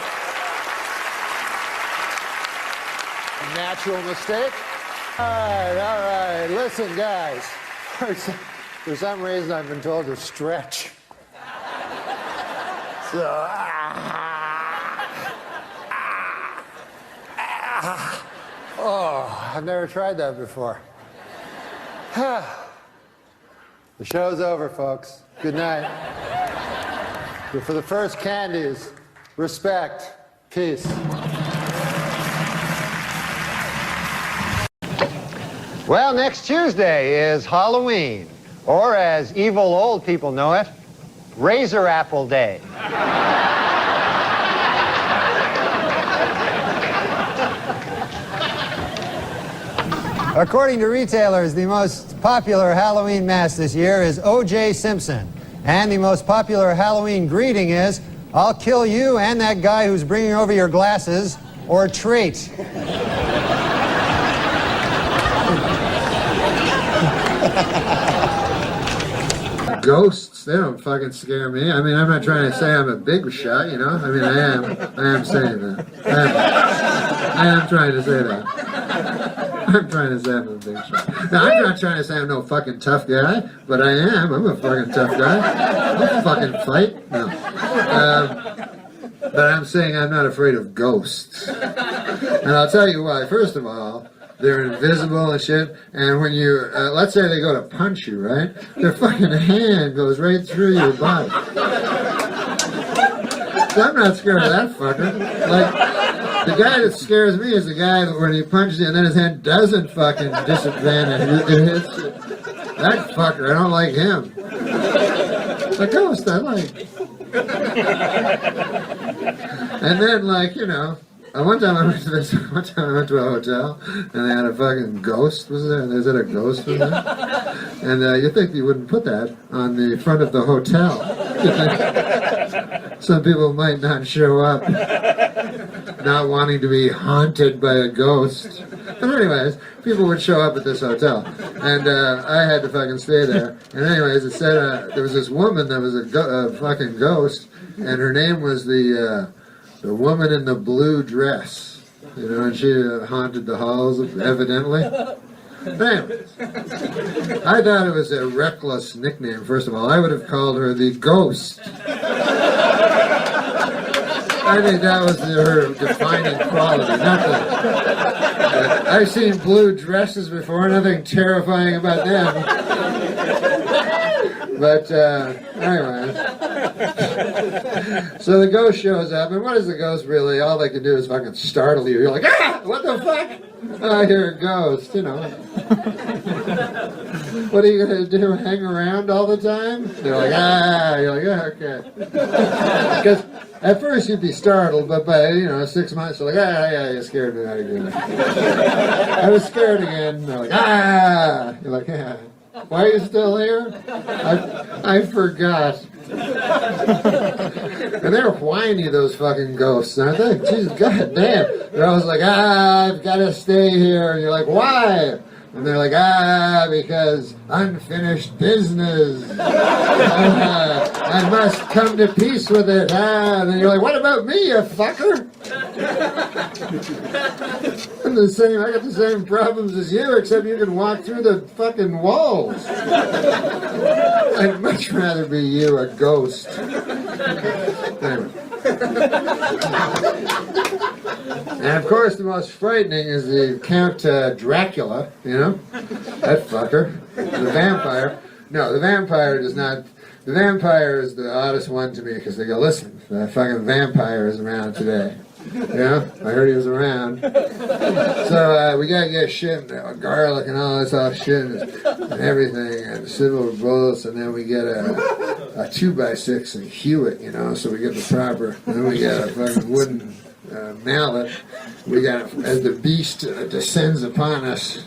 Natural mistake. All right. Listen, guys. For some reason, I've been told to stretch. So, oh, I've never tried that before. The show's over, folks. Good night. But for the first candies, respect, peace. Well, next Tuesday is Halloween, or as evil old people know it, Razor Apple Day. According to retailers, the most popular Halloween mask this year is O.J. Simpson. And the most popular Halloween greeting is, "I'll kill you and that guy who's bringing over your glasses," or treat. Ghosts, they don't fucking scare me. I mean, I'm not trying to say I'm a big shot, you know? I mean, I am saying that. I am trying to say that. I'm trying to say I'm a big shot. Now, I'm not trying to say I'm no fucking tough guy, but I am. I'm a fucking tough guy. I'll fucking fight. No. But I'm saying I'm not afraid of ghosts. And I'll tell you why. First of all, they're invisible and shit, and when you, let's say they go to punch you, right? Their fucking hand goes right through your body. So I'm not scared of that fucker. Like, the guy that scares me is the guy that when he punches you and then his hand doesn't fucking disadvantage, it hits you. that fucker, I don't like him. The ghost, I like. And then, like, you know, one time I went to a hotel, and they had a fucking ghost. Was there? Is it a ghost? Was there? And you think you wouldn't put that on the front of the hotel. Some people might not show up, not wanting to be haunted by a ghost. But anyways, people would show up at this hotel, and I had to fucking stay there. And anyways, it said there was this woman that was a fucking ghost, and her name was the woman in the blue dress. You know, and she haunted the halls, evidently. Anyways, I thought it was a reckless nickname, first of all. I would have called her the Ghost. I think that was her defining quality. I've seen blue dresses before, nothing terrifying about them. But anyway, so the ghost shows up, and what is the ghost really? All they can do is fucking startle you. You're like, ah, what the fuck? Oh, here it goes, you know. What are you gonna do? Hang around all the time? They're like, ah. You're like, yeah, okay. Because at first you'd be startled, but by 6 months you're like, ah, yeah, you scared me that again. I was scared again. They're like, ah. You're like, yeah. Why are you still here? I forgot. And they're whiny, those fucking ghosts, aren't they? Jesus, goddamn. They're always like, I've got to stay here. And you're like, why? And they're like, because unfinished business. I must come to peace with it. And then you're like, what about me, you fucker? I got the same problems as you, except you can walk through the fucking walls. I'd much rather be you, a ghost. Anyway. And of course, the most frightening is the Count Dracula, you know? That fucker. The vampire. No, the vampire does not. The vampire is the oddest one to me because they go, listen, the fucking vampire is around today. Yeah, I heard he was around. So we gotta get shit, and garlic and all this shit and everything, and silver bullets, and then we get a 2x6 and hew it, you know, so we get the proper. And then we get a fucking wooden mallet. We got, as the beast descends upon us,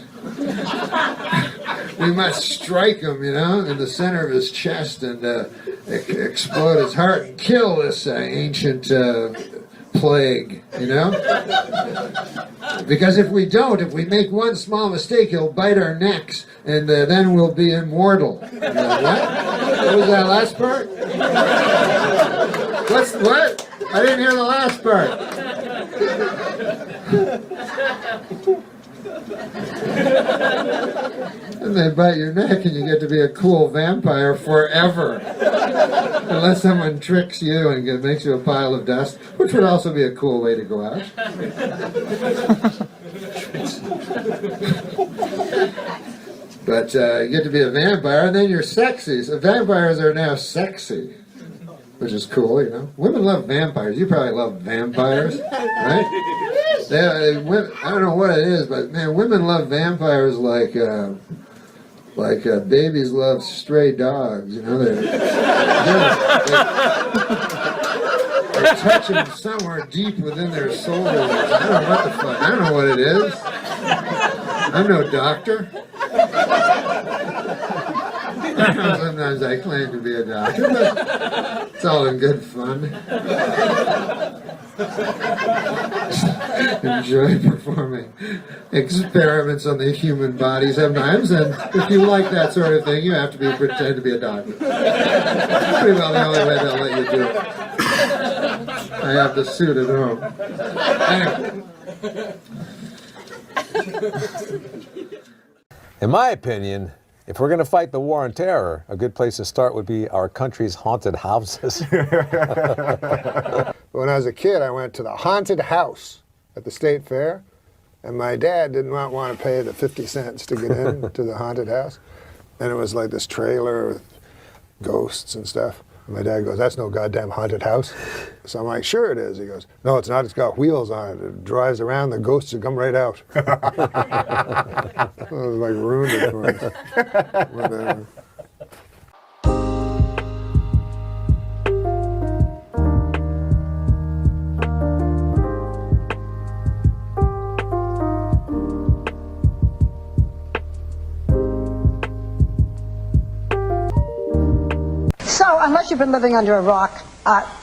we must strike him, you know, in the center of his chest and explode his heart and kill this ancient plague, you know? Because if we don't, if we make one small mistake, he'll bite our necks, and then we'll be immortal. What? What was that last part? What? I didn't hear the last part. And they bite your neck, and you get to be a cool vampire forever. Unless someone tricks you and makes you a pile of dust, which would also be a cool way to go out. But you get to be a vampire, and then you're sexy. So vampires are now sexy, which is cool, you know. Women love vampires. You probably love vampires, right? I don't know what it is, but man, women love vampires like babies love stray dogs. You know, they touch them somewhere deep within their soul. I don't know what the fuck. I don't know what it is. I'm no doctor. Sometimes I claim to be a doctor, but it's all in good fun. Enjoy performing experiments on the human body sometimes, and if you like that sort of thing, you have to pretend to be a doctor. Pretty well the only way they'll let you do it. I have the suit at home. Anyway. In my opinion, if we're going to fight the war on terror, a good place to start would be our country's haunted houses. When I was a kid, I went to the haunted house at the state fair, and my dad did not want to pay the 50 cents to get in to the haunted house. And it was like this trailer with ghosts and stuff. And my dad goes, that's no goddamn haunted house. So I'm like, sure it is. He goes, no, it's not. It's got wheels on it. It drives around. The ghosts will come right out. It was like ruined it for us. Whatever. So, unless you've been living under a rock,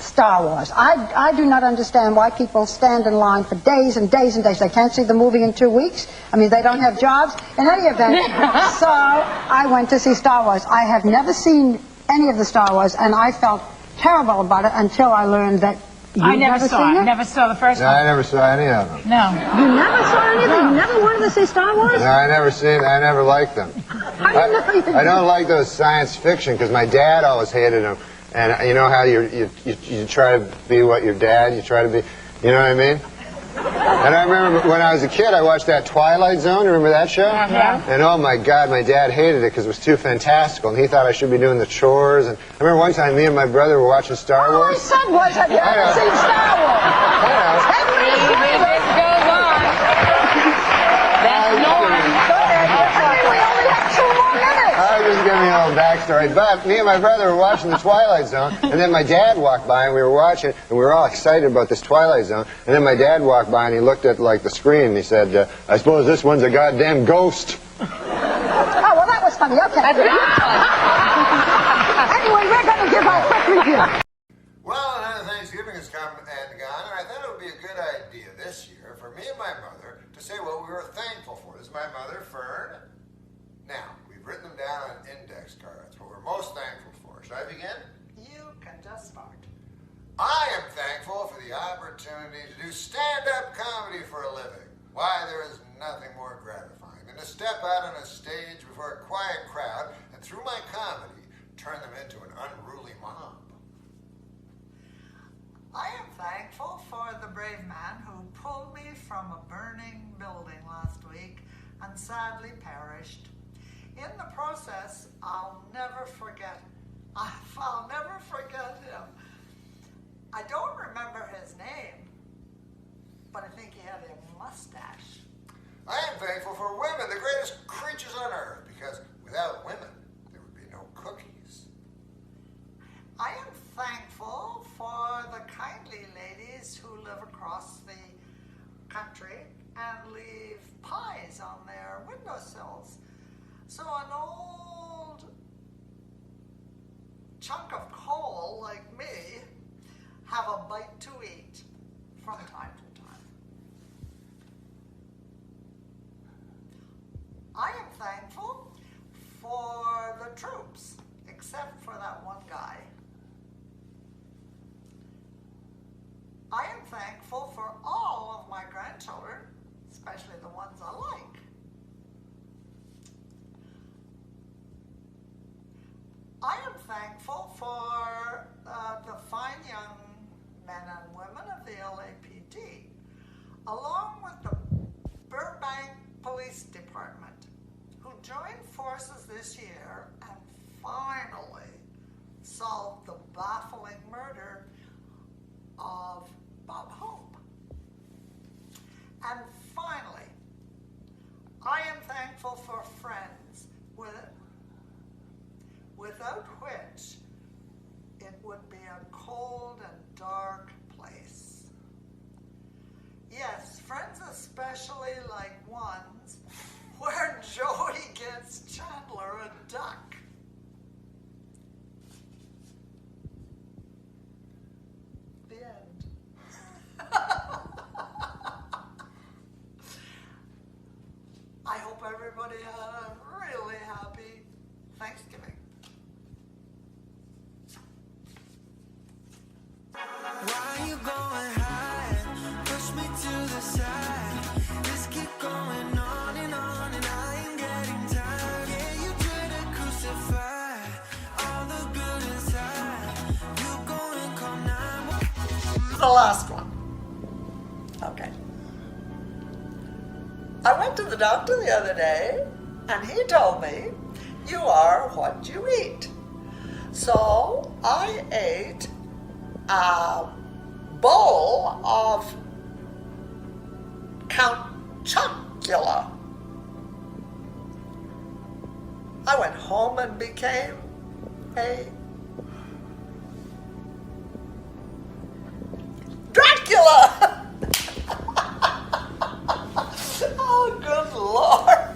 Star Wars. I do not understand why people stand in line for days and days and days. They can't see the movie in 2 weeks. I mean, they don't have jobs. In any event, so I went to see Star Wars. I have never seen any of the Star Wars, and I felt terrible about it until I learned that I never saw it. Never saw the first one. I never saw any of them. No. You never saw anything? No. You never wanted to see Star Wars? No, I never liked them. I don't like those science fiction because my dad always hated them. And you know how you try to be what your dad, you try to be, you know what I mean? And I remember when I was a kid, I watched that Twilight Zone. Remember that show? Yeah. And oh my God, my dad hated it because it was too fantastical, and he thought I should be doing the chores. And I remember one time, me and my brother were watching Star Wars. My son was. Have you ever seen Star Wars? I was just giving you a little backstory, but me and my brother were watching the Twilight Zone, and then my dad walked by, and we were watching, and we were all excited about this Twilight Zone, and then my dad walked by, and he looked at, like, the screen, and he said, I suppose this one's a goddamn ghost. Oh, well, that was funny. Okay. Anyway, we're going to give our quick review. Well, another Thanksgiving has come and gone, and I thought it would be a good idea this year for me and my mother to say what we were thankful for. This is my mother, Fern. Now, we've written them down on index cards, what we're most thankful for. Should I begin? You can just start. I am thankful for the opportunity to do stand-up comedy for a living. Why, there is nothing more gratifying than to step out on a stage before a quiet crowd and through my comedy, turn them into an unruly mob. I am thankful for the brave man who pulled me from a burning building last week and sadly perished. In the process, I'll never forget him. I don't remember his name, but I think he had a mustache. I am thankful for women, the greatest creatures on earth, because without women, there would be no cookies. I am thankful for the kindly ladies who live across the country and leave pies on their windowsills. So an old chunk of coal like me have a bite to eat from time to time. I am thankful for the troops, except for that one guy. I am thankful for all of my grandchildren, especially the ones I like. I am thankful for the fine young men and women of the LAPD, along with the Burbank Police Department, who joined forces this year and finally solved the baffling murder of Bob Hope. And finally, I am thankful for friends without which it would be a cold and dark place. Yes, friends especially like ones where Jody gets Chandler a duck. The end. I hope everybody had a really happy Thanksgiving. Why you going high? Push me to the side. Just keep going on and I ain't getting tired. Yeah, you try to crucify all the good inside. You go and call 911. The last one. Okay. I went to the doctor the other day, and he told me, you are what you eat. So I ate a bowl of Count Chocula. I went home and became a Dracula! Oh, good Lord.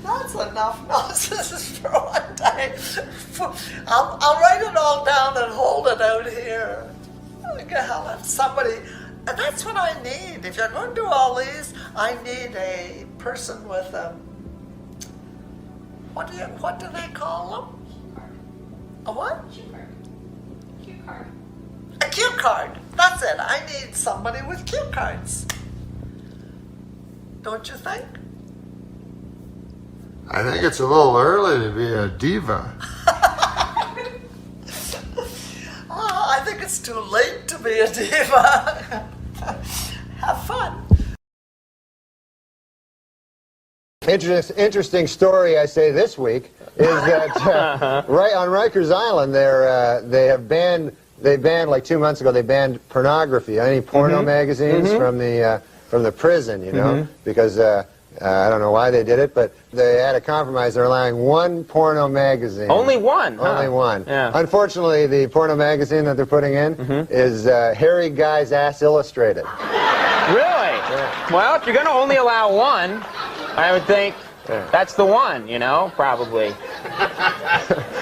That's enough nonsense for one day. I'll write it all down and hold it out here. And somebody, and that's what I need. If you're going to do all these, I need a person with what do they call them? A what? Cue card. A cue card. That's it. I need somebody with cue cards. Don't you think? I think it's a little early to be a diva. I think it's too late to be a diva. Have fun. Interesting story, I say, this week is that right on Rikers Island, they banned like 2 months ago. They banned pornography, any porno magazines from the prison, you know, because I don't know why they did it, but they had a compromise. They're allowing one porno magazine. Only one? Only one. Yeah. Unfortunately, the porno magazine that they're putting in is Hairy Guy's Ass Illustrated. Really? Yeah. Well, if you're going to only allow one, I would think that's the one, you know, probably.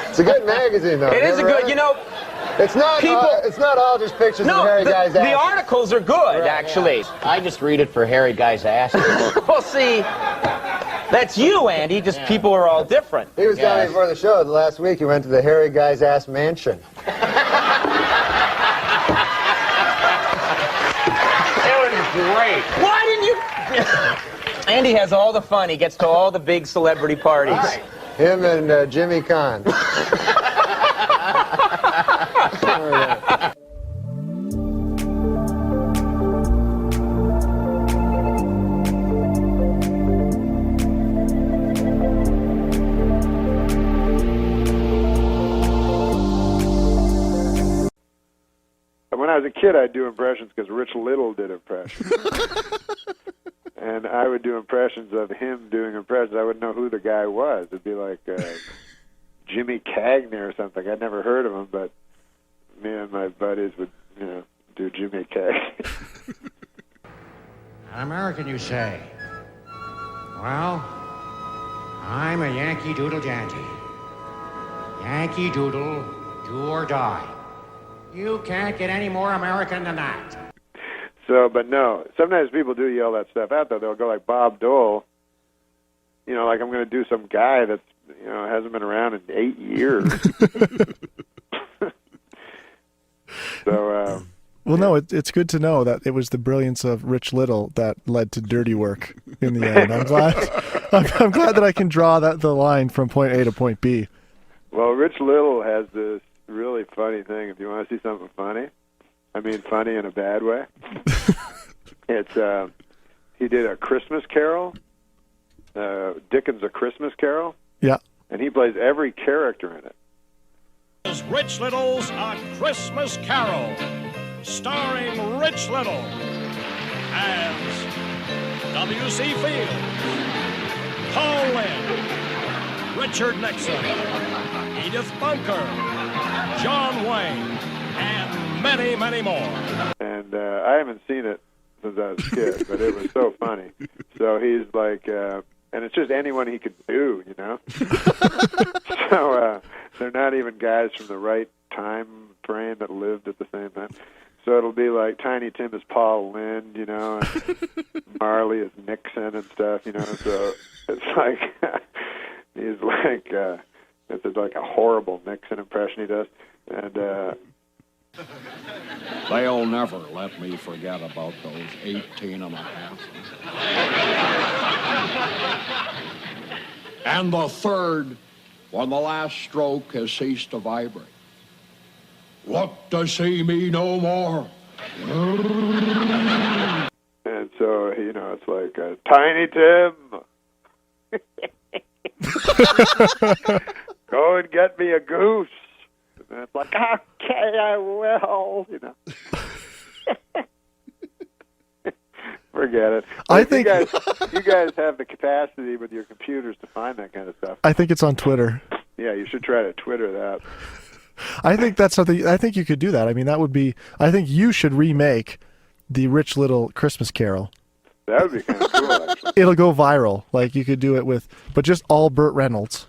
It's a good magazine, though. It is a good, you know. It's not. It's not all just pictures of Hairy Guy's ass. The articles are good, actually. Yeah. I just read it for Hairy Guy's ass. Well, see, that's you, Andy. Just people are all different. He was telling me before the show last week he went to the Hairy Guy's ass mansion. It was great. Why didn't you? Andy has all the fun. He gets to all the big celebrity parties. Right. Him and Jimmy Kahn. When I was a kid, I'd do impressions because Rich Little did impressions. And I would do impressions of him doing impressions. I wouldn't know who the guy was. It'd be like Jimmy Cagney or something. I'd never heard of him, but me and my buddies would, you know, do Jimmy Cagney. An American, you say? Well, I'm a Yankee Doodle Dandy. Yankee Doodle, do or die. You can't get any more American than that. So, but no, sometimes people do yell that stuff out, though. They'll go like Bob Dole, you know, like I'm going to do some guy that's, you know, hasn't been around in 8 years. So, well, no, it's good to know that it was the brilliance of Rich Little that led to Dirty Work in the end. I'm glad that I can draw the line from point A to point B. Well, Rich Little has this really funny thing. If you want to see something funny, I mean funny in a bad way, it's he did A Christmas Carol, Dickens' A Christmas Carol. Yeah. And he plays every character in it. Rich Little's A Christmas Carol, starring Rich Little as W.C. Fields, Paul Lynde, Richard Nixon, Edith Bunker, John Wayne, and many, many more. And I haven't seen it since I was a kid, but it was so funny. So he's like, and it's just anyone he could do, you know? So they're not even guys from the right time frame that lived at the same time. So it'll be like Tiny Tim is Paul Lynde, you know, and Marley is Nixon and stuff, you know. So it's like, he's like, it's like a horrible Nixon impression he does. And they'll never let me forget about those 18 and a half. And the third, when the last stroke has ceased to vibrate. Look to see me no more. And so, you know, it's like, Tiny Tim. Go and get me a goose. And it's like, okay, I will. You know. Forget it. I think you guys have the capacity with your computers to find that kind of stuff. I think it's on Twitter. Yeah, you should try to Twitter that. I think that's something. I think you could do that. I mean, that would be. I think you should remake the Rich Little Christmas Carol. That would be kind of cool, actually. It'll go viral. Like you could do it with, but just all Burt Reynolds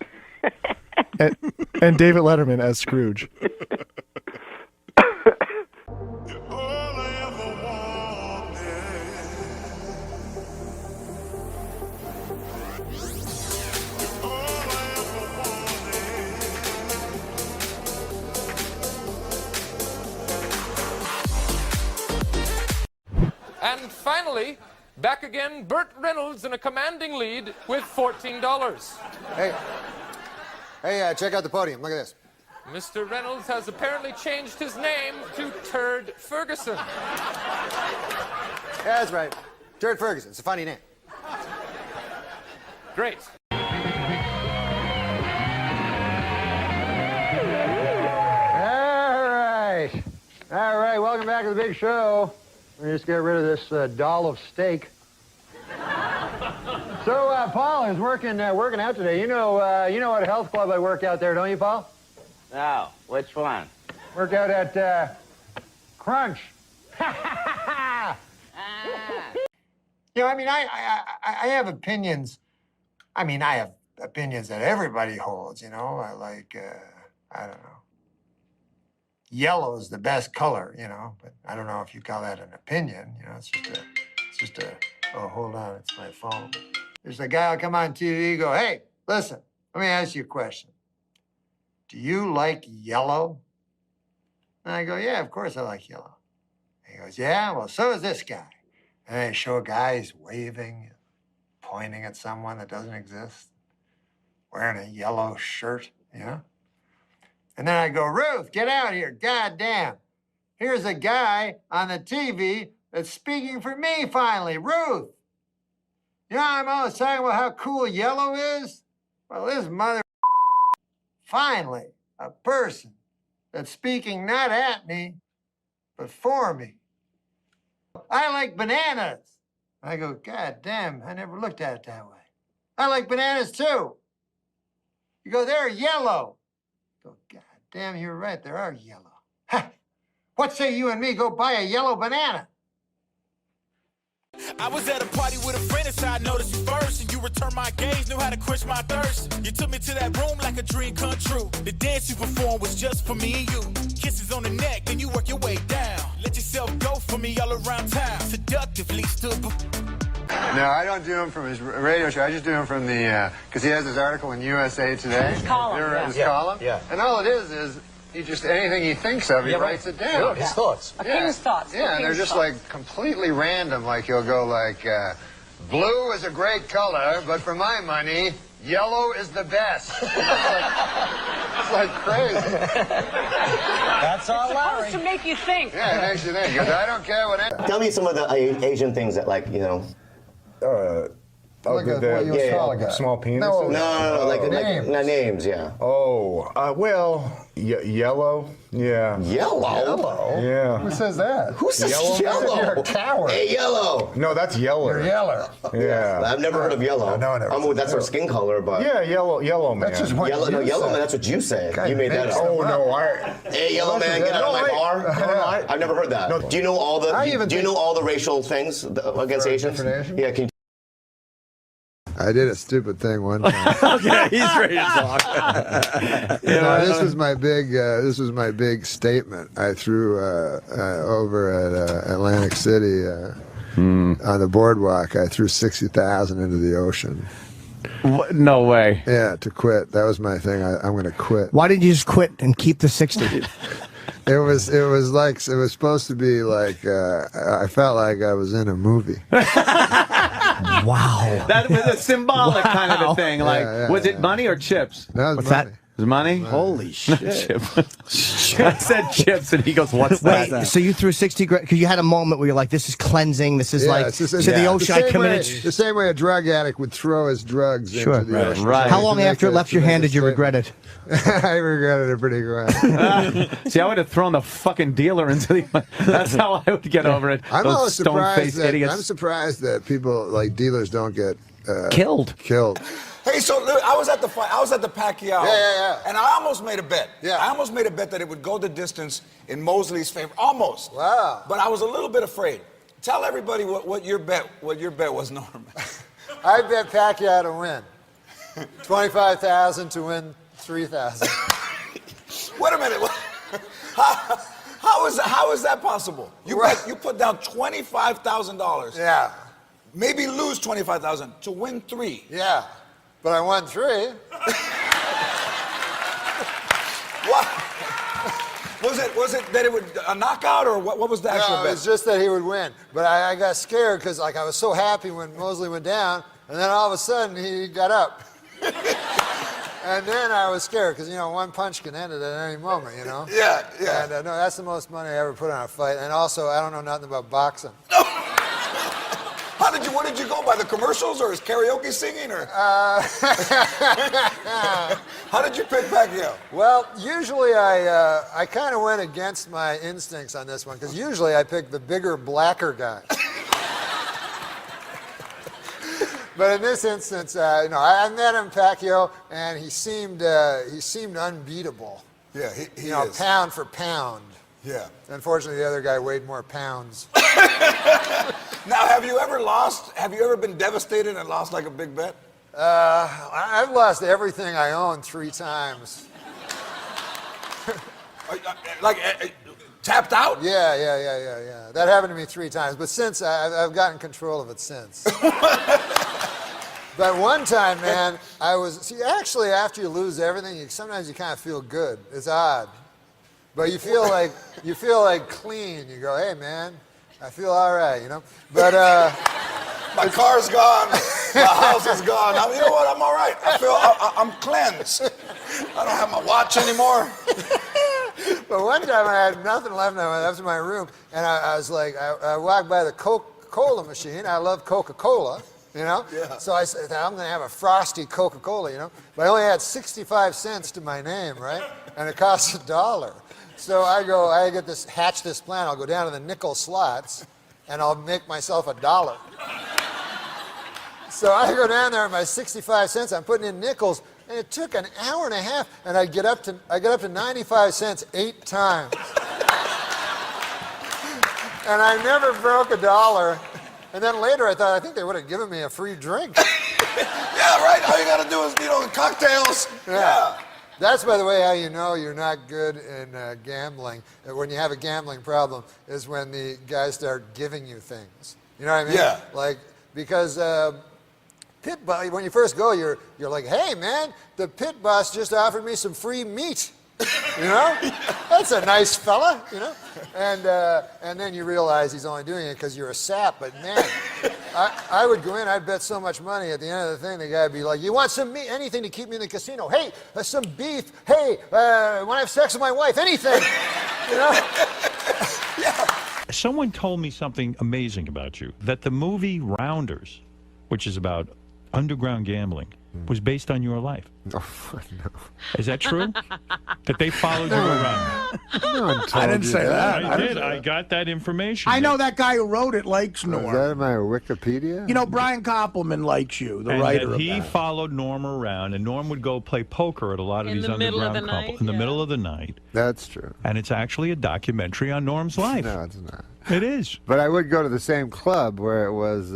and David Letterman as Scrooge. And finally, back again, Burt Reynolds in a commanding lead with $14. Hey, check out the podium. Look at this. Mr. Reynolds has apparently changed his name to Turd Ferguson. Yeah, that's right. Turd Ferguson. It's a funny name. Great. All right, welcome back to the big show. Let me just get rid of this doll of steak. So, Paul is working out today. You know what health club I work out there, don't you, Paul? No, which one? Work out at Crunch. You know, I mean, I have opinions. I mean, I have opinions that everybody holds. You know, I don't know. Yellow is the best color, you know, but I don't know if you call that an opinion. You know, it's just a. Oh, hold on, it's my phone. There's a guy will come on TV, go, hey, listen, let me ask you a question. Do you like yellow? And I go, yeah, of course I like yellow. And he goes, yeah, well, so is this guy. And they show a guy, he's waving, pointing at someone that doesn't exist, wearing a yellow shirt, you know? And then I go, Ruth, get out here, goddamn. Here's a guy on the TV that's speaking for me finally, Ruth. You know, I'm always talking about how cool yellow is. Well, this mother finally, a person that's speaking not at me, but for me. I like bananas. I go, God damn, I never looked at it that way. I like bananas too. You go, they're yellow. I go, God damn, you're right, they are yellow. Ha! What say you and me go buy a yellow banana? I was at a party with a friend inside, noticed you first, and you returned my gaze, knew how to quench my thirst. You took me to that room like a dream come true. The dance you performed was just for me and you. Kisses on the neck, then you work your way down. Let yourself go for me all around town. Seductively stood. No, I don't do him from his radio show. I just do him from the, because he has his article in USA Today. His column. His column. Yeah. And all it is he just, anything he thinks of, he writes it down. Sure, his thoughts. A king's thoughts. Yeah, and they're just like completely random. Like he'll go like, blue is a great color, but for my money, yellow is the best. It's like crazy. That's all Larry. It's supposed to make you think. Yeah, it makes you think. Because I don't care what. Tell me some of the Asian things that, like, you know. Look at what you was calling it. Small penises? No, like names. Names, yeah. Oh, well, yellow, yeah. Yellow? Yeah. Who says that? Who says Yellow? yellow? You're a coward. Hey, yellow. No, that's yeller. You're yeller. Yeah. I've never heard of yellow. No, never. That's our skin color, but. Yeah, yellow man. That's just what Yellow, you yellow said. man, that's what you said. God, You made that up. Oh, no, Hey, yellow man, get out of my bar. I've never heard that. No. Do you know all the racial things against Asians? Yeah, can I did a stupid thing one time. Okay, he's ready to talk. This was my big statement I threw over at Atlantic City on the boardwalk. I threw 60,000 into the ocean. What? No way. Yeah, to quit. That was my thing. I'm going to quit. Why didn't you just quit and keep the 60? It was supposed to be like I felt like I was in a movie. Wow. That was a symbolic kind of a thing. Like, was it money or chips? That was What's money. that? Is money? Holy shit. I said chips, and he goes, what's that? Wait, so you threw 60 grand, because you had a moment where you're like, this is cleansing, this is like, it's the to same- the ocean, I committed. the same way a drug addict would throw his drugs Sure. into the ocean. How long after it left your hand did you regret it? I regretted it pretty quick. See, I would have thrown the fucking dealer into the... That's how I would get over it. I'm Those always surprised stone-faced that idiots. I'm surprised that people like dealers don't get killed. Hey, so look, I was at the fight. I was at the Pacquiao. Yeah. And I almost made a bet. Yeah. I almost made a bet that it would go the distance in Mosley's favor. Almost. Wow. But I was a little bit afraid. Tell everybody what your bet was, Norm. I bet Pacquiao to win. 25,000 to win 3,000. Wait a minute. How is that possible? You put down $25,000. Yeah. Maybe lose 25,000 to win 3. Yeah. But I won 3. What? Was it that it would a knockout, or what was the actual bet? It was just that he would win. But I got scared because like I was so happy when Mosley went down, and then all of a sudden he got up. And then I was scared because, one punch can end it at any moment, Yeah. And no, that's the most money I ever put on a fight. And also, I don't know nothing about boxing. What did you go by, the commercials or his karaoke singing, or? How did you pick Pacquiao? Well, usually I kind of went against my instincts on this one because usually I pick the bigger, blacker guy. But in this instance, I met him, Pacquiao, and he seemed unbeatable. Yeah, he is. Pound for pound. Yeah. Unfortunately, the other guy weighed more pounds. Now, have you ever lost? Have you ever been devastated and lost like a big bet? I've lost everything I own 3 times. Tapped out? Yeah. That happened to me 3 times, but since I've gotten control of it since. But one time, man, actually, after you lose everything, sometimes you kind of feel good. It's odd. But you feel like clean. You go, hey, man, I feel all right, But my car's gone. My house is gone. You know what? I'm all right. I'm cleansed. I don't have my watch anymore. But one time I had nothing left. I went up to my room, and I was like, I walked by the Coca-Cola machine. I love Coca-Cola, Yeah. So I said, I'm going to have a frosty Coca-Cola, But I only had 65 cents to my name, right? And it costs $1. So I hatch this plan. I'll go down to the nickel slots, and I'll make myself $1. So I go down there with my 65 cents. I'm putting in nickels, and it took an hour and a half, and I get up to 95 cents 8 times. And I never broke $1. And then later I think they would have given me a free drink. Yeah, right. All you got to do is, cocktails. Yeah. That's, by the way, how you know you're not good in gambling. When you have a gambling problem is when the guys start giving you things. You know what I mean? Yeah. Because when you first go, you're like, hey, man, the pit boss just offered me some free meat. That's a nice fella, And then you realize he's only doing it because you're a sap. But man, I would go in, I'd bet so much money. At the end of the thing, the guy would be like, you want some meat? Anything to keep me in the casino. Hey, some beef. Hey, when I have sex with my wife, anything. Someone told me something amazing about you, that the movie Rounders, which is about underground gambling, was based on your life. Oh, no. Is that true? That they followed you around? I didn't say that. I did. I got that information. I know that guy who wrote it likes Norm. Is that in my Wikipedia? Brian Koppelman likes you, the and writer that of he that. followed Norm around, and Norm would go play poker at a lot of these underground couples in the middle of the night. That's true. And it's actually a documentary on Norm's life. No, it's not. It is. But I would go to the same club where it was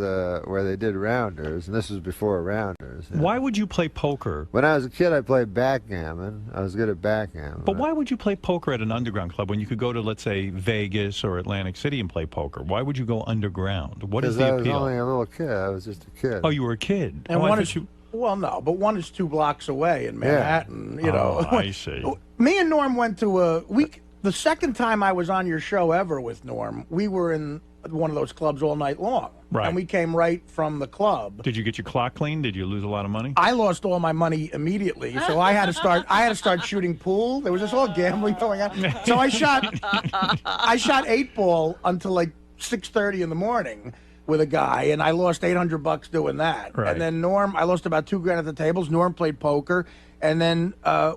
where they did Rounders, and this was before Rounders. Yeah. Why would you play poker? When I was a kid, I played backgammon. I was good at backgammon. But why would you play poker at an underground club when you could go to, let's say, Vegas or Atlantic City and play poker? Why would you go underground? What is the appeal? Because I was only a little kid. I was just a kid. Oh, you were a kid. And well, no, but one is 2 blocks away in Manhattan. I see. Me and Norm went to the second time I was on your show ever with Norm, we were in one of those clubs all night long. Right. And we came right from the club. Did you get your clock clean? Did you lose a lot of money? I lost all my money immediately, so I had to start. Shooting pool. There was just all gambling going on. So I shot 8-ball until like 6:30 in the morning with a guy, and I lost $800 doing that. Right. And then Norm, I lost about $2,000 at the tables. Norm played poker, and then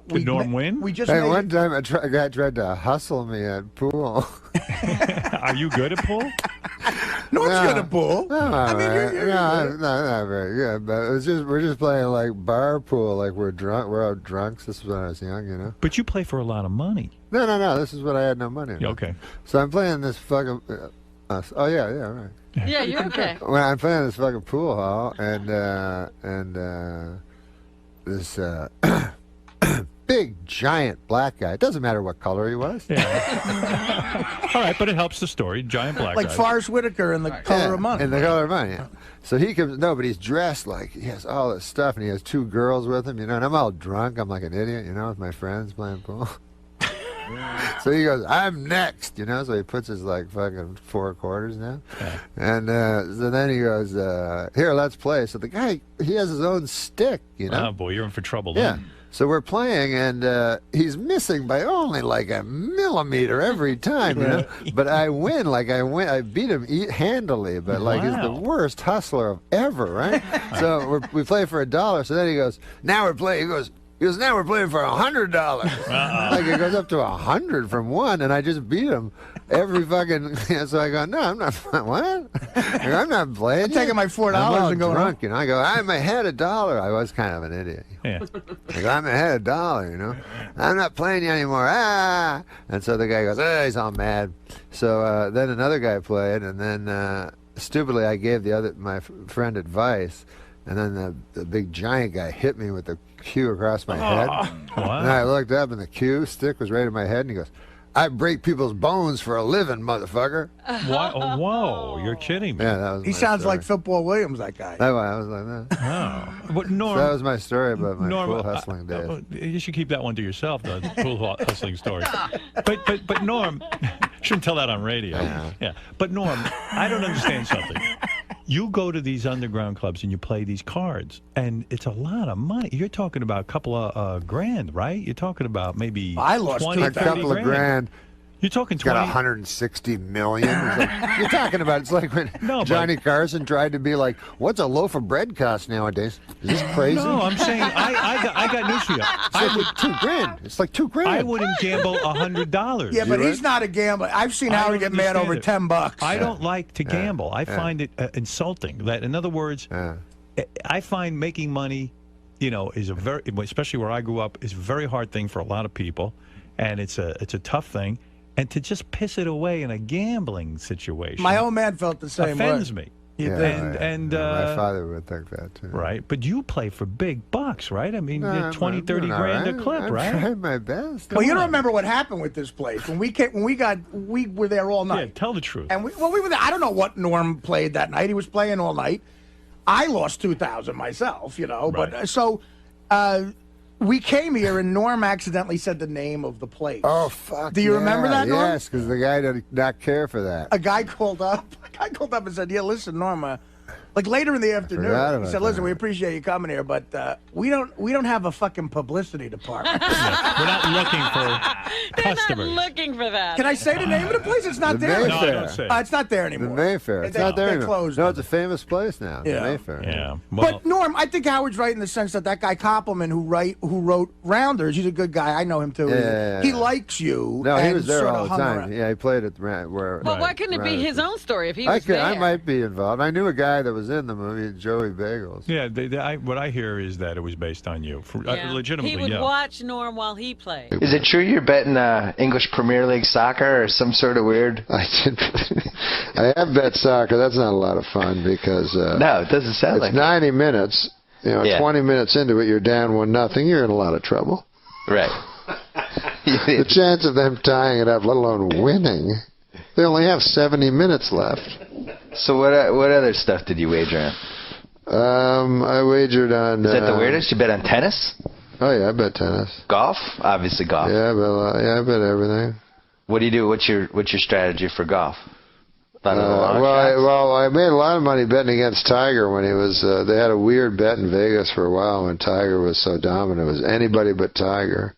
Did Norm win? We just Hey, made one time a guy tried to hustle me at pool. Are you good at pool? Norm's good at pool. No, I mean, you're not very good. But it was just we're just playing like bar pool, like we're drunk. We're all drunks. This was when I was young, you know. But you play for a lot of money. No. This is when I had no money. Okay. So I'm playing this fucking. Oh yeah, right. Yeah, you're okay. When I'm playing this fucking pool hall, and this big giant black guy. It doesn't matter what color he was. Yeah. All right, but it helps the story. Giant black like guy. Forrest Whitaker in The Color of Money. In The Color of Money. Yeah. So he comes. No, but he's dressed like he has all this stuff, and he has 2 girls with him. You know, and I'm all drunk. I'm like an idiot. You know, with my friends playing pool. So he goes, I'm next, you know, so he puts his like fucking 4 quarters down. Yeah. And so then he goes, here, let's play. So the guy, he has his own stick, you know. Oh, boy, you're in for trouble Yeah. then. So we're playing, and he's missing by only like a millimeter every time, you know. But I win, I beat him handily, but like he's the worst hustler ever, right? So we play for $1. So then he goes, now we're playing. He goes, now we're playing for $100. Like it goes up to 100 from 1, and I just beat him every fucking. So I go, no, I'm not. What? I go, I'm not playing. I'm taking my $4 I'm all and going drunk, home. you know. I go, I'm ahead $1. I was kind of an idiot. Yeah. I go, I'm ahead $1, you know. I'm not playing you anymore. Ah! And so the guy goes, he's all mad. So then another guy played, and then stupidly I gave my friend advice. And then the big giant guy hit me with the cue across my head. Wow. And I looked up, and the cue stick was right in my head. And he goes, I break people's bones for a living, motherfucker. Why? Oh, whoa, you're kidding me. Yeah, that was He my sounds story. like Football Williams, that guy. I was like that. Oh. But Norm, So that was my story about my Norm, pool hustling days. You should keep that one to yourself, the pool hustling story. But Norm, shouldn't tell that on radio. Yeah. But Norm, I don't understand something. You go to these underground clubs and you play these cards, and it's a lot of money. You're talking about a couple of grand, right? You're talking about maybe I lost 20, a couple 30 of grand. You're talking It's got 20. 160 million. It's like, you're talking about. It's like when Johnny Carson tried to be like, "What's a loaf of bread cost nowadays?" Is this crazy? No, I'm saying I got news for you. It's like $2,000. It's like $2,000. I wouldn't gamble $100. Yeah, but he's not a gambler. I've seen I Howard don't get mad over understand $10. I don't like to gamble. I find it insulting. That, in other words, I find making money, you know, is a very, especially where I grew up, is a very hard thing for a lot of people, and it's a tough thing. And to just piss it away in a gambling situation, My old man felt the same way. offends me. my father would think that too. Right, but you play for big bucks, right? I mean, No, you're 20, I'm 30 doing grand all a clip, I'm right? trying my best. Well, you don't remember what happened with this place when we were there all night. Yeah, tell the truth. And we were there. I don't know what Norm played that night. He was playing all night. I lost $2,000 myself, you know. Right. But so we came here, and Norm accidentally said the name of the place. Oh fuck! Do you remember that, Norm? Yes, because the guy did not care for that. A guy called up and said, "Yeah, listen, Norma." Like later in the afternoon, forgot he about said, "Listen, that. we appreciate you coming here, but we don't have a fucking publicity department. We're not looking for customers." Not looking for that. Can I say the name of the place? It's not The there. Mayfair. No, don't say. It's not there The anymore. Mayfair. It's They- not there they anymore. closed No, it. it's a famous place now. Yeah. The Mayfair. Yeah. Well, But Norm, I think Howard's right in the sense that guy Koppelman, who wrote Rounders, he's a good guy. I know him too. Yeah. He likes you. No, he and was there sort all of the hung time. around. Yeah, he played at where. But why couldn't it be his own story if he I was could. there? I might be involved. I knew a guy that was in the movie, Joey Bagels. yeah, what I hear is that it was based on you. Yeah. Legitimately, He would yeah. watch Norm while he played. Is it true you're betting English Premier League soccer or some sort of weird? I have bet soccer. That's not a lot of fun because No, it doesn't sound it's like 90 minutes. You know, Yeah. 20 minutes into it, you're down 1-0. You're in a lot of trouble. Right. The chance of them tying it up, let alone winning, they only have 70 minutes left. So what other stuff did you wager on? I wagered on. Is that the weirdest? You bet on tennis? Oh yeah, I bet tennis. Golf? Obviously golf. Yeah, I bet everything. What do you do? What's your strategy for golf? I made a lot of money betting against Tiger when he was. They had a weird bet in Vegas for a while when Tiger was so dominant. It was anybody but Tiger.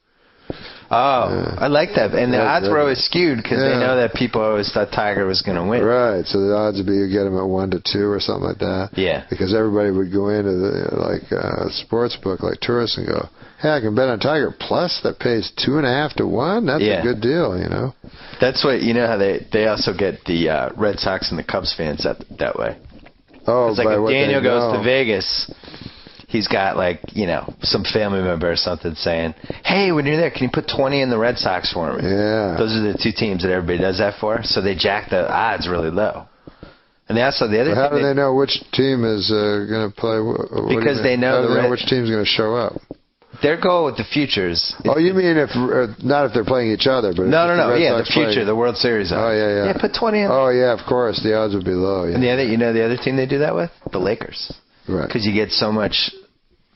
I like that. And the odds were always skewed because they know that people always thought Tiger was going to win. Right. So the odds would be you get him at 1-2 or something like that. Yeah. Because everybody would go into the sports book like tourists and go, hey, I can bet on Tiger plus that pays 2.5 to 1. That's a good deal, you know. That's what how they also get the Red Sox and the Cubs fans that way. Oh, it's like if Daniel goes to Vegas, he's got some family member or something saying, hey, when you're there, can you put 20 in the Red Sox for me? Yeah. Those are the two teams that everybody does that for. So they jack the odds really low. And also the other how thing do they know which team is going to play? Because they know which team's going to show up. Their goal with the futures. Oh, you mean not if they're playing each other, but no, the future, the World Series. Oh, yeah. Yeah, put 20 in. Oh, yeah, of course, the odds would be low. Yeah. And the other team they do that with, the Lakers. Right. Because you get so much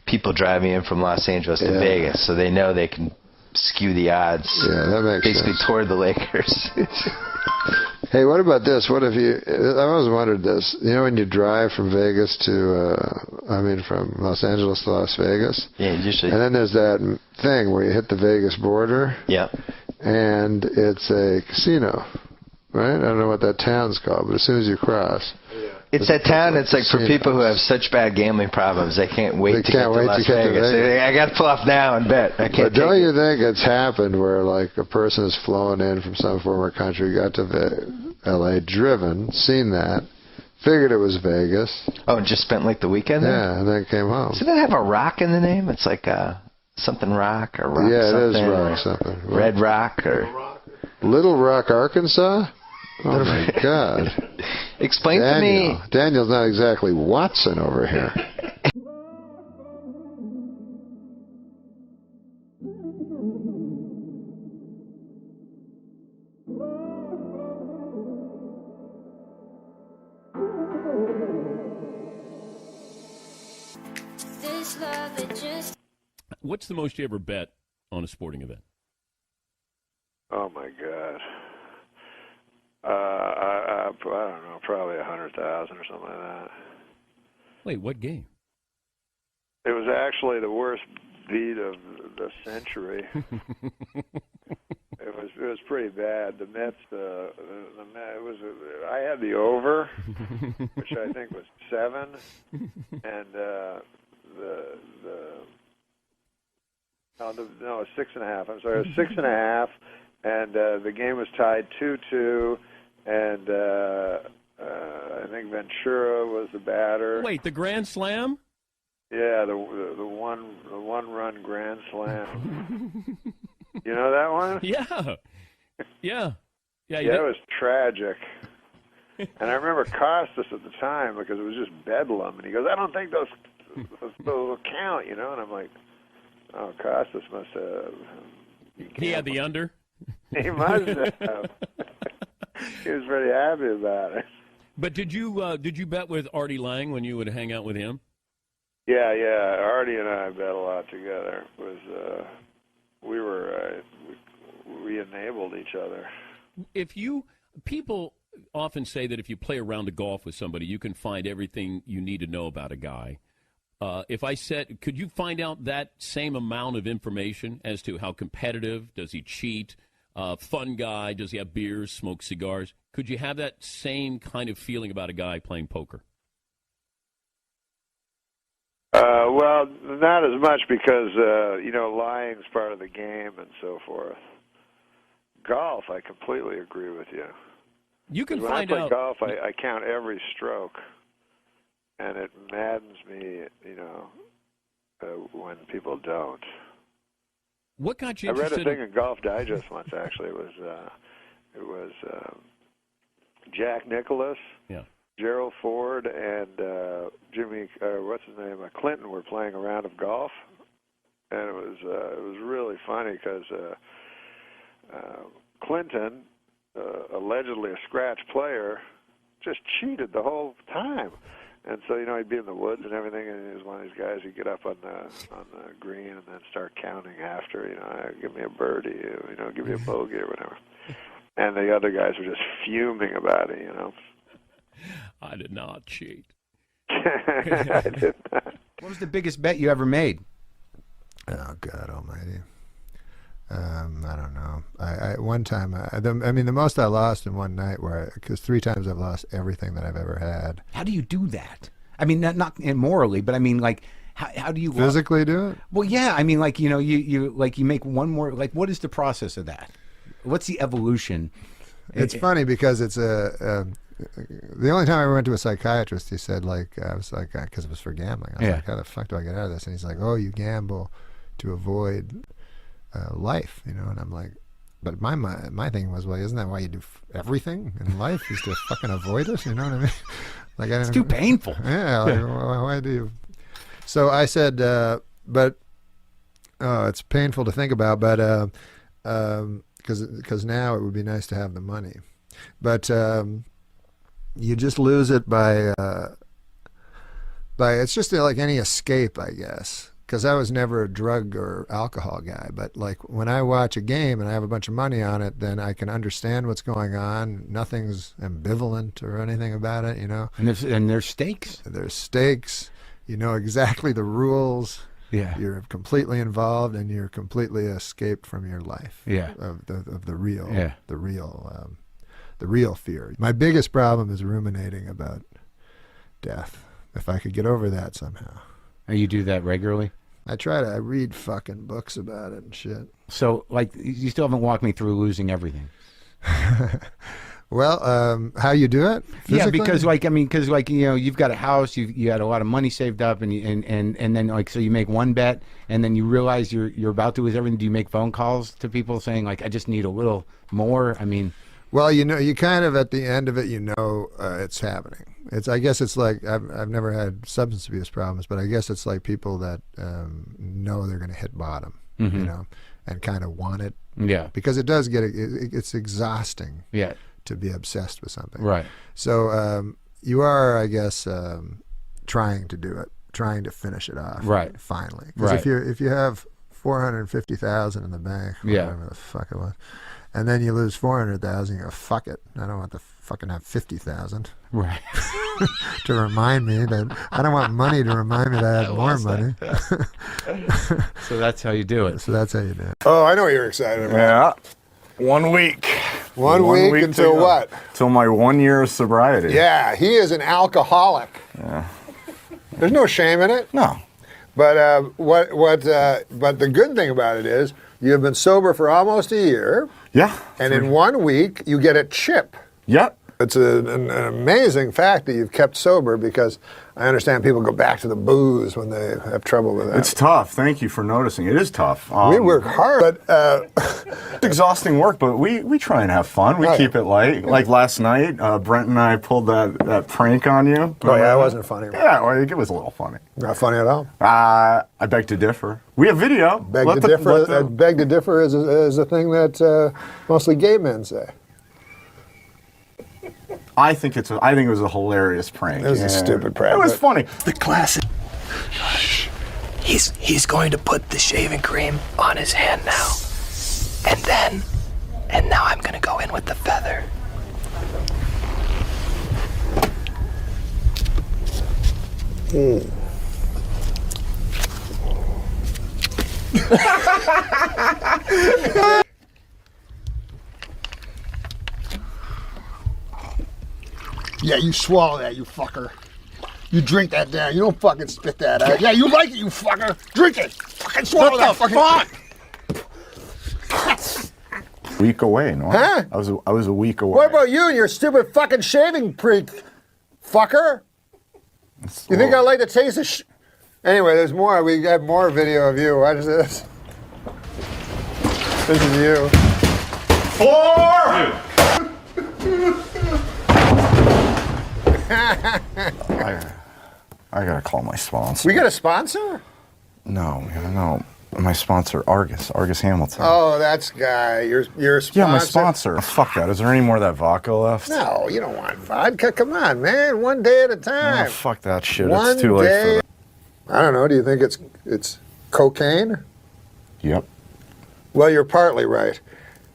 people driving in from Los Angeles to Vegas, so they know they can skew the odds. Yeah, that makes basically sense. toward the Lakers. Hey, what about this? What if I always wondered this. You know, when you drive from Vegas from Los Angeles to Las Vegas? Yeah, usually. And then there's that thing where you hit the Vegas border. Yeah. And it's a casino, right? I don't know what that town's called, but as soon as you cross. It's that town. It's like for people who have such bad gambling problems, they can't wait to get to Las Vegas. I got to pull off now and bet. I can't. But don't you think it's happened where like a person has flown in from some former country, got to L.A., driven, seen that, figured it was Vegas. Oh, and just spent like the weekend there? Yeah, and then came home. Does it have a rock in the name? It's like something rock or rock yeah, something. Yeah, it is rock something. Red Rock or Little Rock, Arkansas. Oh my God! Explain to me. Daniel's not exactly Watson over here. What's the most you ever bet on a sporting event? Oh my God. I don't know, probably 100,000 or something like that. Wait, what game? It was actually the worst beat of the century. It was pretty bad. The Mets, I had the over, which I think was 7, and no, 6.5. I'm sorry, it was 6.5, and the game was tied 2-2. And I think Ventura was the batter. Wait, the Grand Slam? Yeah, the one-run Grand Slam. You know that one? Yeah. It was tragic. And I remember Costas at the time because it was just bedlam, and he goes, "I don't think those will count," And I'm like, "Oh, Costas must have." He had the under. He must have. He was pretty happy about it. But did you bet with Artie Lang when you would hang out with him? Yeah. Artie and I bet a lot together. We enabled each other. People often say that if you play a round of golf with somebody, you can find everything you need to know about a guy. If I said, could you find out that same amount of information as to how competitive, does he cheat? Fun guy, does he have beers, smoke cigars? Could you have that same kind of feeling about a guy playing poker? Well, not as much because, lying's part of the game and so forth. Golf, I completely agree with you. You can when find I play out. Golf, I count every stroke, and it maddens me, when people don't. What got you I read interested? a thing in Golf Digest once. Actually, it was Jack Nicklaus, Gerald Ford, and Jimmy. What's his name? Clinton were playing a round of golf, and it was really funny because Clinton, allegedly a scratch player, just cheated the whole time. And so, he'd be in the woods and everything, and he was one of these guys who'd get up on the green and then start counting after, give me a birdie, give me a bogey or whatever. And the other guys were just fuming about it, I did not cheat. I did not. What was the biggest bet you ever made? Oh God Almighty. I don't know. I one time, the most I lost in one night, because 3 times I've lost everything that I've ever had. How do you do that? I mean, not morally, but I mean, like, how do you physically do it? Well, yeah. I mean, like, you make one more. Like, what is the process of that? What's the evolution? It's funny because it's the only time I ever went to a psychiatrist, he said, like, I was like, because it was for gambling. I was like, how the fuck do I get out of this? And he's like, oh, you gamble to avoid life, and I'm like, but my thing was, well, isn't that why you do everything in life, is to fucking avoid it? You know what I mean? Like, it's too painful. Yeah. Like, why do you? So I said, but it's painful to think about, but because now it would be nice to have the money, but you just lose it by it's just like any escape, I guess. Because I was never a drug or alcohol guy, but like when I watch a game and I have a bunch of money on it, then I can understand what's going on. Nothing's ambivalent or anything about it, And there's stakes. There's stakes. You know exactly the rules. Yeah. You're completely involved, and you're completely escaped from your life. Yeah. Of the real. Yeah. The real fear. My biggest problem is ruminating about death. If I could get over that somehow. And you do that regularly? I read fucking books about it and shit. So, like, you still haven't walked me through losing everything. Well, how you do it? Physically? Yeah, because you've got a house, you had a lot of money saved up, and then like, so you make one bet, and then you realize you're about to lose everything. Do you make phone calls to people saying, like, I just need a little more? I mean, well, you kind of at the end of it, it's happening. I guess it's like I've never had substance abuse problems, but I guess it's like people that know they're going to hit bottom, and kind of want it. Yeah. Because it does it's exhausting. Yeah. To be obsessed with something. Right. So you are, I guess, trying to do it, trying to finish it off. Right. Finally. Because if you have $450,000 in the bank, whatever the fuck it was, and then you lose $400,000, you go, fuck it. I don't want to fucking have 50,000. Right. To remind me that I don't want money to remind me that I had more money. So that's how you do it. So that's how you do it. Oh, I know what you're excited about. Yeah. 1 week. One week until what? Till my 1 year of sobriety. Yeah, he is an alcoholic. Yeah. There's no shame in it. No. But but the good thing about it is you've been sober for almost a year. Yeah. And in 1 week you get a chip. Yep. It's an amazing fact that you've kept sober, because I understand people go back to the booze when they have trouble with that. It's tough. Thank you for noticing. It is tough. We work hard, but it's exhausting work. But we try and have fun. We keep it light. Like last night, Brent and I pulled that prank on you. Oh yeah, it wasn't funny. Yeah, well, it was a little funny. Not funny at all. I beg to differ. We have video. Beg to differ is a thing that mostly gay men say. I think it was a hilarious prank. It was a stupid prank. It was funny. The classic. He's going to put the shaving cream on his hand now. And now I'm going to go in with the feather. Yeah, you swallow that, you fucker. You drink that down. You don't fucking spit that out. Yeah, you like it, you fucker. Drink it. Fucking swallow that fucking. Week away, no? Huh? I was a week away. What about you and your stupid fucking shaving freak, fucker? You think I like the taste of Anyway, there's more. We have more video of you. What is this? This is you. 4! I gotta call my sponsor. We got a sponsor? No. My sponsor, Argus Hamilton. Oh, that's guy. Your sponsor. Yeah, my sponsor. Fuck that. Is there any more of that vodka left? No, you don't want vodka. Come on, man. One day at a time. Oh, fuck that shit. One it's too late day. for that. I don't know. Do you think it's cocaine? Yep. Well, you're partly right.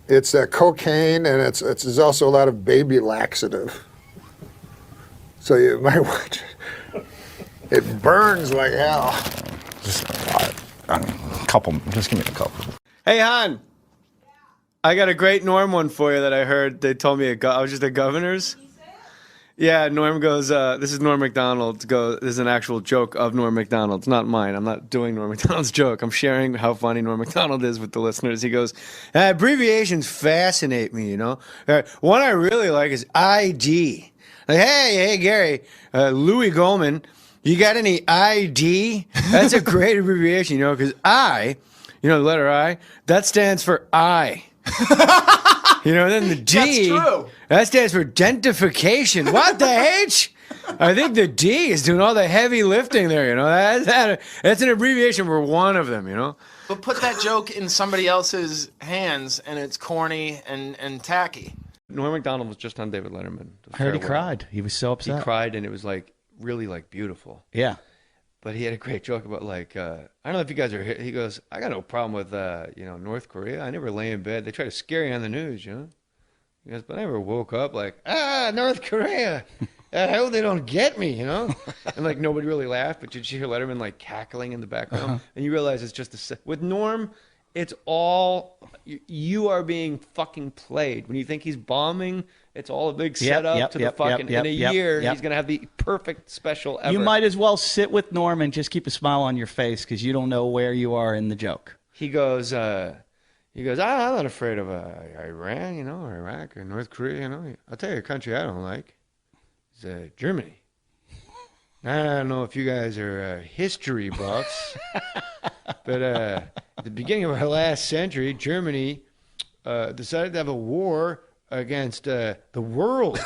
It's cocaine, and it's also a lot of baby laxative. So you might watch it. It burns like hell. Just a couple. Just give me a couple. Hey, Han. I got a great Norm one for you that I heard. They told me I was just at Governor's. Yeah, Norm goes, this is Norm MacDonald. This is an actual joke of Norm MacDonald. It's not mine. I'm not doing Norm MacDonald's joke. I'm sharing how funny Norm MacDonald is with the listeners. He goes, abbreviations fascinate me, you know. One I really like is ID. Like, hey, Gary, Louis Goldman, you got any ID? That's a great abbreviation, you know, because I, you know, the letter I, that stands for I. You know, then the D, That's true. That stands for dentification. What the H? I think the D is doing all the heavy lifting there, you know. That's an abbreviation for one of them, you know. But put that joke in somebody else's hands, and it's corny and tacky. Norm MacDonald was just on David Letterman. I heard he cried. He was so upset. He cried, and it was like really like beautiful. Yeah. But he had a great joke about like, I don't know if you guys are here. He goes, I got no problem with, you know, North Korea. I never lay in bed. They try to scare you on the news, you know. He goes, but I never woke up like, North Korea. I hope they don't get me, you know. And like nobody really laughed. But did you hear Letterman like cackling in the background? And you realize it's just with Norm, it's all you are being fucking played. When you think he's bombing, it's all a big setup to the fucking. In a year, he's gonna have the perfect special ever. You might as well sit with Norm and just keep a smile on your face because you don't know where you are in the joke. He goes, I'm not afraid of Iran, you know, or Iraq or North Korea, you know. I'll tell you a country I don't like. It's Germany. I don't know if you guys are history buffs, but at the beginning of our last century, Germany decided to have a war against the world.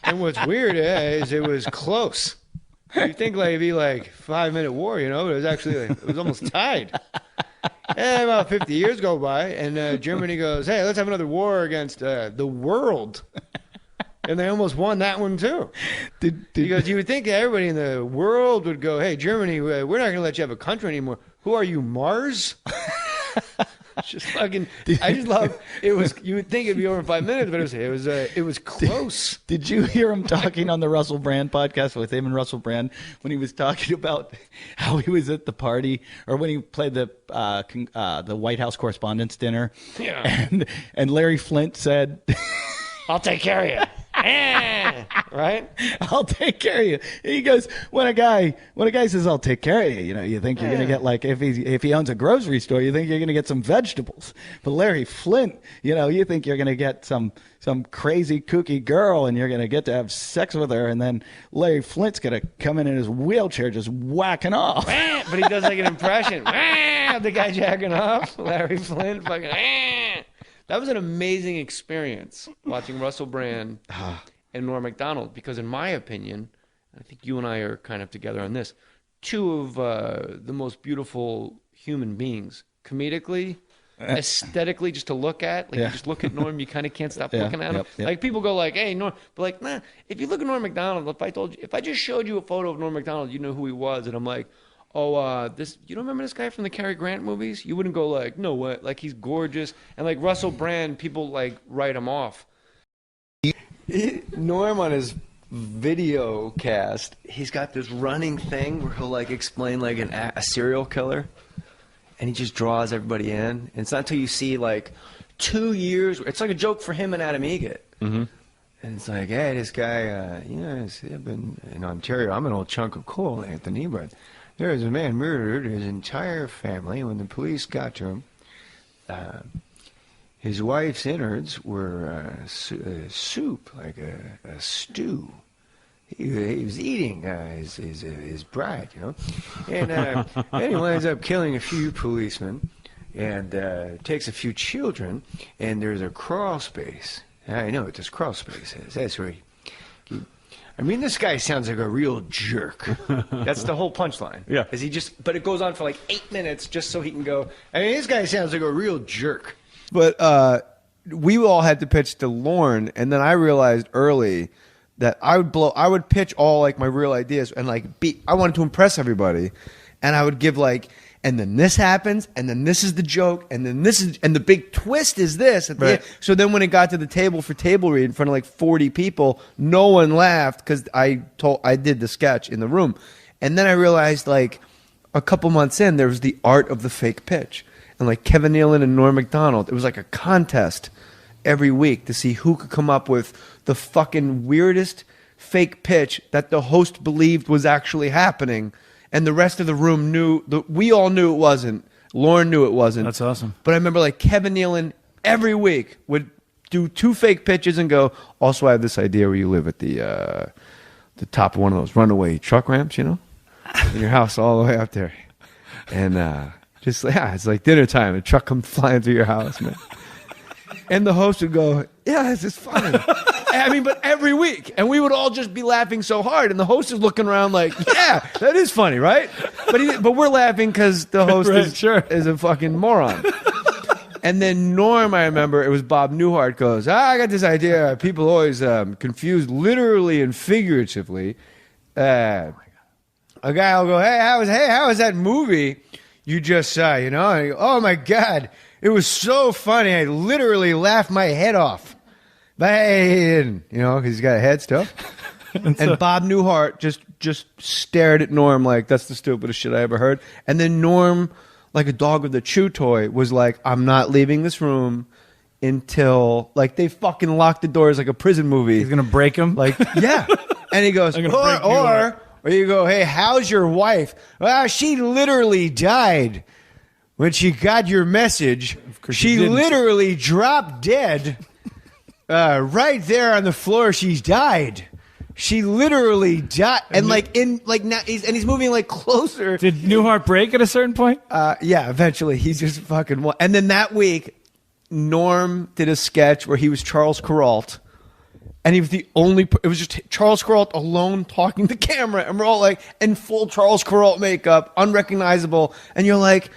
And what's weird is it was close. You think like it'd be like 5-minute war, you know, but it was actually it was almost tied. And about 50 years go by, and Germany goes, hey, let's have another war against the world. And they almost won that one, too. Because you would think that everybody in the world would go, hey, Germany, we're not going to let you have a country anymore. Who are you, Mars? Just fucking, I just love, it was, you would think it'd be over in 5 minutes, but it was close. Did you hear him talking on the Russell Brand podcast with him and Russell Brand when he was talking about how he was at the party or when he played the White House Correspondents' Dinner? Yeah. And Larry Flint said, I'll take care of you. Right? I'll take care of you. He goes, when a guy says, I'll take care of you, you know, you think you're going to get like, if he owns a grocery store, you think you're going to get some vegetables. But Larry Flint, you know, you think you're going to get some crazy kooky girl and you're going to get to have sex with her. And then Larry Flint's going to come in his wheelchair just whacking off. But he does like an impression. The guy jacking off. Larry Flint fucking. That was an amazing experience watching Russell Brand and Norm MacDonald because, in my opinion, I think you and I are kind of together on this, two of the most beautiful human beings, comedically, aesthetically, just to look at. Like, you just look at Norm, you kind of can't stop looking at him. Like, people go like, hey, Norm, but like, nah, if you look at Norm MacDonald, if I just showed you a photo of Norm MacDonald, you know who he was, and I'm like, oh, you don't remember this guy from the Cary Grant movies? You wouldn't go like, no, what? Like, he's gorgeous. And like Russell Brand, people like write him off. Norm on his video cast, he's got this running thing where he'll like explain like a serial killer. And he just draws everybody in. And it's not until you see like 2 years. It's like a joke for him and Adam Egget. Mm-hmm. And it's like, hey, this guy, I've been in Ontario. I'm an old chunk of coal, Anthony, but there was a man murdered his entire family. When the police got to him, his wife's innards were soup, like a stew. He was eating his bride, you know. And he winds up killing a few policemen and takes a few children. And there's a crawl space. I know what this crawl space is. That's where I mean, this guy sounds like a real jerk. That's the whole punchline. Yeah. But it goes on for like 8 minutes just so he can go, I mean, this guy sounds like a real jerk. But we all had to pitch to Lorne, and then I realized early that I would pitch all like my real ideas and like I wanted to impress everybody. And I would give like, and then this happens, and then this is the joke, and then this is, and the big twist is this. At the end. So then when it got to the table for table read in front of like 40 people, no one laughed because I did the sketch in the room. And then I realized like a couple months in, there was the art of the fake pitch. And like Kevin Nealon and Norm MacDonald, it was like a contest every week to see who could come up with the fucking weirdest fake pitch that the host believed was actually happening. And the rest of the room knew, we all knew it wasn't. Lauren knew it wasn't. That's awesome. But I remember like Kevin Nealon every week would do 2 fake pitches and go, also I have this idea where you live at the top of one of those runaway truck ramps, you know, in your house all the way up there. And it's like dinner time. A truck comes flying through your house, man. And the host would go, yeah, this is funny. I mean, but every week. And we would all just be laughing so hard. And the host is looking around like, yeah, that is funny, right? But we're laughing because the host is a fucking moron. And then Norm, I remember, it was Bob Newhart goes, I got this idea. People always confuse literally and figuratively. A guy will go, hey, how was that movie you just saw, you know? And I go, oh, my God. It was so funny. I literally laughed my head off. But he didn't, you know, because he's got a head still. And Bob Newhart just stared at Norm like, that's the stupidest shit I ever heard. And then Norm, like a dog with a chew toy, was like, I'm not leaving this room until, like, they fucking lock the doors like a prison movie. He's going to break him? Like, yeah. And he goes, or you go, hey, how's your wife? Well, she literally died. When she got your message, she literally dropped dead right there on the floor. She's died. She literally died, and now he's moving like closer. Did Newhart break at a certain point? Yeah, eventually he's just fucking. And then that week, Norm did a sketch where he was Charles Kuralt, and he was the only. It was just Charles Kuralt alone talking to camera, and we're all like in full Charles Kuralt makeup, unrecognizable, and you're like,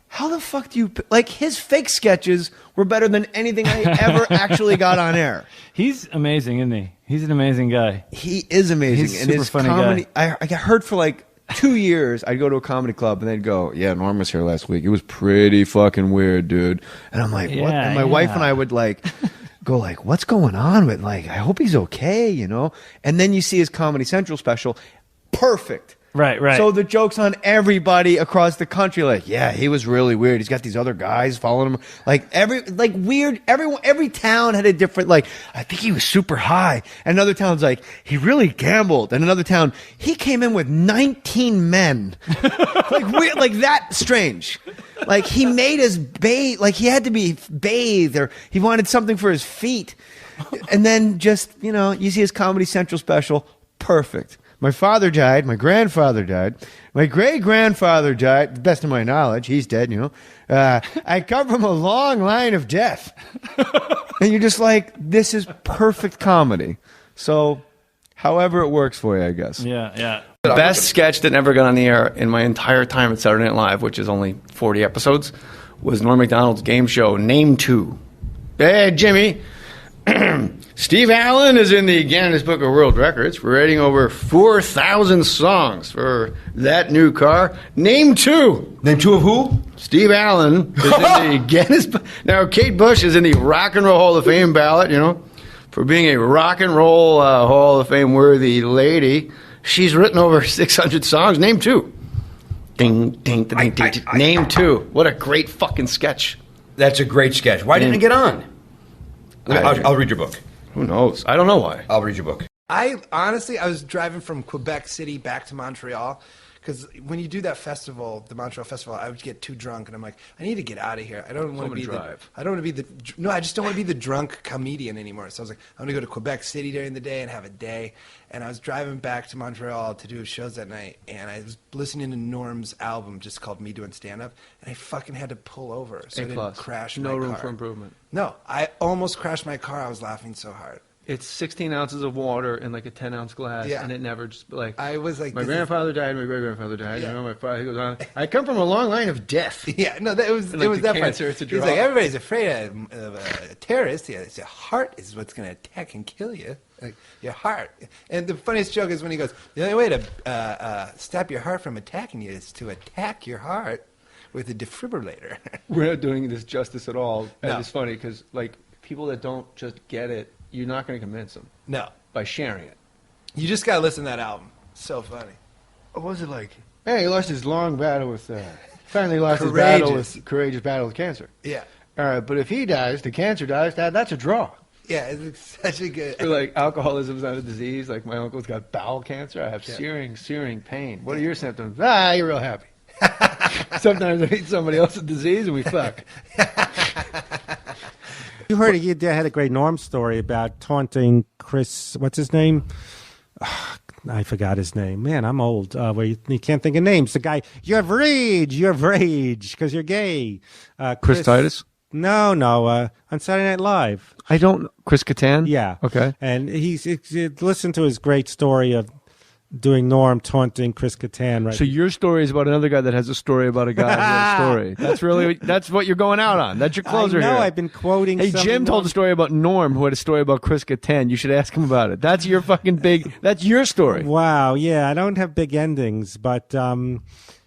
how the fuck do you... Like, his fake sketches were better than anything I ever actually got on air. He's amazing, isn't he? He's an amazing guy. He is amazing. He's a super funny guy. I got heard for like 2 years. I'd go to a comedy club and they'd go, yeah, Norm was here last week. It was pretty fucking weird, dude. And I'm like, what? And my wife and I would like... go like, what's going on with... Like, I hope he's okay, you know? And then you see his Comedy Central special. Perfect. Right. So the joke's on everybody across the country. Like, yeah, he was really weird. He's got these other guys following him. Every town had a different, like, I think he was super high. And another town's like, he really gambled. And another town, he came in with 19 men. Like, weird, like that strange. Like, he made his bathe, like he had to be bathed, or he wanted something for his feet. And then just, you know, you see his Comedy Central special, perfect. My father died. My grandfather died. My great-grandfather died. To the best of my knowledge, he's dead, you know. I come from a long line of death. And you're just like, this is perfect comedy. So, however it works for you, I guess. Yeah. The best sketch that never got on the air in my entire time at Saturday Night Live, which is only 40 episodes, was Norm MacDonald's game show, Name 2. Hey, Jimmy. Steve Allen is in the Guinness Book of World Records for writing over 4,000 songs for that new car. Name 2. Name 2 of who? Steve Allen is in the Guinness Book. Now, Kate Bush is in the Rock and Roll Hall of Fame ballot, you know, for being a Rock and Roll Hall of Fame worthy lady. She's written over 600 songs. Name 2. Ding, ding, ding, ding, ding. Name 2. What a great fucking sketch. That's a great sketch. Why didn't it get on? I'll read your book. Who knows? I don't know why. I'll read your book. I was driving from Quebec City back to Montreal, because when you do that festival, the Montreal Festival, I would get too drunk, and I'm like, I need to get out of here. I don't want to be I just don't want to be the drunk comedian anymore. So I was like, I'm going to go to Quebec City during the day and have a day. And I was driving back to Montreal to do shows that night, and I was listening to Norm's album just called Me Doing Stand-Up, and I fucking had to pull over so I didn't crash my car. No room for improvement. No, I almost crashed my car. I was laughing so hard. It's 16 ounces of water in like a 10-ounce glass, Yeah. and it never just like. I was like, my grandfather died, my great-grandfather died. Yeah. You know, my father. He goes on. I come from a long line of death. Yeah, no, it was And, like, it was the that cancer, part. it's a He's draw. like, everybody's afraid of a terrorist. Yeah, it's your heart is what's going to attack and kill you. Like, your heart. And the funniest joke is when he goes, the only way to stop your heart from attacking you is to attack your heart. with a defibrillator. We're not doing this justice at all. And No. it's funny because, like, people that don't just get it, you're not going to convince them. No. By sharing it. You just gotta listen to that album. So funny. What was it like? Hey, he lost his long battle with, finally lost his battle with, courageous battle with cancer. Yeah. All right, but if he dies, the cancer dies, that's a draw. Yeah, it's such a good. Or like alcoholism's not a disease. Like my uncle's got bowel cancer. I have Yeah. searing pain. What are your symptoms? You're real happy. Sometimes I eat somebody else's disease and we fuck. You heard you had a great Norm story about taunting Chris. What's his name? I forgot his name. Man, I'm old. Where you can't think of names. The guy, you have rage, because you're gay. Chris Titus? No, on Saturday Night Live. I don't. Chris Kattan? Yeah. Okay. And listen to his great story of doing Norm taunting Chris Kattan. Right. So your story is about another guy that has a story about a guy who has a story. That's what you're going out on. That's your closer I know, here. I've been quoting. Hey, Jim told a story about Norm, who had a story about Chris Kattan. You should ask him about it. That's your fucking big. That's your story. Wow. Yeah, I don't have big endings, but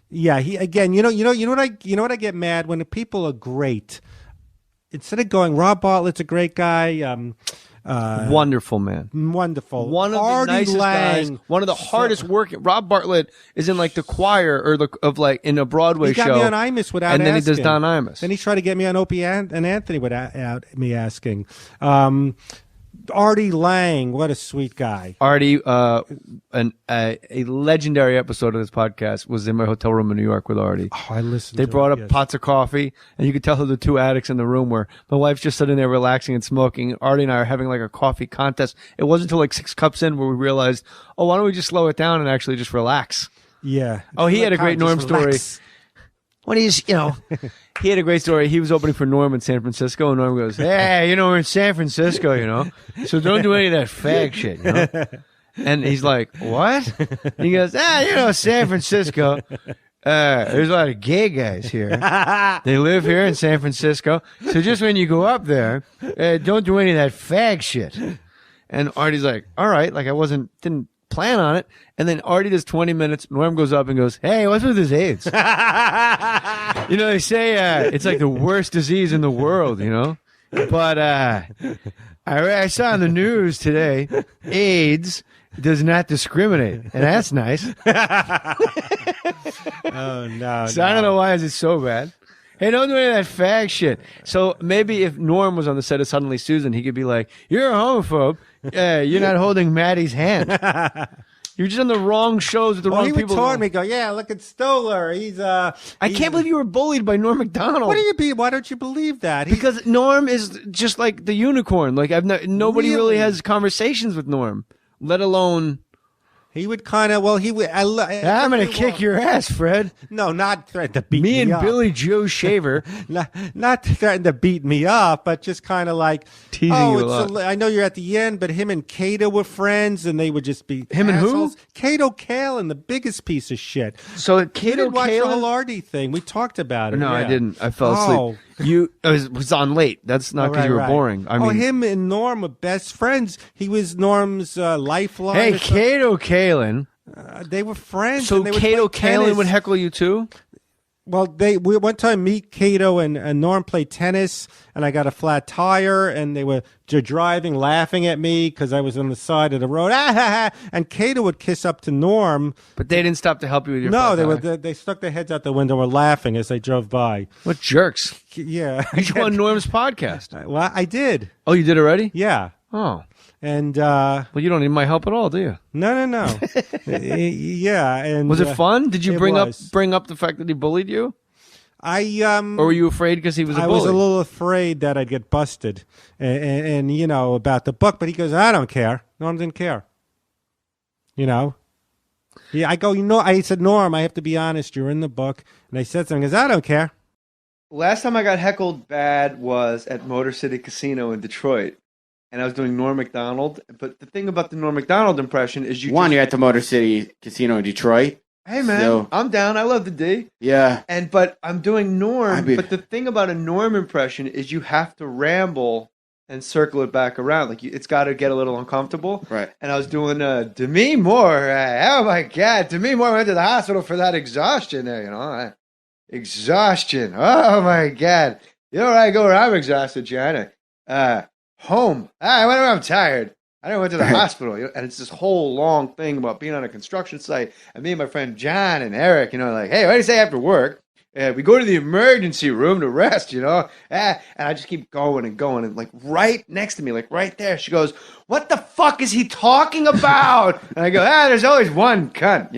yeah. He again. You know what I get mad when the people are great. Instead of going, Rob Bartlett's a great guy. Wonderful man. Wonderful. One of Artie the nicest Lang. guys. One of the hardest working. Rob Bartlett is in like the choir in a Broadway show. He got me on Imus without and then asking. he does Don Imus. Then he tried to get me on Opie and Anthony without me asking. Artie Lang, what a sweet guy. Artie, a legendary episode of this podcast was in my hotel room in New York with Artie. Oh, I listened. They to brought it, up yes. pots of coffee, and you could tell who the two addicts in the room were. My wife's just sitting there relaxing and smoking. Artie and I are having like a coffee contest. It wasn't until like 6 cups in where we realized, why don't we just slow it down and actually just relax? Yeah. Oh, he had a great Norm story. When he's, he had a great story. He was opening for Norm in San Francisco, and Norm goes, hey, we're in San Francisco, so don't do any of that fag shit, And he's like, what? And he goes, San Francisco. There's a lot of gay guys here. They live here in San Francisco. So just when you go up there, don't do any of that fag shit. And Artie's like, all right, like didn't plan on it. And then Artie does 20 minutes. Norm goes up and goes, hey, what's with his AIDS? They say it's like the worst disease in the world, But I saw on the news today, AIDS does not discriminate. And that's nice. Oh, no. So I don't know why is it so bad. Hey, don't do any of that fag shit. So maybe if Norm was on the set of Suddenly Susan, he could be like, you're a homophobe. You're not holding Maddie's hand. You're just on the wrong shows with the wrong he people. would taunt me, go, yeah, look at Stoller. I can't believe you were bullied by Norm MacDonald. Why don't you believe that? Because Norm is just like the unicorn. Like nobody really has conversations with Norm, let alone. He would kind of, he would. I'm going to kick your ass, Fred. No, not threaten to beat me Me and up. Billy Joe Shaver. not threaten to beat me up, but just kind of like teasing you a lot. I know you're at the end, but him and Cato were friends, and they would just be him and assholes. who? Cato Kalin, the biggest piece of shit. So you Cato didn't watch the Kalin? whole Artie thing. We talked about it. No, I yeah. didn't. I fell asleep. It was on late. That's not because you were boring. I mean, him and Norm were best friends. He was Norm's lifeline. Hey, Cato Kalin. They were friends. So and they would Cato play Kalin tennis. would heckle you too? Well, we one time Cato and Norm played tennis, and I got a flat tire, and they were driving, laughing at me because I was on the side of the road. And Cato would kiss up to Norm, but they didn't stop to help you with your. No, flat tire. they stuck their heads out the window, were laughing as they drove by. What jerks! Yeah, you should go on Norm's podcast. Well, I did. Oh, you did already? Yeah. Oh. And well, you don't need my help at all, do you? No. Yeah, and was it fun? Did you bring up the fact that he bullied you? Or were you afraid because he was a bully? I was a little afraid that I'd get busted, and about the book. But he goes, I don't care. Norm didn't care. Yeah, I go, I said, Norm, I have to be honest. You're in the book, and I said something. He goes, I don't care. Last time I got heckled bad was at Motor City Casino in Detroit. And I was doing Norm MacDonald. But the thing about the Norm MacDonald impression is you're at the Motor City Casino in Detroit. Hey, man, I'm down. I love the D. Yeah. But I'm doing Norm. But the thing about a Norm impression is you have to ramble and circle it back around. Like it's got to get a little uncomfortable. Right. And I was doing Demi Moore. Oh, my God. Demi Moore went to the hospital for that exhaustion there, Exhaustion. Oh my God. You know where I go where I'm exhausted, John? Home. Whenever I'm tired. I never went to the hospital. And it's this whole long thing about being on a construction site. And me and my friend John and Eric, like, hey, what do you say after work? We go to the emergency room to rest, And I just keep going and going. And like right next to me, like right there, she goes, what the fuck is he talking about? And I go, there's always one cunt,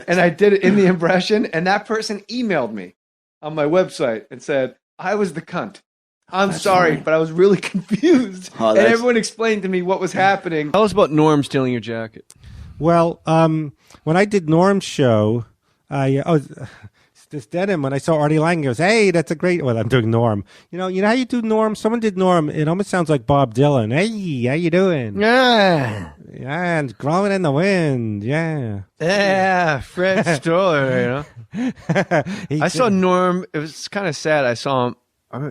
And I did it in the impression. And that person emailed me on my website and said, I was the cunt. I'm sorry, but I was really confused. And everyone explained to me what was happening. Tell us about Norm stealing your jacket. Well, when I did Norm's show, this denim, when I saw Artie Lang, he goes, hey, that's a great, well, I'm doing Norm. You know how you do Norm? Someone did Norm. It almost sounds like Bob Dylan. Hey, how you doing? Yeah. Yeah, and growing in the wind. Yeah. Yeah, Fred Stoller, I saw Norm. It was kind of sad. I saw him.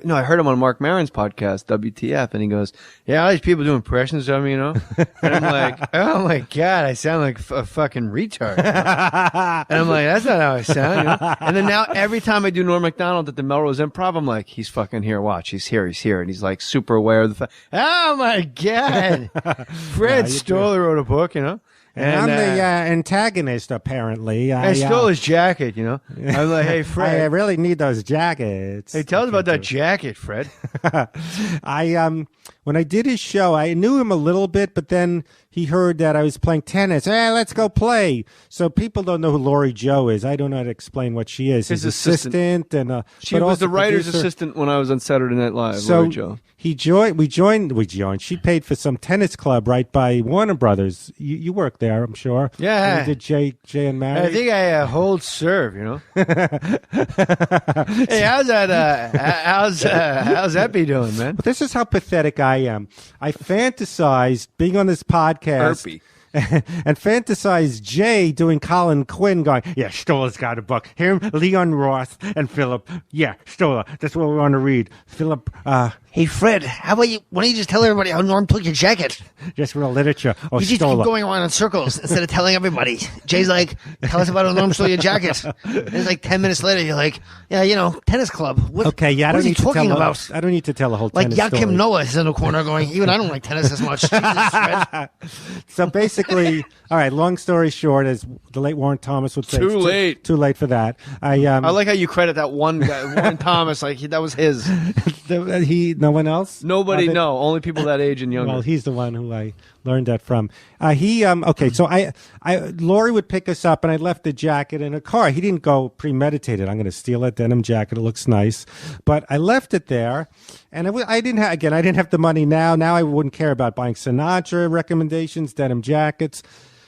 No, I heard him on Mark Maron's podcast, WTF, and he goes, yeah, all these people do impressions of me, And I'm like, oh my God, I sound like a fucking retard. And I'm like, that's not how I sound, And then now every time I do Norm MacDonald at the Melrose Improv, I'm like, he's fucking here, watch, he's here. And he's like super aware of the fact, oh my God, Fred Stoller wrote a book, And I'm the antagonist, apparently. I stole his jacket, I'm like, hey, Fred. I really need those jackets. Hey, tell us about that jacket, Fred. When I did his show, I knew him a little bit, but then he heard that I was playing tennis. Hey, let's go play. So people don't know who Lori Joe is. I don't know how to explain what she is. His assistant. And she was the writer's assistant when I was on Saturday Night Live, so Lori Joe. We joined. She paid for some tennis club right by Warner Brothers. You worked there, I'm sure. Yeah. You did Jay and Mary? I think I hold serve, Hey, how's that? How's Epi doing, man? But this is how pathetic I am. I fantasized being on this podcast. And fantasize Jay doing Colin Quinn going, yeah, Stoller's got a book. Him, Leon Roth, and Philip. Yeah, Stoller. That's what we want to read. Philip, hey, Fred, how about why don't you just tell everybody how Norm took your jacket? Just real literature. Oh, you just keep going around in circles instead of telling everybody. Jay's like, tell us about how Norm stole your jacket. And it's like 10 minutes later, you're like, yeah, tennis club. What is he talking about? I don't need to tell a whole like tennis story. Like Yakim Noah is in the corner going, even I don't like tennis as much. Jesus, Fred. So basically, all right, long story short, as the late Warren Thomas would say. Too late. Too late for that. I like how you credit that one guy, Warren Thomas, like that was his. No one else? Nobody, no. Only people that age and younger. Well, he's the one who I learned that from. Okay, so Lori would pick us up, and I left the jacket in a car. He didn't go premeditated. I'm going to steal that denim jacket. It looks nice. But I left it there, and I didn't have the money now. Now I wouldn't care about buying Sinatra recommendations, denim jackets.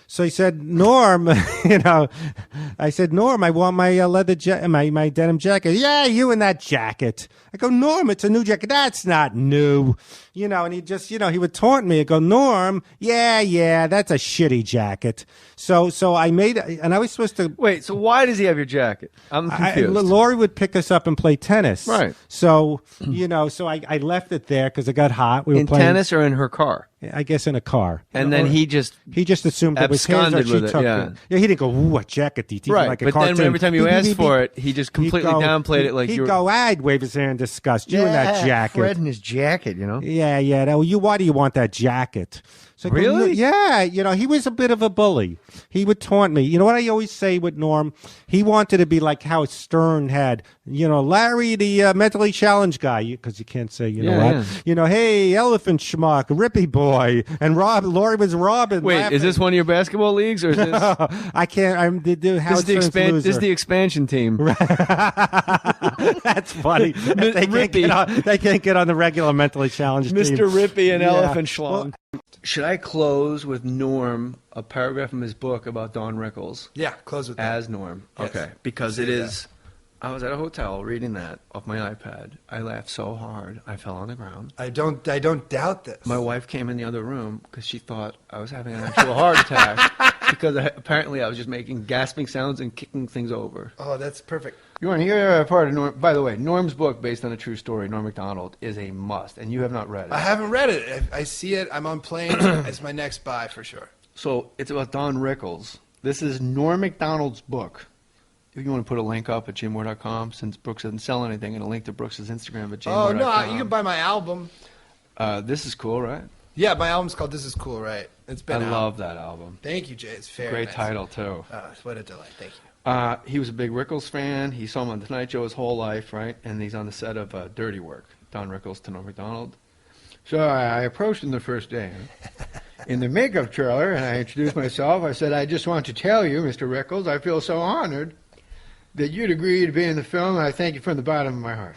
So he said, Norm, I said, Norm, I want my my denim jacket. Yeah, you and that jacket. I go, Norm, it's a new jacket. That's not new. And he just, he would taunt me. I go, Norm, yeah, that's a shitty jacket. So I made, and I was supposed to. Wait, so why does he have your jacket? I'm confused. Lori would pick us up and play tennis. Right. So, so I left it there because it got hot. We were in playing tennis or in her car? I guess in a car. And then he just assumed it was his, or she took it. Yeah, he didn't go, ooh, what jacket do you think? Right, like a but cartoon. then every time you asked for it, he just completely downplayed it like you were... He'd go, I'd wave his hand in disgust. You in that jacket. Fred in his jacket, Yeah. Why do you want that jacket? So really? Yeah. He was a bit of a bully. He would taunt me. You know what I always say with Norm? He wanted to be like how Stern had, Larry, the mentally challenged guy, because you can't say, what? Yeah. Hey, Elephant Schmuck, Rippy Boy, and Lori was Robin. Wait, laughing. Is this one of your basketball leagues? Or is this... I can't. This is the expansion team. That's funny. They can't get on the regular mentally challenged team. Mr. Rippy and Elephant Schlong. Should I close with Norm, a paragraph from his book about Don Rickles? Yeah, close with that. As Norm. Yes. Okay, because it is... I was at a hotel reading that off my iPad. I laughed so hard, I fell on the ground. I don't doubt this. My wife came in the other room because she thought I was having an actual heart attack because apparently I was just making gasping sounds and kicking things over. Oh, that's perfect. You want to hear a part of Norm? By the way, Norm's book, based on a true story, Norm MacDonald, is a must, and you have not read it. I haven't read it. I see it. I'm on planes. It's my next buy for sure. So it's about Don Rickles. This is Norm MacDonald's book. if you want to put a link up at jmore.com, since Brooks doesn't sell anything, and a link to Brooks's Instagram at Oh, jmore.com. no, you can buy my album. This is cool, right? Yeah, my album's called This Is Cool, right? It's been I out. love that album. Thank you, Jay. It's very Great nice. title, too. What a delight. Thank you. He was a big Rickles fan. He saw him on The Tonight Show his whole life, right? And he's on the set of Dirty Work, Don Rickles to Norm MacDonald. So I approached him the first day in the makeup trailer, and I introduced myself. I said, I just want to tell you, Mr. Rickles, I feel so honored that you'd agree to be in the film, and I thank you from the bottom of my heart.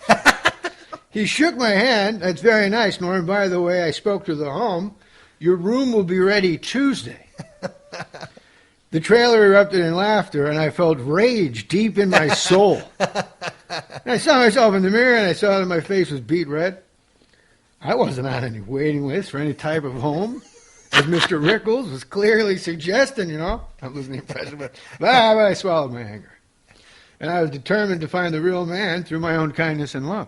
He shook my hand. That's very nice, Norm. By the way, I spoke to the home. Your room will be ready Tuesday. The trailer erupted in laughter, and I felt rage deep in my soul. And I saw myself in the mirror, and I saw that my face was beet red. I wasn't on any waiting list for any type of home, as Mr. Rickles was clearly suggesting, you know. I'm losing the impression, but I swallowed my anger. And I was determined to find the real man through my own kindness and love.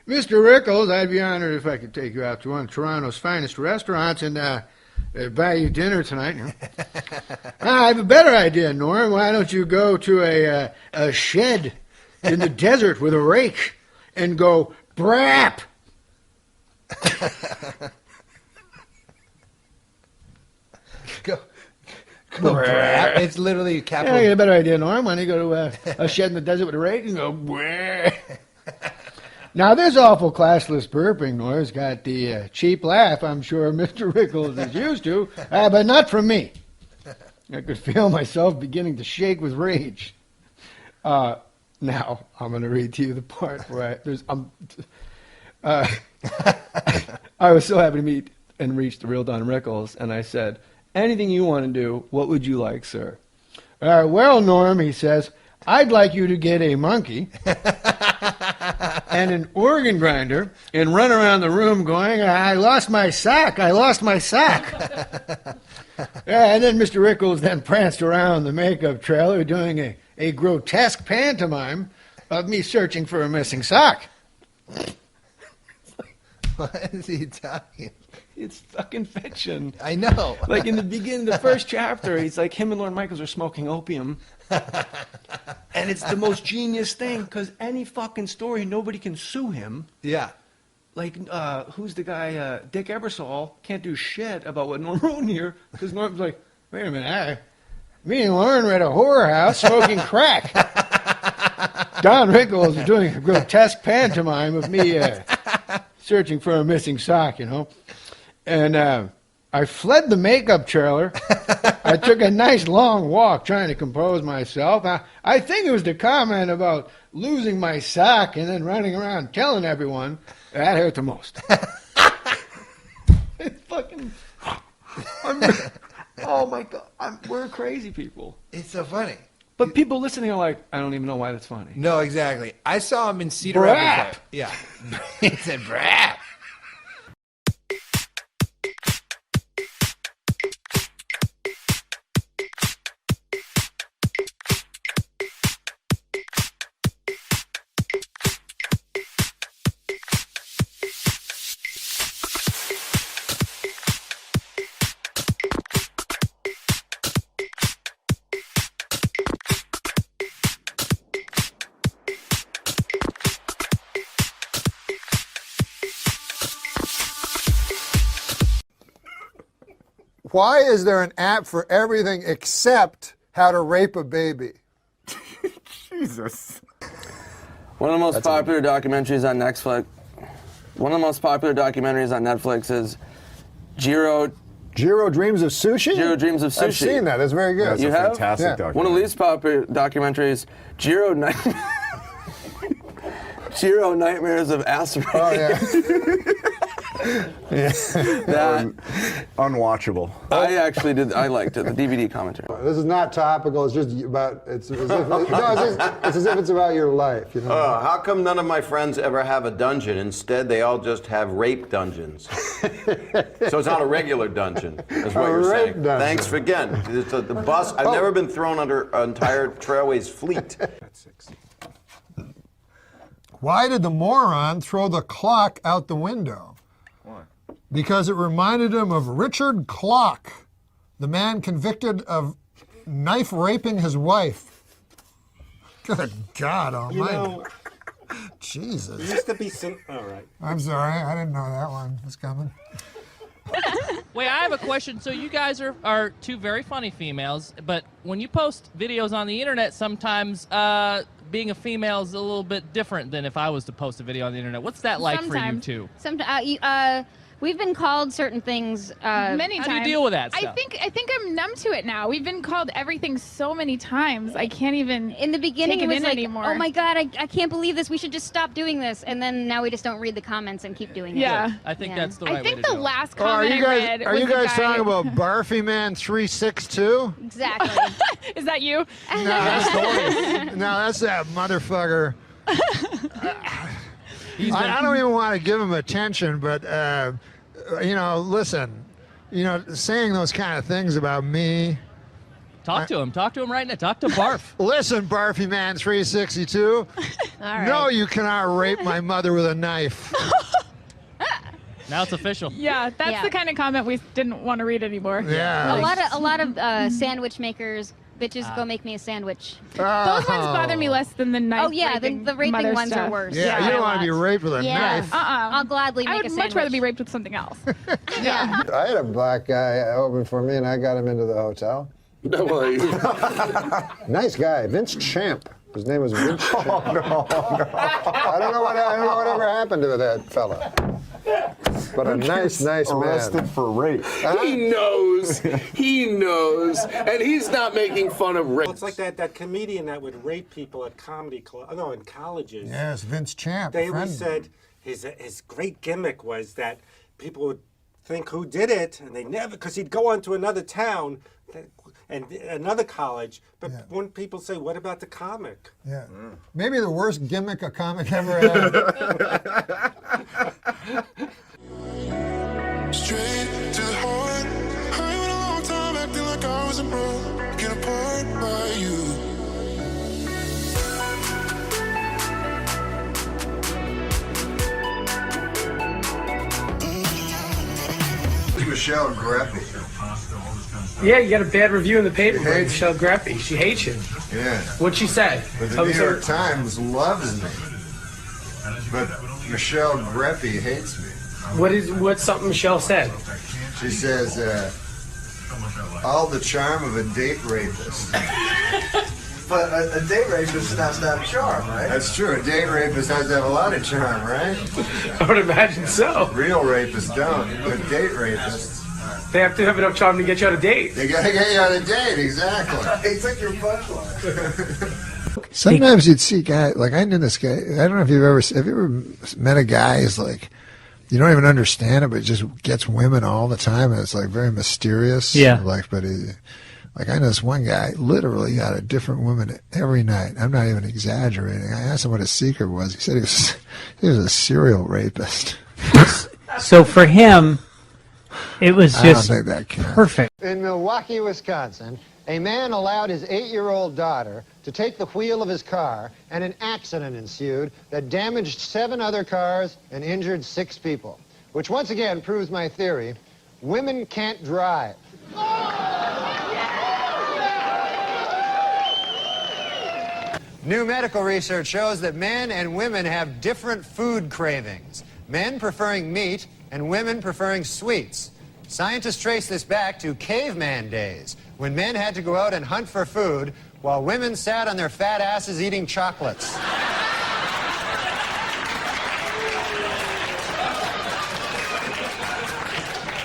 Mr. Rickles, I'd be honored if I could take you out to one of Toronto's finest restaurants and buy you dinner tonight. You know? I have a better idea, Norm. Why don't you go to a shed in the desert with a rake and go brap? Go brap. It's literally capital. Yeah, I get a better idea, Norm. Why don't you go to a shed in the desert with a rake and go brap? Now, this awful classless burping noise got the cheap laugh I'm sure Mr. Rickles is used to, but not from me. I could feel myself beginning to shake with rage. Now, I'm going to read to you the part where I was so happy to meet and reach the real Don Rickles, and I said, anything you want to do, what would you like, sir? Well, Norm, he says, I'd like you to get a monkey and an organ grinder and run around the room going, I lost my sack, I lost my sack. And then Mr. Rickles then pranced around the makeup trailer doing a grotesque pantomime of me searching for a missing sock. What is he talking? It's fucking fiction. I know. Like in the beginning, the first chapter, he's like, him and Lorne Michaels are smoking opium. And it's the most genius thing, because any fucking story, nobody can sue him. Yeah. Like, who's the guy? Dick Ebersol can't do shit about what Norm wrote in here, because Norm's like, wait a minute, me and Lauren were at a whorehouse smoking crack. Don Rickles is doing a grotesque pantomime of me searching for a missing sock, you know. And I fled the makeup trailer. I took a nice long walk trying to compose myself. I think it was the comment about losing my sock and then running around telling everyone that hurt the most. It's fucking... oh my God. We're crazy people. It's so funny. But people listening are like, I don't even know why that's funny. No, exactly. I saw him in Cedar Brap. Rapids. Yeah. He said brap. Why is there an app for everything except how to rape a baby? Jesus. One of the most popular documentaries on Netflix. One of the most popular documentaries on Netflix is Jiro Dreams of Sushi? Jiro Dreams of Sushi. I've seen that. That's very good. That's a fantastic documentary. One of the least popular documentaries, Jiro Nightmares of Acid Rain. Oh, yeah. That unwatchable. I actually did. I liked it. The DVD commentary. This is not topical. It's just about. It's as if it's about your life. You know. How come none of my friends ever have a dungeon? Instead, they all just have rape dungeons. So it's not a regular dungeon, is what you're saying. Dungeon. Thanks for again. It's the bus. I've never been thrown under an entire Trailways fleet. Why did the moron throw the clock out the window? Why? Because it reminded him of Richard Clock, the man convicted of knife raping his wife. Good God Almighty! You know, Jesus. There used to be some. All right. I'm sorry, I didn't know that one was coming. Wait, I have a question. So you guys are two very funny females, but when you post videos on the internet, sometimes being a female is a little bit different than if I was to post a video on the internet. What's that like for you two? Sometimes. We've been called certain things How many do times. you deal with that stuff? I think I'm numb to it now. We've been called everything so many times. I can't even in the beginning take it was in like, anymore. oh my God, I can't believe this. We should just stop doing this. And then now we just don't read the comments and keep doing it. Yeah. I think Yeah. that's the right I think way to the do it. last Oh, are comment you I guys, read are was you the guys guy- talking about Barfy Man 362? Exactly. Is that you? No, that's that motherfucker. I don't even want to give him attention, but listen, saying those kind of things about me. Talk to him. Talk to him right now. Talk to Barf. Listen, Barfy Man 362. right. No, you cannot rape my mother with a knife. Now it's official. Yeah, that's the kind of comment we didn't want to read anymore. Yeah. A lot of sandwich makers. Bitches, go make me a sandwich. Those ones bother me less than the knife. Oh yeah, the raping mother ones stuff. are worse. Yeah, you don't want to be raped with a knife. I'll gladly make I a would sandwich. much rather be raped with something else. Yeah. I had a black guy open for me, and I got him into the hotel. Nice guy, Vince Champ. His name was Vince Champ. Oh, no. I don't know whatever happened to that fella. But a nice man. Arrested for rape. He knows. He knows. And he's not making fun of rape. Well, it's like that comedian that would rape people at comedy club. No, in colleges. Yes, Vince Champ. They always friend. said his great gimmick was that people would think who did it, and they never, because he'd go on to another town and another college, but when people say, what about the comic? Yeah. Maybe the worst gimmick a comic ever had. Straight to the heart. I went a long time acting like I wasn't broken apart by you. Michelle Greppy. Yeah, you got a bad review in the paper by Michelle Greppy. She hates you. Yeah. What'd she say? But the New York Times loves me. But Michelle Greppy hates me. What's something Michelle said? She says, all the charm of a date rapist. But a date rapist has to have charm, right? That's true. A date rapist has to have a lot of charm, right? I would imagine so. Real rapists don't, but date rapists. They have to have enough charm to get you on a date. They gotta get you on a date, exactly. He took your punchline. Sometimes you'd see guys, like I knew this guy, I don't know if have you ever met a guy who's like, you don't even understand it, but just gets women all the time, and it's like very mysterious. Yeah. Like I know this one guy literally got a different woman every night. I'm not even exaggerating. I asked him what his secret was. He said he was a serial rapist. So for him, it was I don't just think that counts. perfect. In Milwaukee, Wisconsin, a man allowed his 8-year-old daughter to take the wheel of his car, and an accident ensued that damaged 7 other cars and injured 6 people, which once again proves my theory: women can't drive. New medical research shows that men and women have different food cravings. Men preferring meat and women preferring sweets. Scientists trace this back to caveman days, when men had to go out and hunt for food while women sat on their fat asses eating chocolates.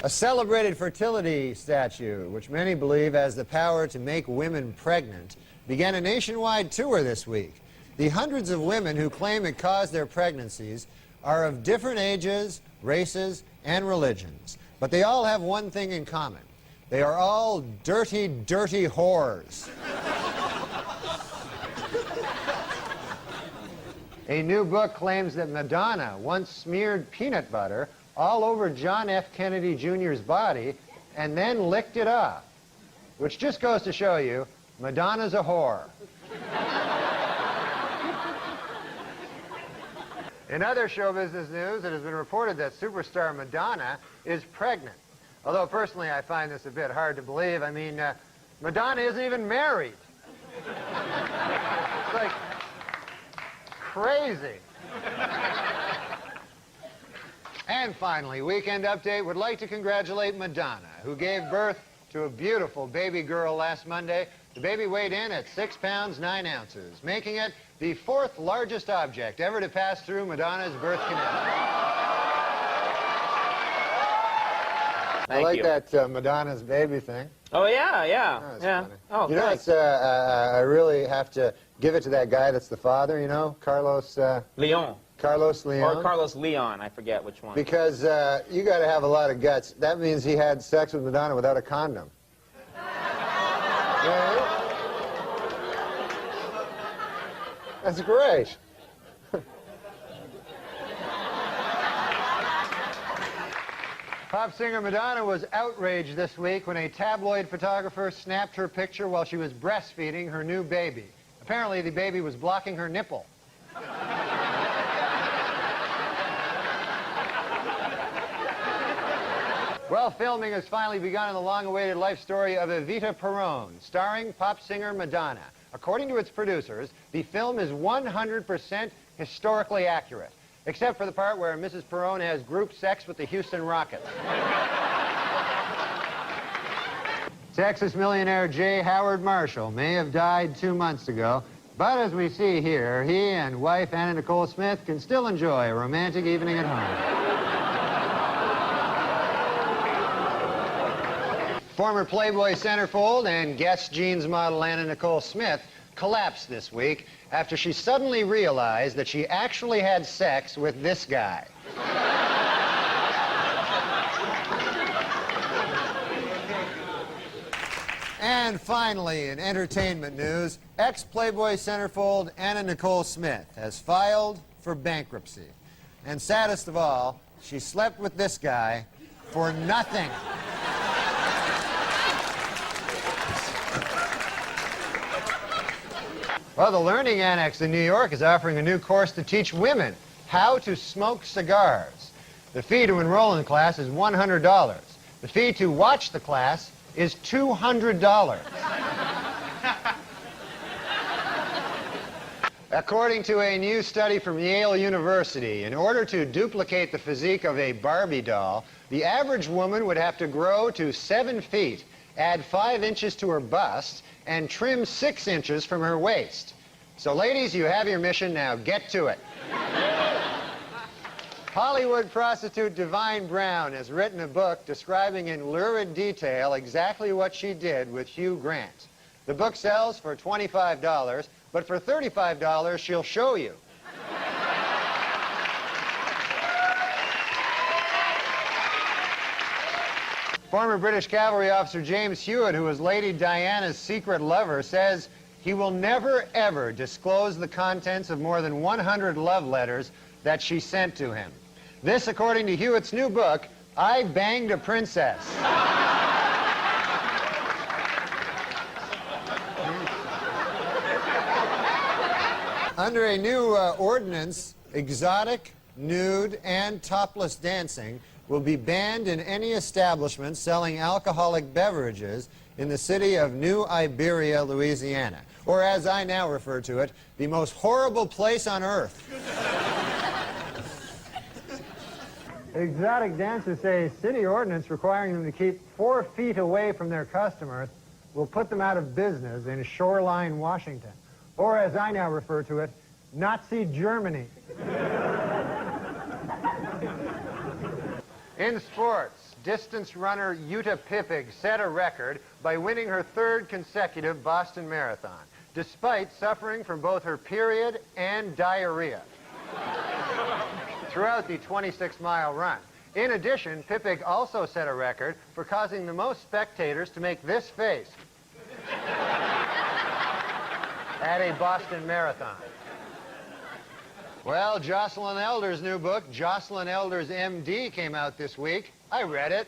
A celebrated fertility statue, which many believe has the power to make women pregnant, began a nationwide tour this week. The hundreds of women who claim it caused their pregnancies are of different ages, races, and religions. But they all have one thing in common. They are all dirty, dirty whores. A new book claims that Madonna once smeared peanut butter all over John F. Kennedy Jr.'s body and then licked it off, which just goes to show you Madonna's a whore. In other show business news, it has been reported that superstar Madonna is pregnant. Although personally I find this a bit hard to believe. I mean, Madonna isn't even married. It's like crazy. And finally, Weekend Update would like to congratulate Madonna, who gave birth to a beautiful baby girl last Monday. The baby weighed in at 6 pounds, 9 ounces, making it the 4th largest object ever to pass through Madonna's birth canal. I like that Madonna's baby thing. Oh, yeah. Oh, yeah. funny. Oh, you know, thanks. it's, I really have to give it to that guy that's the father, you know, Carlos... Leon. Carlos Leon? Or Carlos Leon, I forget which one. Because you got to have a lot of guts. That means he had sex with Madonna without a condom. Yeah. That's great. Pop singer Madonna was outraged this week when a tabloid photographer snapped her picture while she was breastfeeding her new baby. Apparently, the baby was blocking her nipple. Well, filming has finally begun in the long-awaited life story of Evita Peron, starring pop singer Madonna. According to its producers, the film is 100% historically accurate, except for the part where Mrs. Peron has group sex with the Houston Rockets. Texas millionaire J. Howard Marshall may have died 2 months ago, but as we see here, he and wife Anna Nicole Smith can still enjoy a romantic evening at home. Former Playboy centerfold and Guess jeans model Anna Nicole Smith collapsed this week after she suddenly realized that she actually had sex with this guy. And finally, in entertainment news, ex-Playboy centerfold Anna Nicole Smith has filed for bankruptcy. And saddest of all, she slept with this guy for nothing. Well, the Learning Annex in New York is offering a new course to teach women how to smoke cigars. The fee to enroll in the class is $100. The fee to watch the class is $200. According to a new study from Yale University, in order to duplicate the physique of a Barbie doll, the average woman would have to grow to 7 feet, add 5 inches to her bust, and trim 6 inches from her waist. So ladies, you have your mission, now get to it. Hollywood prostitute Divine Brown has written a book describing in lurid detail exactly what she did with Hugh Grant. The book sells for $25, but for $35 she'll show you. Former British cavalry officer James Hewitt, who was Lady Diana's secret lover, says he will never, ever disclose the contents of more than 100 love letters that she sent to him. This, according to Hewitt's new book, I Banged a Princess. Under a new ordinance, exotic, nude, and topless dancing will be banned in any establishment selling alcoholic beverages in the city of New Iberia, Louisiana, or as I now refer to it, the most horrible place on earth. Exotic dancers say city ordinance requiring them to keep 4 feet away from their customers will put them out of business in Shoreline, Washington, or as I now refer to it, Nazi Germany. In sports, distance runner Jutta Pippig set a record by winning her 3rd consecutive Boston Marathon, despite suffering from both her period and diarrhea throughout the 26-mile run. In addition, Pippig also set a record for causing the most spectators to make this face at a Boston Marathon. Well, Jocelyn Elder's new book, Jocelyn Elder's MD, came out this week. I read it.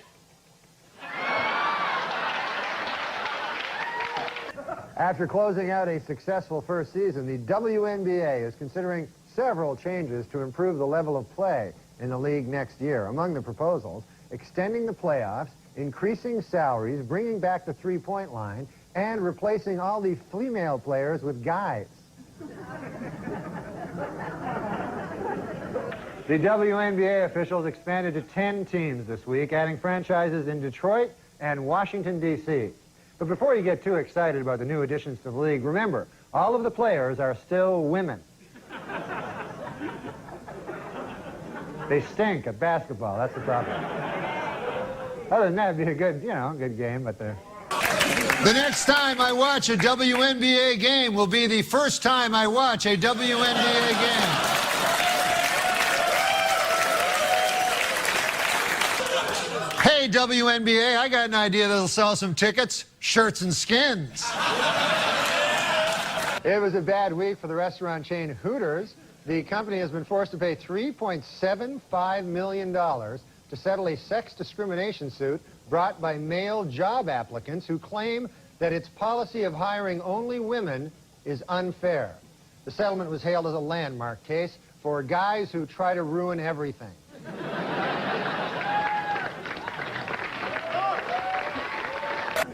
After closing out a successful first season, the WNBA is considering several changes to improve the level of play in the league next year. Among the proposals, extending the playoffs, increasing salaries, bringing back the three-point line, and replacing all the female players with guys. The WNBA officials expanded to 10 teams this week, adding franchises in Detroit and Washington, D.C. But before you get too excited about the new additions to the league, remember, all of the players are still women. They stink at basketball, that's the problem. Other than that, it'd be a good, good game, but they're... The next time I watch a WNBA game will be the first time I watch a WNBA game. Hey, WNBA, I got an idea that'll sell some tickets, shirts and skins. It was a bad week for the restaurant chain Hooters. The company has been forced to pay $3.75 million to settle a sex discrimination suit brought by male job applicants who claim that its policy of hiring only women is unfair. The settlement was hailed as a landmark case for guys who try to ruin everything.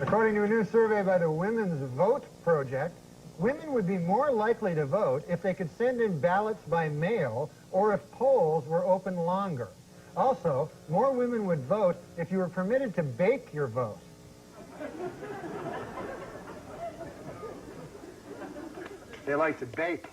According to a new survey by the Women's Vote Project, women would be more likely to vote if they could send in ballots by mail or if polls were open longer. Also, more women would vote if you were permitted to bake your vote. They like to bake.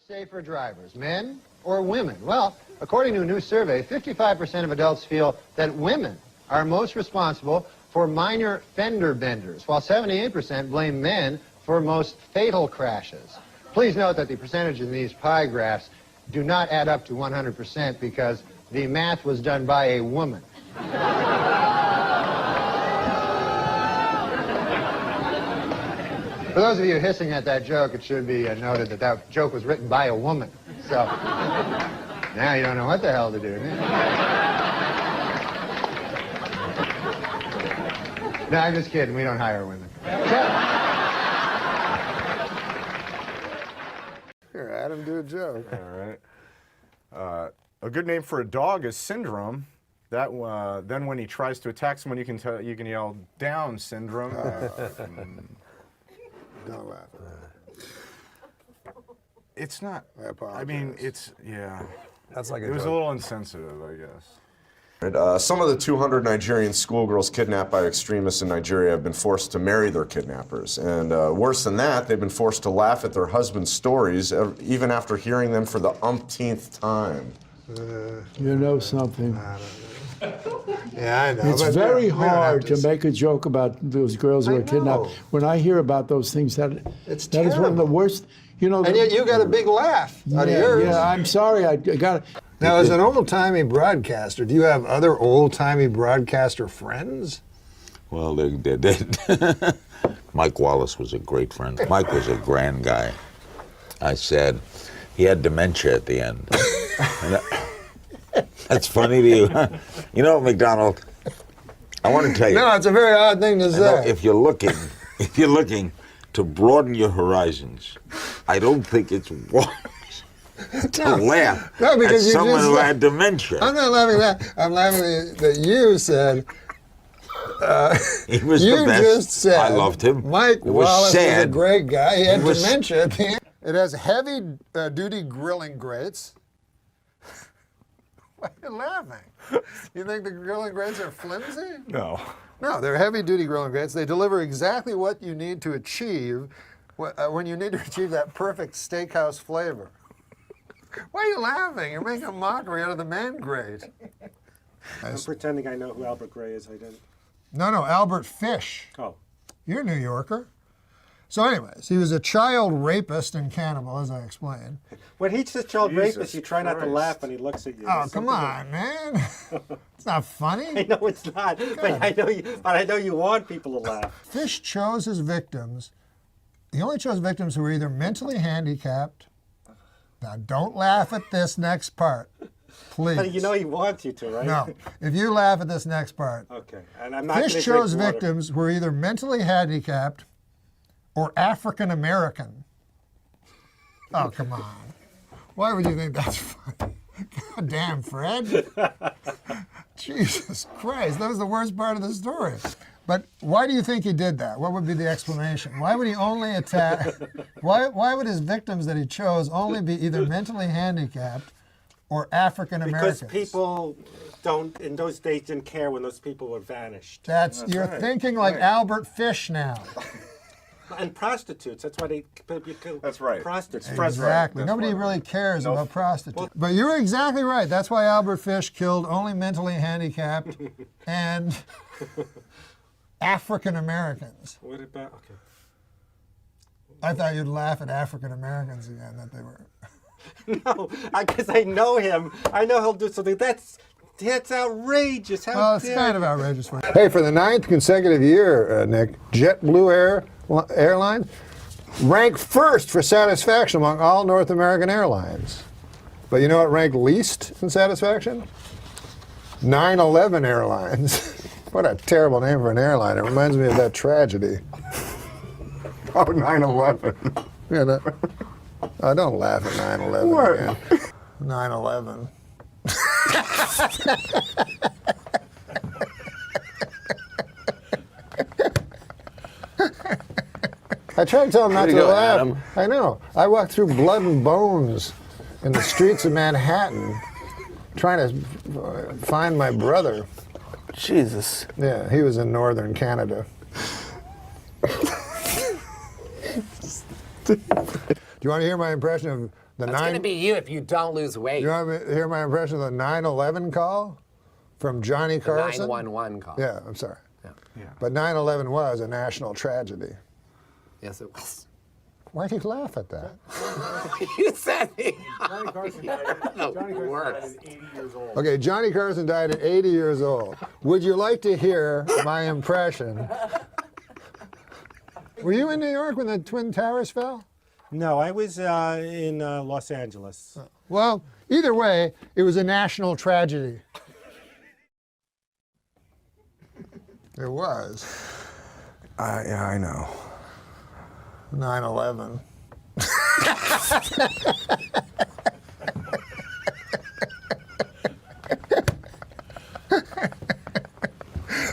Safer drivers, men or women? Well, according to a new survey, 55% of adults feel that women are most responsible for minor fender benders, while 78% blame men for most fatal crashes. Please note that the percentages in these pie graphs do not add up to 100% because the math was done by a woman. For those of you hissing at that joke, it should be noted that that joke was written by a woman. So now you don't know what the hell to do. No, I'm just kidding. We don't hire women. Here, Adam, do a joke. All right. A good name for a dog is Syndrome. That then when he tries to attack someone, you can yell "Down, Syndrome." Don't laugh. It's not. I apologize. I mean, it's yeah. That's like it was a little insensitive, I guess. Some of the 200 Nigerian schoolgirls kidnapped by extremists in Nigeria have been forced to marry their kidnappers. And worse than that, they've been forced to laugh at their husbands' stories even after hearing them for the umpteenth time. You know something. Yeah, I know. It's very hard to make a joke about those girls who are kidnapped. When I hear about those things, that is one of the worst. You know, and yet you got a big laugh out of yours. Yeah, I'm sorry. I got. Now, as an old-timey broadcaster, do you have other old-timey broadcaster friends? Well, Mike Wallace was a great friend. Mike was a grand guy. I said, he had dementia at the end. That's funny to you. You know, McDonald, I want to tell you. No, it's a very odd thing to say. If you're looking to broaden your horizons, I don't think it's wise to laugh at someone who had dementia. I'm not laughing at that. I'm laughing that you said. He was the best. Just said. I loved him. Mike Wallace was a great guy. He had dementia at the end. It has heavy-duty grilling grates. Why are you laughing? You think the grilling grates are flimsy? No. No, they're heavy-duty grilling grates. They deliver exactly what you need to achieve when you need to achieve that perfect steakhouse flavor. Why are you laughing? You're making a mockery out of the man grate. I'm pretending I know who Albert Gray is. I didn't. No, Albert Fish. Oh. You're a New Yorker. So anyways, he was a child rapist and cannibal, as I explained. When he's a child rapist, you try not to laugh when he looks at you. Oh, come on, man. It's not funny. I know it's not, but I know you want people to laugh. Fish chose his victims. He only chose victims who were either mentally handicapped. Now, don't laugh at this next part, please. But you know he wants you to, right? No. If you laugh at this next part. Okay. And I'm not Fish chose victims who were either mentally handicapped or African American. Oh, come on. Why would you think that's funny? God damn, Fred. Jesus Christ, that was the worst part of the story. But why do you think he did that? What would be the explanation? Why would he only attack? Why would his victims that he chose only be either mentally handicapped or African Americans? Because people in those days didn't care when those people were vanished. You're thinking like Albert Fish now. And prostitutes. That's why they kill prostitutes. Exactly. Nobody really cares about prostitutes. But you're exactly right. That's why Albert Fish killed only mentally handicapped and African Americans. What about? Okay. I thought you'd laugh at African Americans again, that they were. No, because I know him. I know he'll do something. That's outrageous. Well, it's kind of outrageous for you. Hey, for the 9th consecutive year, Nick, JetBlue Airlines ranked first for satisfaction among all North American airlines. But you know what ranked least in satisfaction? 9/11 Airlines. What a terrible name for an airline. It reminds me of that tragedy. Oh, 9/11. You know? Oh, don't laugh at 9/11 again. 9/11. I tried to tell him not to laugh. Adam. I know. I walked through blood and bones in the streets of Manhattan trying to find my brother. Jesus. Yeah, he was in northern Canada. Do you want to hear my impression of the That's going to be you if you don't lose weight. You want to hear my impression of the 9/11 call from Johnny Carson? 911 call. Yeah, I'm sorry. Yeah. But 9/11 was a national tragedy. Yes, it was. Why do you laugh at that? You said it. Johnny Carson died at 80 years old. Okay, Johnny Carson died at 80 years old. Would you like to hear my impression? Were you in New York when the Twin Towers fell? No, I was in Los Angeles. Well, either way, it was a national tragedy. It was. Yeah, I know. 9/11.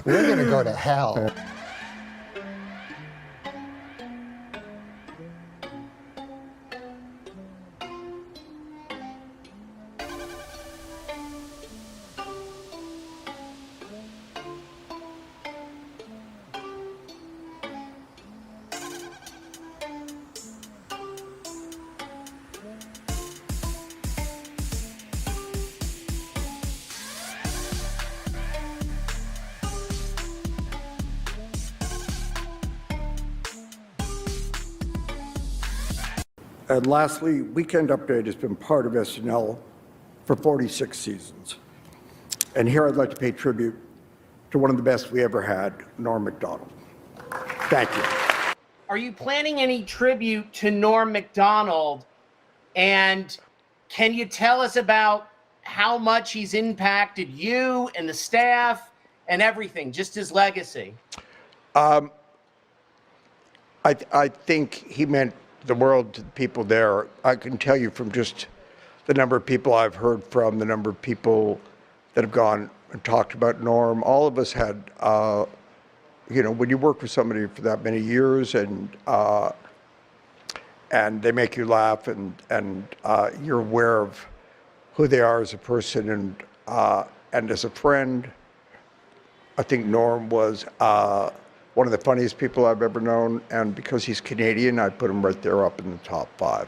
We're going to go to hell. And lastly, Weekend Update has been part of SNL for 46 seasons. And here I'd like to pay tribute to one of the best we ever had, Norm MacDonald. Thank you. Are you planning any tribute to Norm MacDonald? And can you tell us about how much he's impacted you and the staff and everything, just his legacy? I think he meant the world to the people there. I can tell you from just the number of people I've heard from, the number of people that have gone and talked about Norm. All of us had, you know, when you work with somebody for that many years and they make you laugh and you're aware of who they are as a person and as a friend, I think Norm was one of the funniest people I've ever known, and because he's Canadian, I put him right there up in the top 5.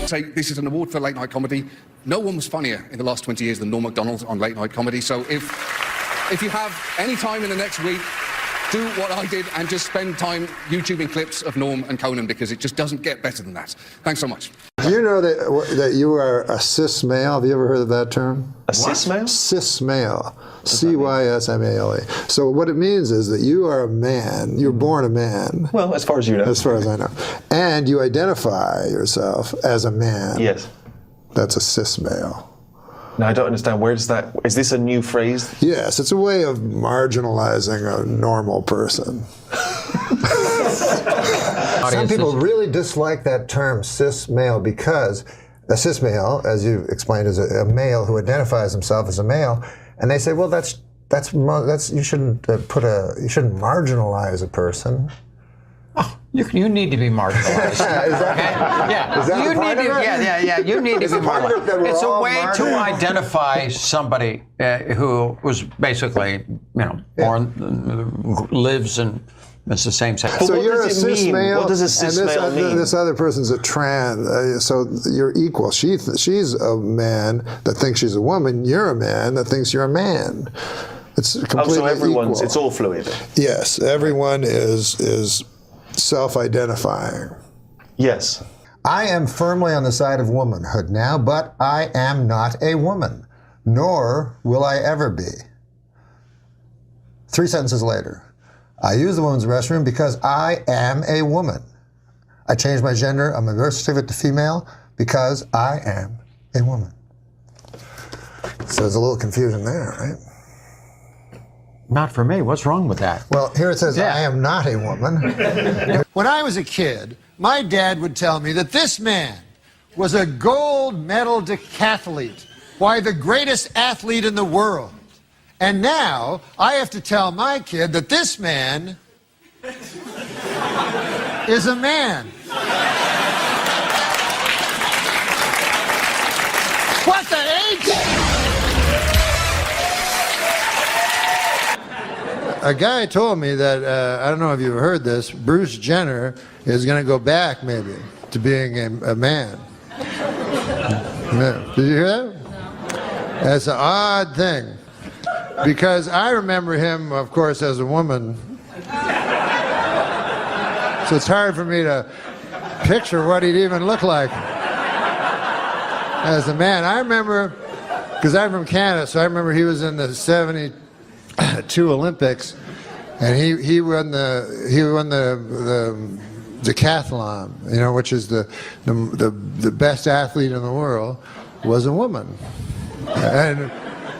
Say this is an award for late night comedy. No one was funnier in the last 20 years than Norm MacDonald on late night comedy. So if you have any time in the next week, do what I did and just spend time YouTubing clips of Norm and Conan, because it just doesn't get better than that. Thanks so much. Do you know that you are a cis male? Have you ever heard of that term? A cis male? Cis male. C-Y-S-M-A-L-E. So what it means is that you are a man. You're born a man. Well, as far as you know. As far as I know. And you identify yourself as a man. Yes. That's a cis male. Now, I don't understand. Where does that... Is this a new phrase? Yes, it's a way of marginalizing a normal person. Some people really dislike that term cis male because a cis male, as you explained, is a male who identifies himself as a male, and they say, well, that's you shouldn't marginalize a person. You need to be marginalized. Is that you the part need to, of it? yeah. You need Is to be the part of it that marginalized. we're It's a all way to identify somebody who was basically, born, lives, and it's the same sex. So you're a cis male. What does a cis male mean? This other person's a trans. So you're equal. She's a man that thinks she's a woman. You're a man that thinks you're a man. It's completely so everyone's. equal. It's all fluid. Yes, everyone is self-identifying. Yes. I am firmly on the side of womanhood now, but I am not a woman, nor will I ever be. 3 sentences later. I use the women's restroom because I am a woman. I changed my gender on my birth certificate to female because I am a woman. So there's a little confusion there, right? Not for me. What's wrong with that? Well, here it says, I am not a woman. When I was a kid, my dad would tell me that this man was a gold medal decathlete. Why, the greatest athlete in the world. And now I have to tell my kid that this man is a man. What the H? A guy told me that, I don't know if you've heard this, Bruce Jenner is going to go back, maybe, to being a man. Yeah. Did you hear that? That's an odd thing. Because I remember him, of course, as a woman. So it's hard for me to picture what he'd even look like as a man. I remember, because I'm from Canada, so I remember he was in the 72 Olympics, and he won the decathlon, which is the best athlete in the world, was a woman, and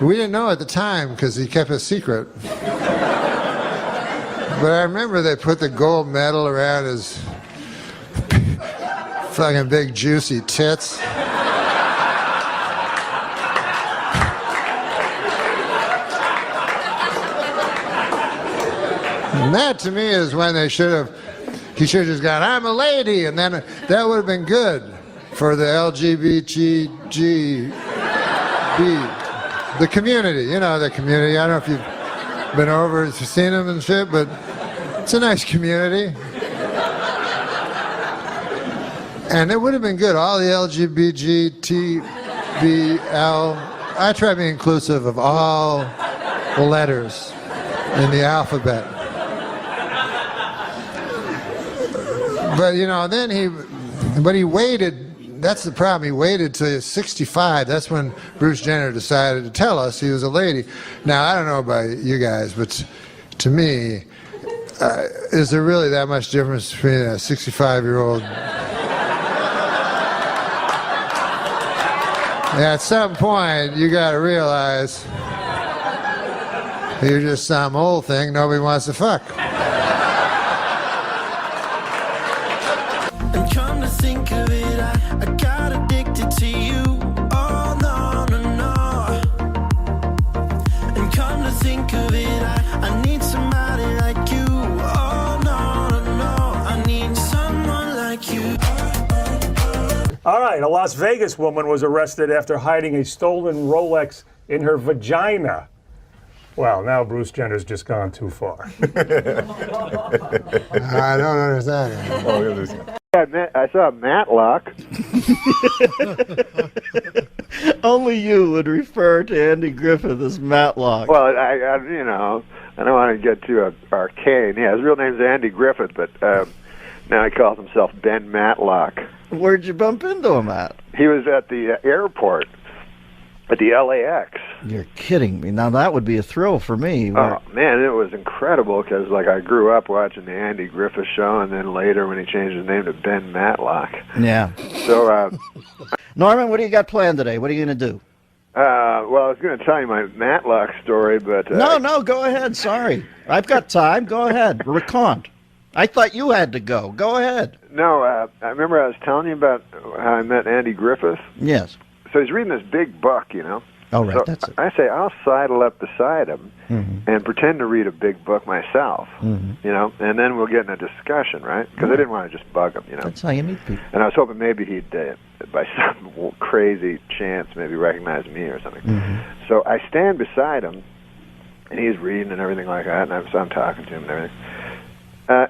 we didn't know at the time because he kept it secret. But I remember they put the gold medal around his fucking big juicy tits. And that to me is when he should have just gone, I'm a lady, and then that would have been good for the LGBTG. The community, the community. I don't know if you've been over and seen them and shit, but it's a nice community. And it would have been good. All the LGBTBL. I try to be inclusive of all the letters in the alphabet. But, then he waited. That's the problem. He waited till 65. That's when Bruce Jenner decided to tell us he was a lady. Now, I don't know about you guys, but to me, is there really that much difference between a 65-year-old? At some point, you got to realize you're just some old thing nobody wants to fuck. And come to think of it, I got addicted to you. Oh, no, no, no. And come to think of it, I need somebody like you. Oh, no, no, no. I need someone like you. All right, a Las Vegas woman was arrested after hiding a stolen Rolex in her vagina. Well, now Bruce Jenner's just gone too far. I don't understand it. I saw Matlock. Only you would refer to Andy Griffith as Matlock. Well, I don't want to get too arcane. Yeah, his real name's Andy Griffith, but now he calls himself Ben Matlock. Where'd you bump into him at? He was at the airport at the LAX. You're kidding me. Now that would be a thrill for me. Oh man, it was incredible because like I grew up watching the Andy Griffith Show, and then later when he changed his name to Ben Matlock. Yeah. So, Norman, what do you got planned today? What are you going to do? well, I was going to tell you my Matlock story, but No, go ahead. Sorry, I've got time. Go ahead. Recount. I thought you had to go. Go ahead. No, I remember I was telling you about how I met Andy Griffith. Yes. So he's reading this big book, you know. Oh, right, so that's it. I say I'll sidle up beside him and pretend to read a big book myself, you know, and then we'll get in a discussion, right? Because I didn't want to just bug him, you know. That's how you meet people. And I was hoping maybe he'd, by some crazy chance, maybe recognize me or something. So I stand beside him, and he's reading and everything like that, and I'm talking to him and everything.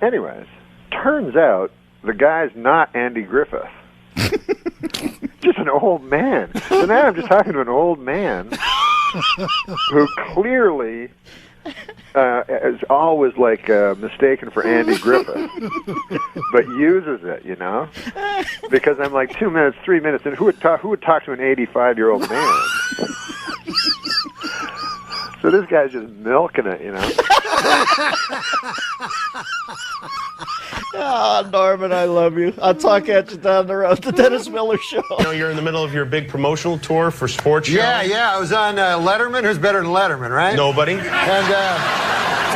Anyways, turns out the guy's not Andy Griffith. Just an old man. So now I'm just talking to an old man who clearly is always like mistaken for Andy Griffith, but uses it, you know, because I'm like 2 minutes, 3 minutes, and who would talk to an 85-year-old man? So this guy's just milking it, you know. Norman, I love you. I'll talk at you down the road. The Dennis Miller Show. You know, you're in the middle of your big promotional tour for Sports Show. Yeah, I was on Letterman. Who's better than Letterman, right? Nobody. And,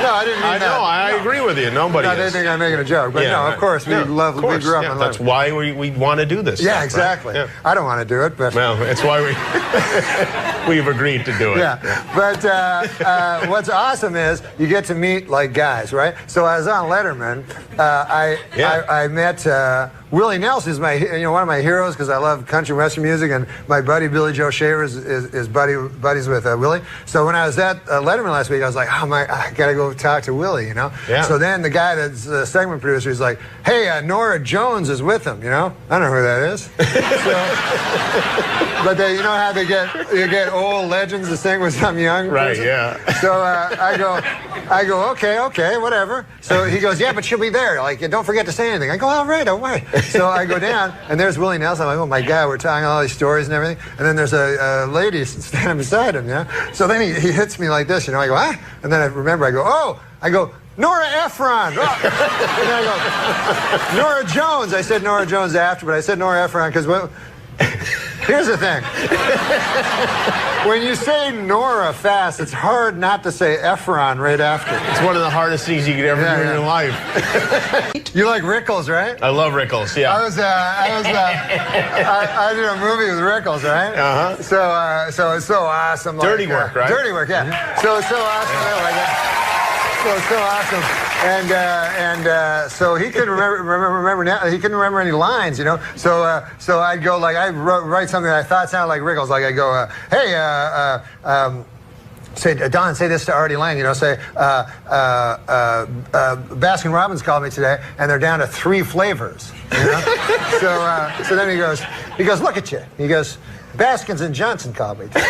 no, I didn't mean that. No, I agree with you. Nobody No, they think I'm making a joke. But no, of course, we grew up on Letterman. That's why we want to do this Yeah, stuff, exactly. Right? I don't want to do it, but... Well, it's why we've agreed to do it. Yeah, but what's awesome is you get to meet, like, guys, right? So I was on Letterman. I met Willie Nelson, is one of my heroes because I love country western music, and my buddy Billy Joe Shaver is buddies with Willie. So when I was at Letterman last week, I was like, I gotta go talk to Willie, you know. Yeah. So then the guy that's the segment producer is like, hey, Nora Jones is with him, you know. I don't know who that is. But you know how you get old legends to sing with some young person? Yeah. So I go, okay, whatever. So he goes, yeah, but she'll be there. Like, don't forget to say anything. I go, all right. So I go down, and there's Willie Nelson. I'm like, oh my God, we're telling all these stories and everything. And then there's a lady standing beside him, yeah. So then he hits me like this, you know. I go, what? And then I remember, I go, Nora Ephron. Oh. And then I go, Nora Jones. I said Nora Jones after, but I said Nora Ephron because here's the thing. When you say Nora fast, it's hard not to say Ephron right after. It's one of the hardest things you could ever do in your life. You like Rickles, right? I love Rickles, yeah. I did a movie with Rickles, right? Uh-huh. So it's so awesome. Dirty Work, right? Dirty Work, yeah. So it's so awesome. So awesome, and so he couldn't remember. He couldn't remember any lines, you know. So I'd go like I write something that I thought sounded like Rickles. Like I go, hey, say Don, say this to Artie Lang. You know, say Baskin Robbins called me today, and they're down to 3 flavors. You know? So then he goes, look at you. He goes, Baskins and Johnson called me today.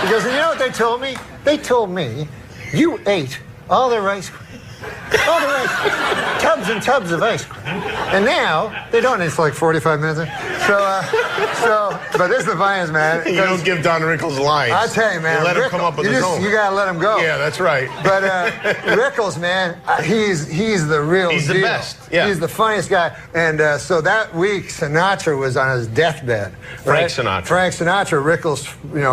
He goes, and you know what they told me? They told me. You ate all their ice cream. All their ice cream. Tubs and tubs of ice cream. And now, they don't. It's like 45 minutes. But this is the funniest, man. You don't give Don Rickles lines. I tell you, man. You let him come up with his own. You gotta let him go. Yeah, that's right. But Rickles, man, he's the real deal. He's the best. Yeah. He's the funniest guy. And so that week, Sinatra was on his deathbed. Right? Frank Sinatra, Rickles,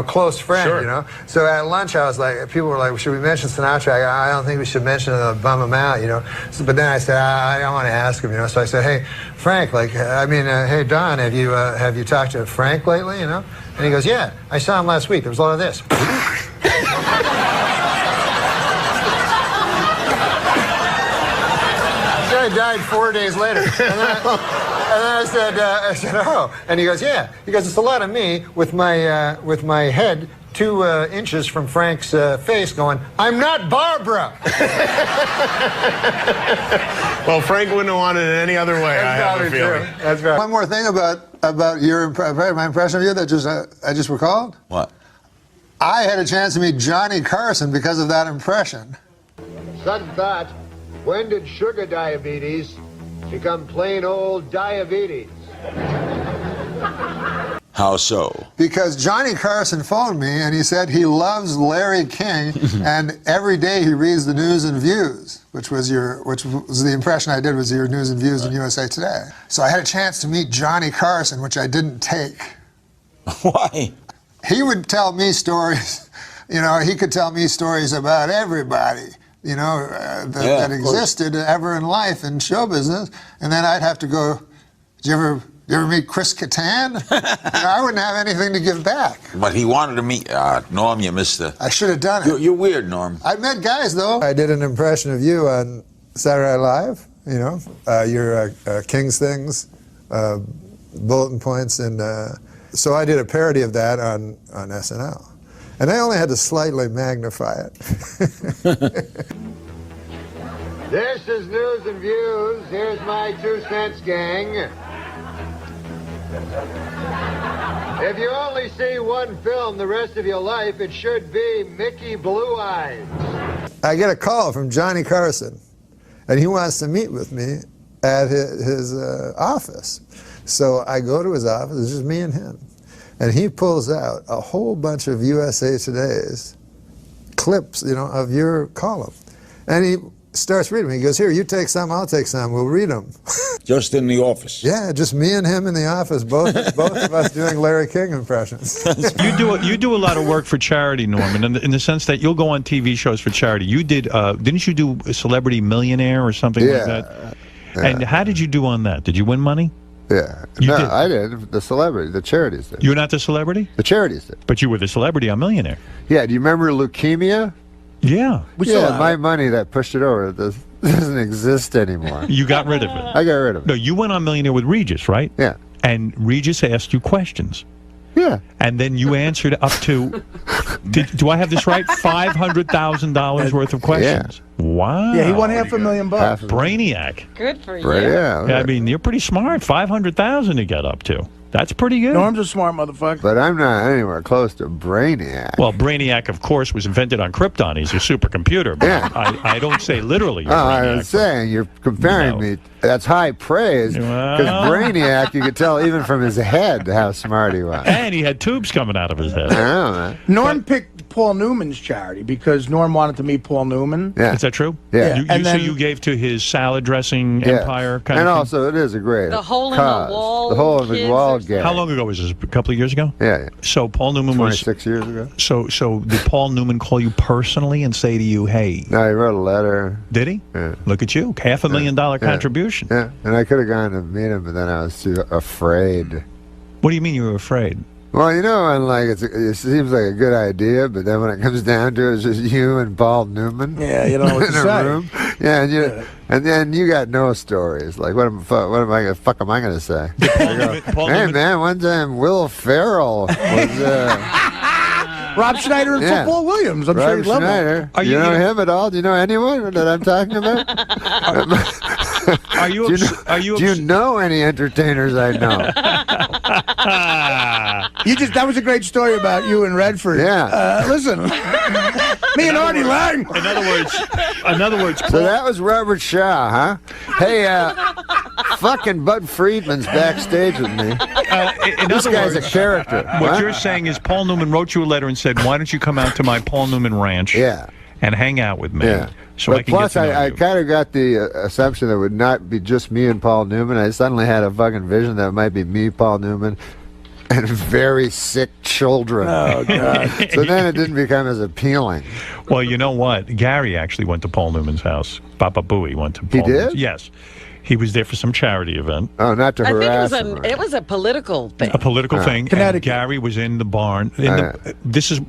close friend, Sure. you know. So at lunch, I was like, people were like, should we mention Sinatra? I don't think we should mention it, bum him out, you know. So, but then I said, I don't want to ask him, you know. So I said, hey, Frank, hey, Don, have you talked to Frank lately, you know? And he goes, yeah, I saw him last week. There was a lot of this. Guy died 4 days later. And then I said, oh. And he goes, yeah. He goes, it's a lot of me with my head 2 inches from Frank's face going, I'm not Barbara. Well, Frank wouldn't have wanted it any other way, I have a feeling. True. That's right. One more thing about my impression of you that I just recalled. What? I had a chance to meet Johnny Carson because of that impression. Sudden thought, when did sugar diabetes become plain old diabetes? How so? Because Johnny Carson phoned me and he said he loves Larry King and every day he reads the News and Views, which was the impression I did was your News and Views in USA Today. So I had a chance to meet Johnny Carson, which I didn't take. Why? He would tell me stories, he could tell me stories about everybody, that existed ever in life in show business. And then I'd have to go, did you ever meet Chris Kattan? I wouldn't have anything to give back. But he wanted to meet Norm. You missed the. I should have done it. You're weird, Norm. I met guys though. I did an impression of you on Saturday Night Live. Your King's Things, bulletin points, and so I did a parody of that on SNL, and I only had to slightly magnify it. This is News and Views. Here's my 2 cents, gang. If you only see one film the rest of your life, it should be Mickey Blue Eyes. I get a call from Johnny Carson, and he wants to meet with me at his office. So I go to his office, it's just me and him. And he pulls out a whole bunch of USA Today's clips, of your column. And he starts reading them. He goes, here, you take some, I'll take some, we'll read them. Just in the office? Yeah, just me and him in the office, both of us doing Larry King impressions. You do a lot of work for charity, Norman, in the sense that you'll go on TV shows for charity. You did, didn't you do a Celebrity Millionaire or something like that? Yeah. And how did you do on that? Did you win money? Yeah. No, I did. The celebrity, the charities did. You're not the celebrity? The charities did. But you were the celebrity on Millionaire. Yeah, do you remember leukemia? Yeah. My money that pushed it over doesn't exist anymore. You got rid of it. I got rid of it. No, you went on Millionaire with Regis, right? Yeah. And Regis asked you questions. Yeah. And then you answered up to, do I have this right? $500,000 worth of questions. Yeah. Wow. Yeah, he won $500,000. Brainiac. Good for you. Yeah. I mean, you're pretty smart. $500,000 to get up to. That's pretty good. Norm's a smart motherfucker. But I'm not anywhere close to Brainiac. Well, Brainiac, of course, was invented on Krypton. He's a supercomputer. But yeah. I don't say literally. You're I was saying, you're comparing me. That's high praise. Because Brainiac, you could tell even from his head how smart he was. And he had tubes coming out of his head. I know, man. Norm picked Paul Newman's charity because Norm wanted to meet Paul Newman. Yeah. Is that true? Yeah. So you gave to his salad dressing empire kind and of thing? also, it is a great The hole in the wall. The hole in the wall game. How long ago was this? A couple of years ago? Yeah. So Paul Newman 26 years ago. So did Paul Newman call you personally and say to you, hey? No, he wrote a letter. Did he? Yeah. Look at you. $500,000 contribution. Yeah. And I could have gone to meet him, but then I was too afraid. What do you mean you were afraid? Well, and it seems like a good idea, but then when it comes down to it, it's just you and Paul Newman. Yeah, you don't know what in to a say. room. Yeah, and then you got no stories. Like, what am I going to say? Hey, man, one time Will Ferrell was. Rob Schneider and Football Williams. I'm sure you'd love him. Do you know him at all? Do you know anyone that I'm talking about? Do you know any entertainers I know? That was a great story about you and Redford. Yeah. Listen, me and Artie Lang. In other words. So that was Robert Shaw, huh? Hey, fucking Bud Friedman's backstage with me. This guy's a character. What you're saying is Paul Newman wrote you a letter and said, why don't you come out to my Paul Newman ranch and hang out with me? Yeah. So but I can plus, get to know I you. kind of got the assumption that it would not be just me and Paul Newman. I suddenly had a fucking vision that it might be me, Paul Newman, and very sick children. Oh, God. So then it didn't become as appealing. Well, you know what? Gary actually went to Paul Newman's house. Papa Booey went to Paul Newman's. Yes. He was there for some charity event. Oh, not to harass I think it was a political thing. A political thing. And Gary was in the barn.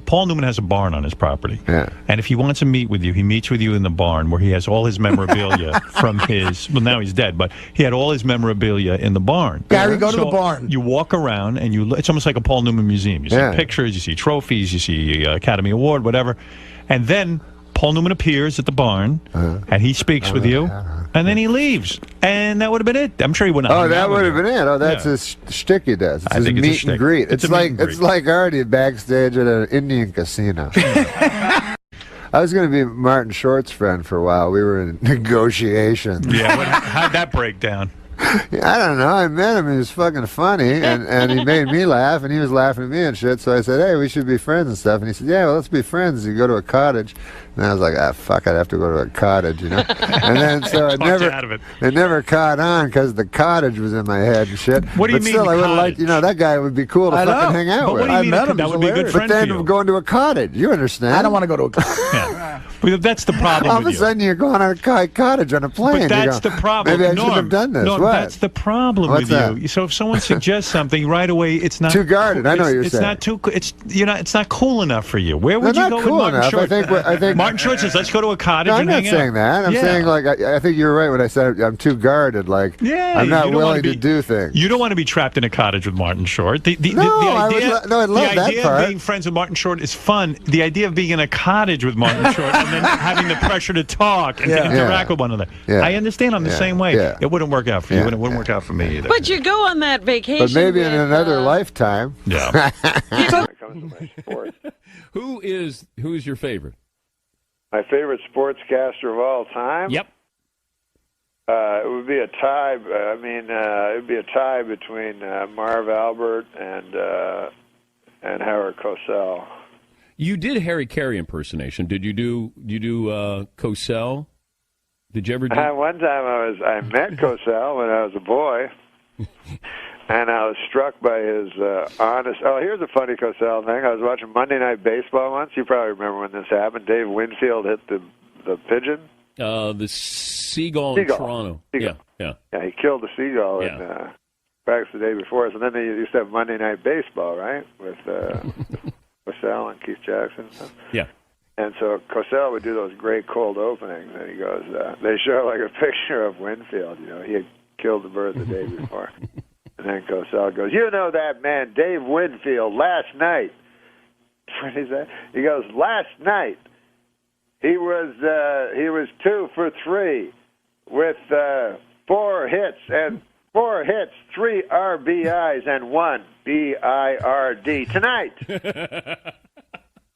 Paul Newman has a barn on his property. Yeah. And if he wants to meet with you, he meets with you in the barn where he has all his memorabilia from his, well, now he's dead, but he had all his memorabilia in the barn. Gary, go to the barn. You walk around and it's almost like a Paul Newman museum. You see pictures, you see trophies, you see Academy Award, whatever. And then Paul Newman appears at the barn, and he speaks with you, and then he leaves, and that would have been it. I'm sure he wouldn't. Oh, that would have been it. Oh, that's his shtick he does. It's I his think it's a meet shtick. and greet. It's It's a meet like and greet. it's like Artie backstage at an Indian casino. I was going to be Martin Short's friend for a while. We were in negotiations. Yeah, how'd that break down? I don't know. I met him. He was fucking funny, and he made me laugh, and he was laughing at me and shit. So I said, "Hey, we should be friends and stuff." And he said, "Yeah, well, let's be friends. You go to a cottage." And I was like, "Ah, fuck! I'd have to go to a cottage, you know." And then so it never caught on because the cottage was in my head and shit. What do you but mean still, I would cottage? like, you know, that guy would be cool to I fucking know. hang out But with. what do you mean that would be a good friend But then for you? going to a cottage, you understand? I don't want to go to a cottage. Well, that's the problem All of with a you. sudden, you're going on a cottage on a plane. But You that's go, the problem. Maybe I Norm, shouldn't have done this. Norm, What? that's the problem What's with that? you. So if someone suggests something right away, it's not Too guarded. I know what you're it's saying. not too. It's not cool enough for you. Where would They're you not go cool with Martin enough. Short? I think Martin Short says, "Let's go to a cottage No, I'm and not hang saying out." that. I'm Yeah. saying like I think you're right when I said I'm too guarded. Like Yeah, I'm you not don't wanna willing be- to do things. You don't want to be trapped in a cottage with Martin Short. The No, I would idea, I love the that idea part. of being friends with Martin Short is fun. The idea of being in a cottage with Martin Short and then having the pressure to talk and to interact with one another. Yeah. I understand. I'm the Yeah. same way. Yeah. It wouldn't work out for you, Yeah. and it wouldn't work out for me either. But you go on that vacation. But maybe in with, another lifetime. Yeah. When it comes to my sports. Who is your favorite? My favorite sportscaster of all time? Yep. It would be a tie. It would be a tie between Marv Albert and Howard Cosell. You did Harry Carey impersonation. Did you do Cosell? Did you ever do? One time I met Cosell when I was a boy, and I was struck by his honest. Oh, here's a funny Cosell thing. I was watching Monday Night Baseball once. You probably remember when this happened. Dave Winfield hit the pigeon. The seagull in Toronto. Seagull. Yeah. Yeah, he killed the seagull in practice the day before. So then they used to have Monday Night Baseball, right, with Cosell and Keith Jackson and stuff. Yeah. And so Cosell would do those great cold openings, and he goes, they show like a picture of Winfield. You know, he had killed the bird the day before. And then Cosell goes, "You know that man, Dave Winfield, last night." What is that? He goes, "Last night, he was 2 for 3 with 4 hits, 3 RBIs, and 1 BIRD. Tonight,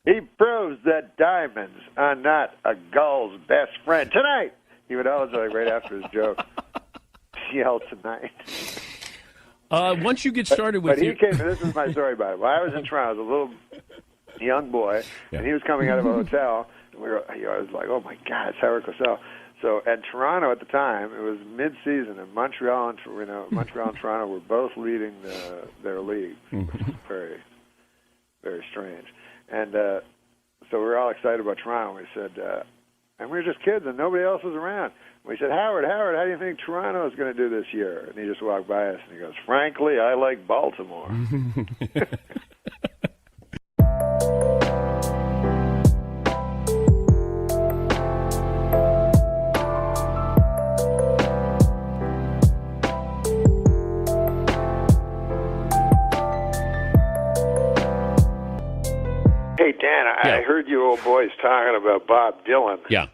he proves that diamonds are not a gull's best friend. Tonight," he would always, like, right after his joke, yell, "Tonight." Once you get started with but he came. This is my story about it. While I was in Toronto, I was a little young boy, and he was coming out of a hotel. And I was like, "Oh my God, it's Howard Cosell." So, at Toronto at the time, it was mid-season, and Montreal and Toronto were both leading their league. Very, very strange. And so we were all excited about Toronto. We said, and we were just kids, and nobody else was around. We said, Howard, how do you think Toronto is going to do this year?" And he just walked by us, and he goes, "Frankly, I like Baltimore." Hey, Dan, I heard you old boys talking about Bob Dylan. Yeah.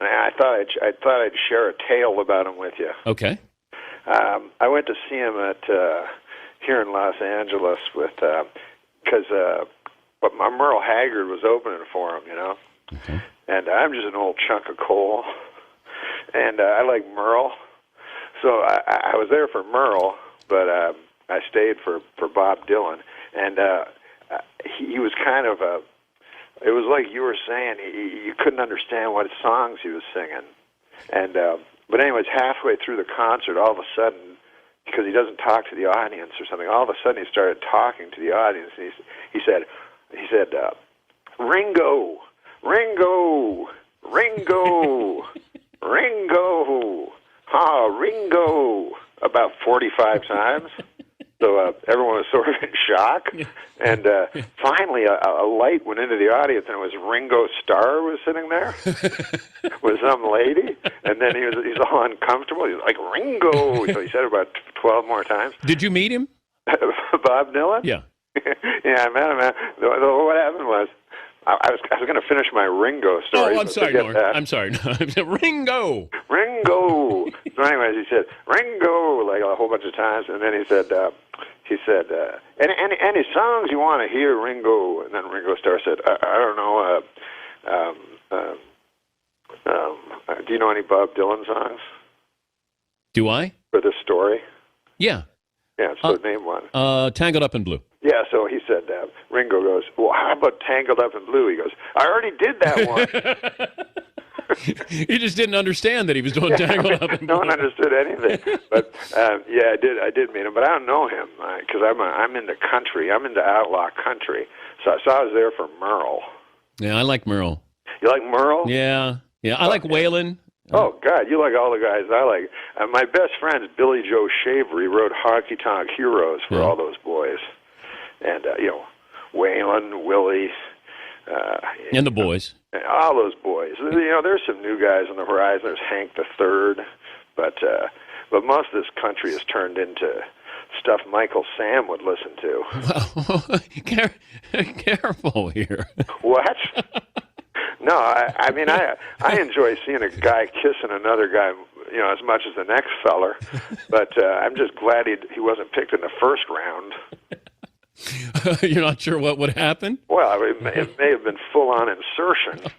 And I thought I'd share a tale about him with you. Okay. I went to see him at here in Los Angeles with because Merle Haggard was opening for him, you know. Okay. And I'm just an old chunk of coal, and I like Merle, so I was there for Merle, but I stayed for Bob Dylan, and he was kind of a. It was like you were saying, you couldn't understand what songs he was singing, and but anyways, halfway through the concert, all of a sudden, because he doesn't talk to the audience or something, all of a sudden he started talking to the audience, and he said, "Ringo, Ringo, Ringo, Ringo, Ringo," about 45 times. So everyone was sort of in shock, and finally a light went into the audience, and it was Ringo Starr was sitting there with some lady, and then he's all uncomfortable. He's like, "Ringo," so he said it about 12 more times. Did you meet him? Bob Dylan? Yeah. Yeah, I met him. What happened was, I was going to finish my Ringo story. Oh, I'm but sorry, forget Norm. that. I'm sorry. Ringo. Ringo. So anyways, he said Ringo like a whole bunch of times, and then he said any songs you want to hear, Ringo. And then Ringo Starr said, I don't know. Do you know any Bob Dylan songs? Do I? For this story? Yeah. Yeah. So name one. Tangled Up in Blue. Yeah. So he said, Ringo goes, well, how about Tangled Up in Blue? He goes, I already did that one. He just didn't understand that he was doing Tangled Up in Blue. No one understood anything. But yeah, I did meet him, but I don't know him because I'm into country. I'm into outlaw country. So I was there for Merle. Yeah, I like Merle. You like Merle? Yeah. I like Waylon. Oh, God, you like all the guys I like. My best friend's Billy Joe Shaver. He wrote Honky Tonk Heroes for all those boys. And, Waylon, Willie. And the boys. All those boys. There's some new guys on the horizon. There's Hank the Third. But most of this country has turned into stuff Michael Sam would listen to. Well, careful here. What? No, I mean, I enjoy seeing a guy kissing another guy, as much as the next feller. But I'm just glad he wasn't picked in the first round. You're not sure what would happen? Well, it may have been full-on insertion.